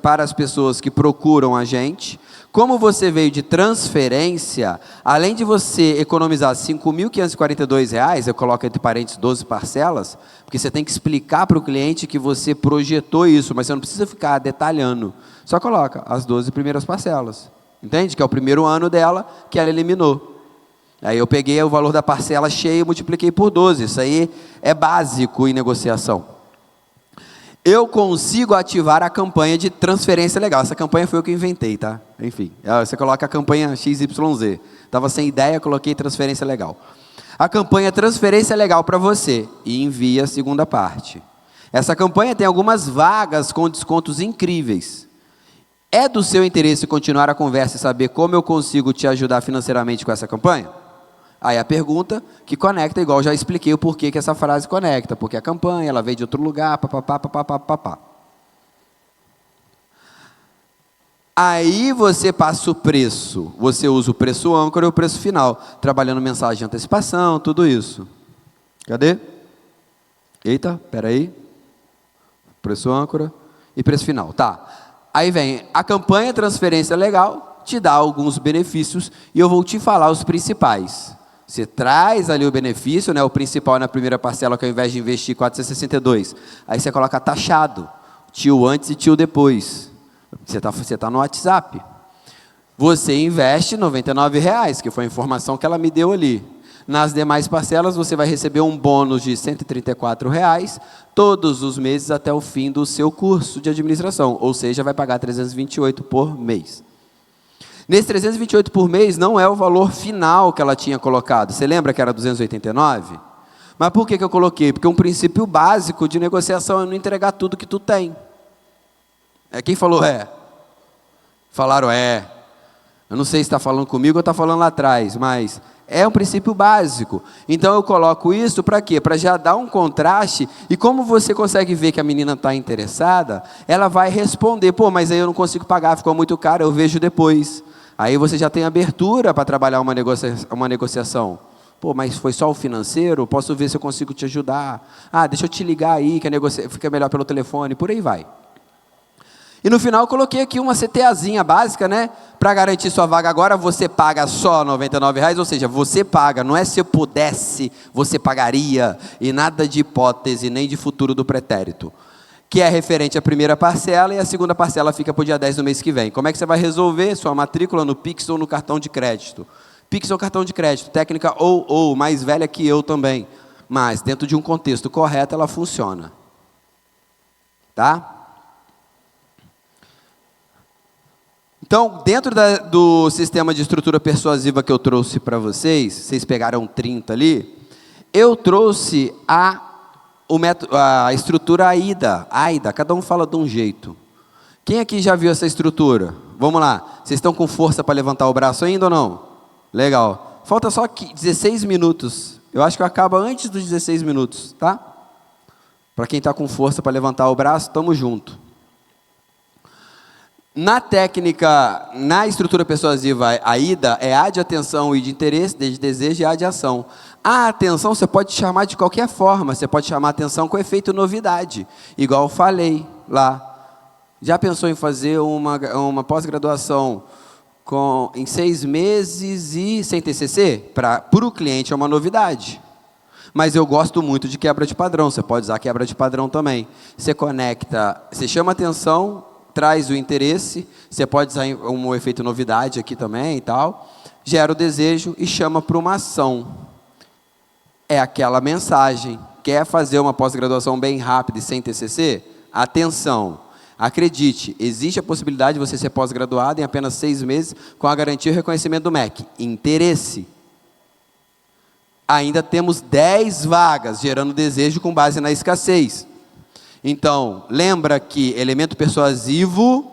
para as pessoas que procuram a gente. Como você veio de transferência, além de você economizar R$ 5.542, eu coloco entre parênteses 12 parcelas, porque você tem que explicar para o cliente que você projetou isso, mas você não precisa ficar detalhando. Só coloca as 12 primeiras parcelas. Entende? Que é o primeiro ano dela que ela eliminou. Aí eu peguei o valor da parcela cheia e multipliquei por 12. Isso aí é básico em negociação. Eu consigo ativar a campanha de transferência legal. Essa campanha foi eu que inventei, tá? Enfim, você coloca a campanha XYZ. Estava sem ideia, coloquei transferência legal. A campanha transferência legal para você e envia a segunda parte. Essa campanha tem algumas vagas com descontos incríveis. É do seu interesse continuar a conversa e saber como eu consigo te ajudar financeiramente com essa campanha? Aí a pergunta que conecta, igual já expliquei o porquê que essa frase conecta, porque a campanha, ela veio de outro lugar, papapá. Aí você passa o preço, você usa o preço âncora e o preço final, trabalhando mensagem de antecipação, tudo isso. Cadê? Eita, peraí. Preço âncora e preço final, tá. Aí vem a campanha transferência legal, te dá alguns benefícios e eu vou te falar os principais. Você traz ali o benefício, né, o principal na primeira parcela, que ao invés de investir 462, aí você coloca taxado, tio antes e tio depois. Você tá no WhatsApp. Você investe R$ 99,00, que foi a informação que ela me deu ali. Nas demais parcelas, você vai receber um bônus de R$ 134,00 todos os meses até o fim do seu curso de administração, ou seja, vai pagar R$ 328 por mês. Nesse 328 por mês não é o valor final que ela tinha colocado. Você lembra que era 289? Mas por que eu coloquei? Porque um princípio básico de negociação é não entregar tudo que tu tem. Quem falou é? Falaram é. Eu não sei se está falando comigo ou está falando lá atrás, mas é um princípio básico. Então eu coloco isso para quê? Para já dar um contraste, e como você consegue ver que a menina está interessada, ela vai responder, pô, mas aí eu não consigo pagar, ficou muito caro, eu vejo depois. Aí você já tem abertura para trabalhar uma negociação. Pô, mas foi só o financeiro? Posso ver se eu consigo te ajudar. Ah, deixa eu te ligar aí, que fica melhor pelo telefone, por aí vai. E no final eu coloquei aqui uma CTAzinha básica, né? Para garantir sua vaga agora, você paga só R$ 99,00, ou seja, você paga, não é se eu pudesse, você pagaria, e nada de hipótese, nem de futuro do pretérito. Que é referente à primeira parcela, e a segunda parcela fica para o dia 10 do mês que vem. Como é que você vai resolver sua matrícula no Pix ou no cartão de crédito? Pix ou cartão de crédito, técnica ou mais velha que eu também, mas dentro de um contexto correto ela funciona. Tá? Então, dentro do sistema de estrutura persuasiva que eu trouxe para vocês pegaram 30 ali, eu trouxe a estrutura AIDA, cada um fala de um jeito. Quem aqui já viu essa estrutura? Vamos lá, vocês estão com força para levantar o braço ainda ou não? Legal, falta só 16 minutos, eu acho que eu acabo antes dos 16 minutos, tá? Para quem está com força para levantar o braço, estamos juntos. Na técnica, na estrutura persuasiva AIDA, é A de atenção, I de interesse, D de desejo e A de ação. A atenção você pode chamar de qualquer forma, você pode chamar atenção com efeito novidade, igual eu falei lá. Já pensou em fazer uma pós-graduação em 6 meses e sem TCC? Para o cliente é uma novidade. Mas eu gosto muito de quebra de padrão, você pode usar quebra de padrão também. Você conecta, você chama atenção, traz o interesse, você pode usar um efeito novidade aqui também e tal, gera o desejo e chama para uma ação. É aquela mensagem, quer fazer uma pós-graduação bem rápida e sem TCC? Atenção, acredite, existe a possibilidade de você ser pós-graduado em apenas 6 meses com a garantia e o reconhecimento do MEC. Interesse. Ainda temos 10 vagas, gerando desejo com base na escassez. Então, lembra que elemento persuasivo,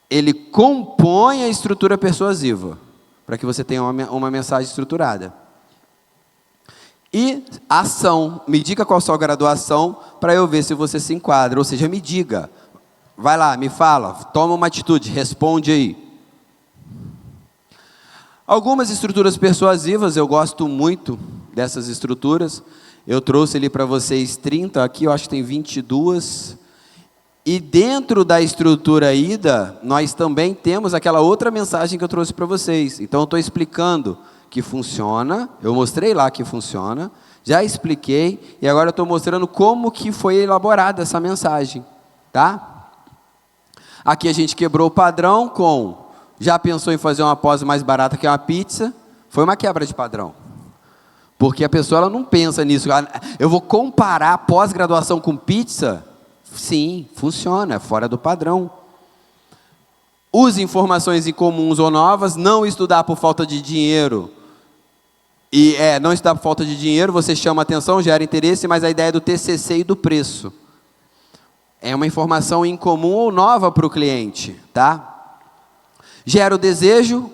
ele compõe a estrutura persuasiva, para que você tenha uma mensagem estruturada. E ação, me diga qual a sua graduação, para eu ver se você se enquadra, ou seja, me diga, vai lá, me fala, toma uma atitude, responde aí. Algumas estruturas persuasivas, eu gosto muito dessas estruturas. Eu trouxe ali para vocês 30, aqui eu acho que tem 22. E dentro da estrutura AIDA, nós também temos aquela outra mensagem que eu trouxe para vocês. Então eu estou explicando que funciona, eu mostrei lá que funciona, já expliquei, e agora eu estou mostrando como que foi elaborada essa mensagem. Tá? Aqui a gente quebrou o padrão com, já pensou em fazer uma pós mais barata que uma pizza? Foi uma quebra de padrão. Porque a pessoa ela não pensa nisso. Eu vou comparar pós-graduação com pizza? Sim, funciona, é fora do padrão. Use informações incomuns ou novas, não estudar por falta de dinheiro. Não estudar por falta de dinheiro, você chama atenção, gera interesse, mas a ideia do TCC e do preço. É uma informação incomum ou nova para o cliente, tá? Gera o desejo,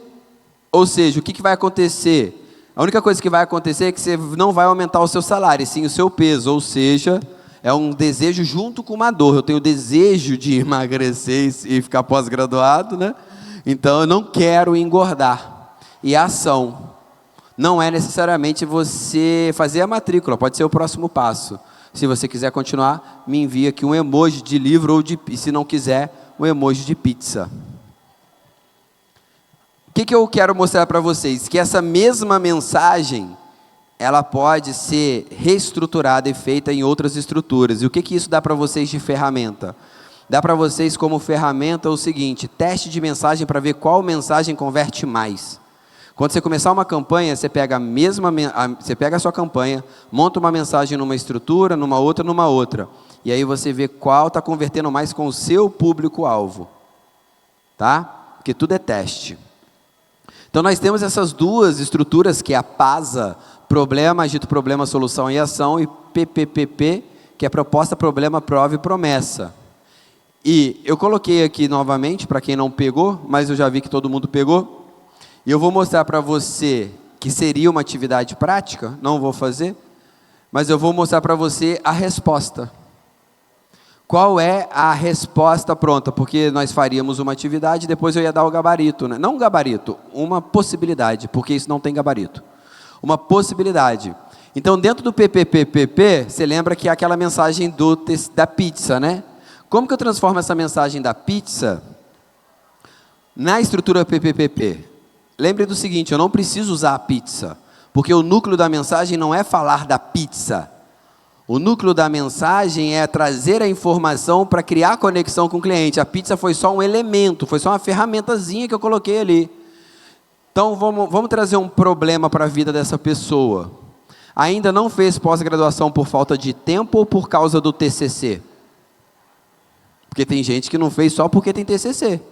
ou seja, o que vai acontecer? A única coisa que vai acontecer é que você não vai aumentar o seu salário, e sim o seu peso, ou seja, é um desejo junto com uma dor. Eu tenho desejo de emagrecer e ficar pós-graduado, né? Então eu não quero engordar. E a ação não é necessariamente você fazer a matrícula, pode ser o próximo passo. Se você quiser continuar, me envia aqui um emoji de livro ou e se não quiser, um emoji de pizza. O que eu quero mostrar para vocês? Que essa mesma mensagem, ela pode ser reestruturada e feita em outras estruturas. E o que isso dá para vocês de ferramenta? Dá para vocês como ferramenta o seguinte: teste de mensagem para ver qual mensagem converte mais. Quando você começar uma campanha, você pega a sua campanha, monta uma mensagem numa estrutura, numa outra. E aí você vê qual está convertendo mais com o seu público-alvo. Tá? Porque tudo é teste. Então nós temos essas duas estruturas, que é a PASA, problema, agito, problema, solução e ação, e PPPP, que é proposta, problema, prova e promessa. E eu coloquei aqui novamente, para quem não pegou, mas eu já vi que todo mundo pegou. E eu vou mostrar para você que seria uma atividade prática, não vou fazer, mas eu vou mostrar para você a resposta. Qual é a resposta pronta? Porque nós faríamos uma atividade e depois eu ia dar o gabarito, né? Não um gabarito, uma possibilidade, porque isso não tem gabarito. Uma possibilidade. Então, dentro do PPPP, você lembra que é aquela mensagem da pizza, né? Como que eu transformo essa mensagem da pizza na estrutura PPPP? Lembre do seguinte: eu não preciso usar a pizza, porque o núcleo da mensagem não é falar da pizza. O núcleo da mensagem é trazer a informação para criar conexão com o cliente. A pizza foi só um elemento, foi só uma ferramentazinha que eu coloquei ali. Então, vamos trazer um problema para a vida dessa pessoa. Ainda não fez pós-graduação por falta de tempo ou por causa do TCC? Porque tem gente que não fez só porque tem TCC.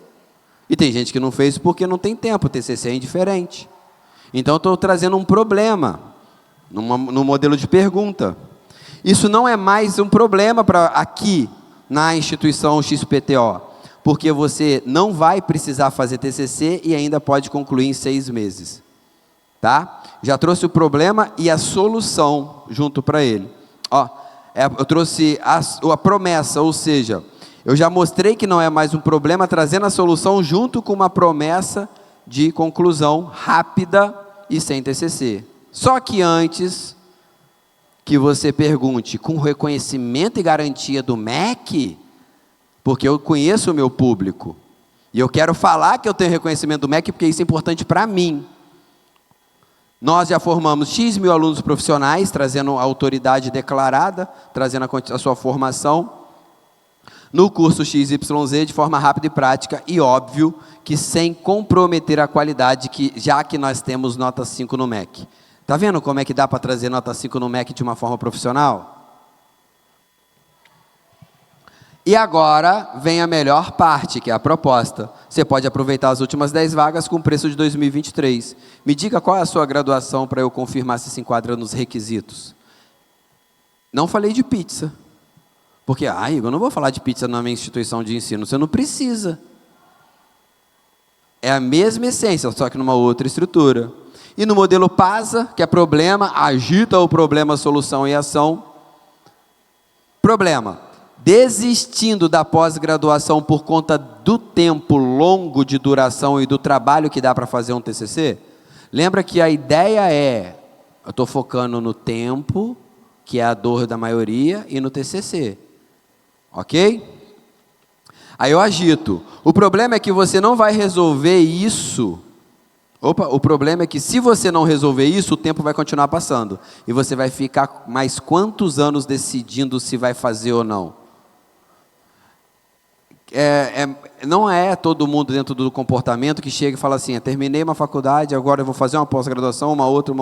E tem gente que não fez porque não tem tempo, o TCC é indiferente. Então, eu estou trazendo um problema, no modelo de pergunta. Isso não é mais um problema para aqui, na instituição XPTO, porque você não vai precisar fazer TCC e ainda pode concluir em 6 meses. Tá? Já trouxe o problema e a solução junto para ele. Eu trouxe a promessa, ou seja, eu já mostrei que não é mais um problema, trazendo a solução junto com uma promessa de conclusão rápida e sem TCC. Só que antes que você pergunte, com reconhecimento e garantia do MEC, porque eu conheço o meu público, e eu quero falar que eu tenho reconhecimento do MEC, porque isso é importante para mim. Nós já formamos X mil alunos profissionais, trazendo a autoridade declarada, trazendo a sua formação, no curso XYZ de forma rápida e prática, e óbvio que sem comprometer a qualidade, já que nós temos nota 5 no MEC. Está vendo como é que dá para trazer nota 5 no MEC de uma forma profissional? E agora vem a melhor parte, que é a proposta. Você pode aproveitar as últimas 10 vagas com preço de 2023. Me diga qual é a sua graduação para eu confirmar se se enquadra nos requisitos. Não falei de pizza. Porque, Igor, eu não vou falar de pizza na minha instituição de ensino. Você não precisa. É a mesma essência, só que numa outra estrutura. E no modelo PASA, que é problema, agita o problema, solução e ação. Problema: desistindo da pós-graduação por conta do tempo longo de duração e do trabalho que dá para fazer um TCC. Lembra que a ideia é, eu estou focando no tempo, que é a dor da maioria, e no TCC. Ok? Aí eu agito. O problema é que você não vai resolver isso. O problema é que se você não resolver isso, o tempo vai continuar passando. E você vai ficar mais quantos anos decidindo se vai fazer ou não? não é todo mundo dentro do comportamento que chega e fala assim, terminei uma faculdade, agora eu vou fazer uma pós-graduação, uma outra.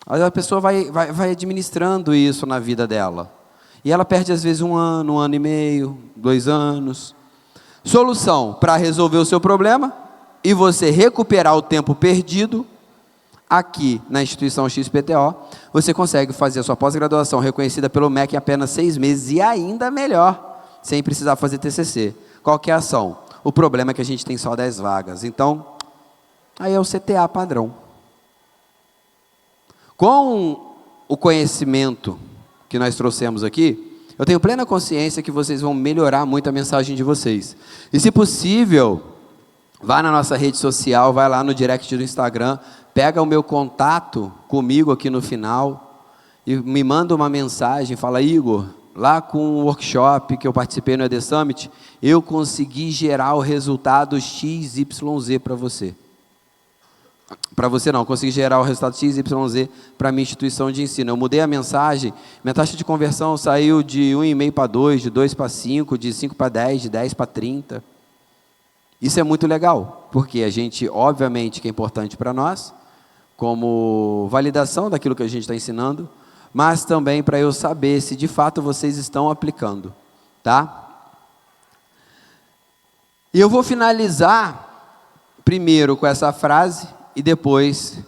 Aí a pessoa vai administrando isso na vida dela. E ela perde, às vezes, 1 ano e meio, 2 anos. Solução para resolver o seu problema e você recuperar o tempo perdido, aqui na instituição XPTO, você consegue fazer a sua pós-graduação reconhecida pelo MEC em apenas 6 meses e ainda melhor, sem precisar fazer TCC. Qual que é a ação? O problema é que a gente tem só 10 vagas. Então, aí é o CTA padrão. Com o conhecimento que nós trouxemos aqui, eu tenho plena consciência que vocês vão melhorar muito a mensagem de vocês. E, se possível, vá na nossa rede social, vai lá no direct do Instagram, pega o meu contato comigo aqui no final e me manda uma mensagem, fala, Igor, lá com o workshop que eu participei no ED Summit, eu consegui gerar o resultado XYZ para você. Para você não, consegui gerar o resultado XYZ para a minha instituição de ensino. Eu mudei a mensagem, minha taxa de conversão saiu de 1,5 para 2, de 2 para 5, de 5 para 10, de 10 para 30. Isso é muito legal, porque a gente, obviamente, que é importante para nós, como validação daquilo que a gente está ensinando, mas também para eu saber se de fato vocês estão aplicando, tá? E eu vou finalizar primeiro com essa frase e depois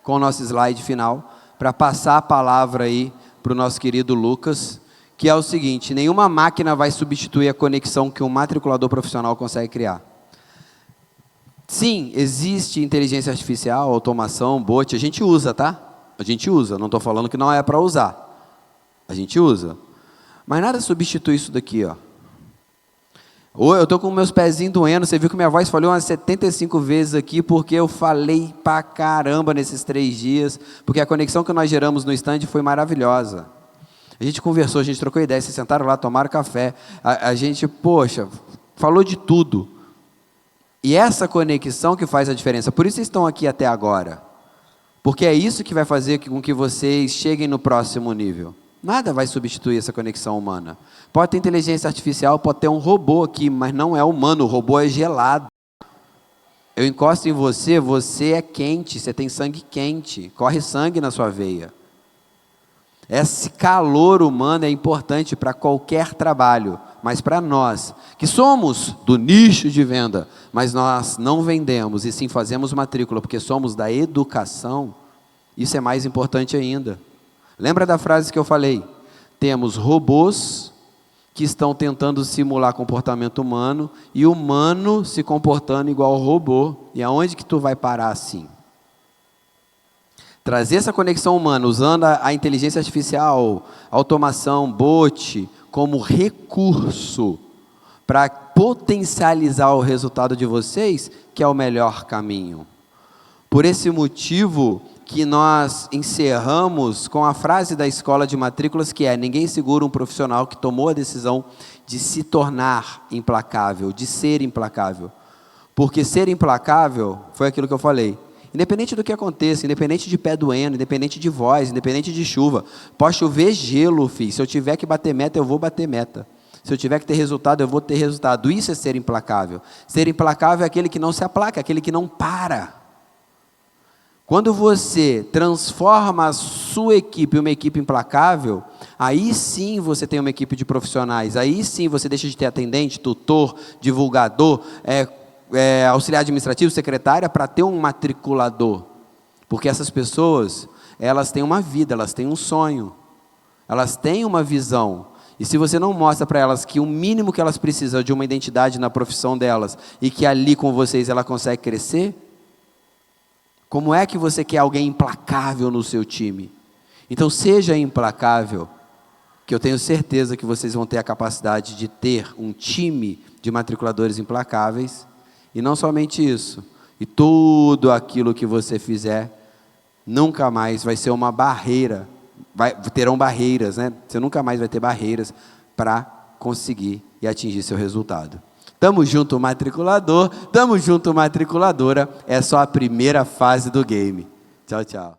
com o nosso slide final, para passar a palavra aí para o nosso querido Lucas, que é o seguinte, nenhuma máquina vai substituir a conexão que um matriculador profissional consegue criar. Sim, existe inteligência artificial, automação, bot, a gente usa, tá? A gente usa, não estou falando que não é para usar. A gente usa. Mas nada substitui isso daqui, ó. Eu estou com meus pezinhos doendo, você viu que minha voz falhou umas 75 vezes aqui, porque eu falei pra caramba nesses 3 dias, porque a conexão que nós geramos no stand foi maravilhosa. A gente conversou, a gente trocou ideias, vocês sentaram lá, tomaram café, a gente, poxa, falou de tudo. E essa conexão que faz a diferença, por isso vocês estão aqui até agora. Porque é isso que vai fazer com que vocês cheguem no próximo nível. Nada vai substituir essa conexão humana. Pode ter inteligência artificial, pode ter um robô aqui, mas não é humano, o robô é gelado. Eu encosto em você, você é quente, você tem sangue quente, corre sangue na sua veia. Esse calor humano é importante para qualquer trabalho, mas para nós, que somos do nicho de venda, mas nós não vendemos e sim fazemos matrícula, porque somos da educação, isso é mais importante ainda. Lembra da frase que eu falei? Temos robôs que estão tentando simular comportamento humano e humano se comportando igual ao robô. E aonde que tu vai parar assim? Trazer essa conexão humana, usando a inteligência artificial, automação, bot, como recurso para potencializar o resultado de vocês, que é o melhor caminho. Por esse motivo que nós encerramos com a frase da escola de matrículas, que é: ninguém segura um profissional que tomou a decisão de se tornar implacável, de ser implacável. Porque ser implacável foi aquilo que eu falei. Independente do que aconteça, independente de pé doendo, independente de voz, independente de chuva, pode chover gelo, filho. Se eu tiver que bater meta, eu vou bater meta. Se eu tiver que ter resultado, eu vou ter resultado. Isso é ser implacável. Ser implacável é aquele que não se aplaca, aquele que não para. Quando você transforma a sua equipe em uma equipe implacável, aí sim você tem uma equipe de profissionais, aí sim você deixa de ter atendente, tutor, divulgador, auxiliar administrativo, secretária, para ter um matriculador. Porque essas pessoas, elas têm uma vida, elas têm um sonho, elas têm uma visão. E se você não mostra para elas que o mínimo que elas precisam de uma identidade na profissão delas, e que ali com vocês ela consegue crescer, como é que você quer alguém implacável no seu time? Então seja implacável, que eu tenho certeza que vocês vão ter a capacidade de ter um time de matriculadores implacáveis. E não somente isso, e tudo aquilo que você fizer, nunca mais vai ser uma barreira, terão barreiras, né? Você nunca mais vai ter barreiras para conseguir e atingir seu resultado. Tamo junto, matriculador, tamo junto, matriculadora, é só a primeira fase do game. Tchau, tchau.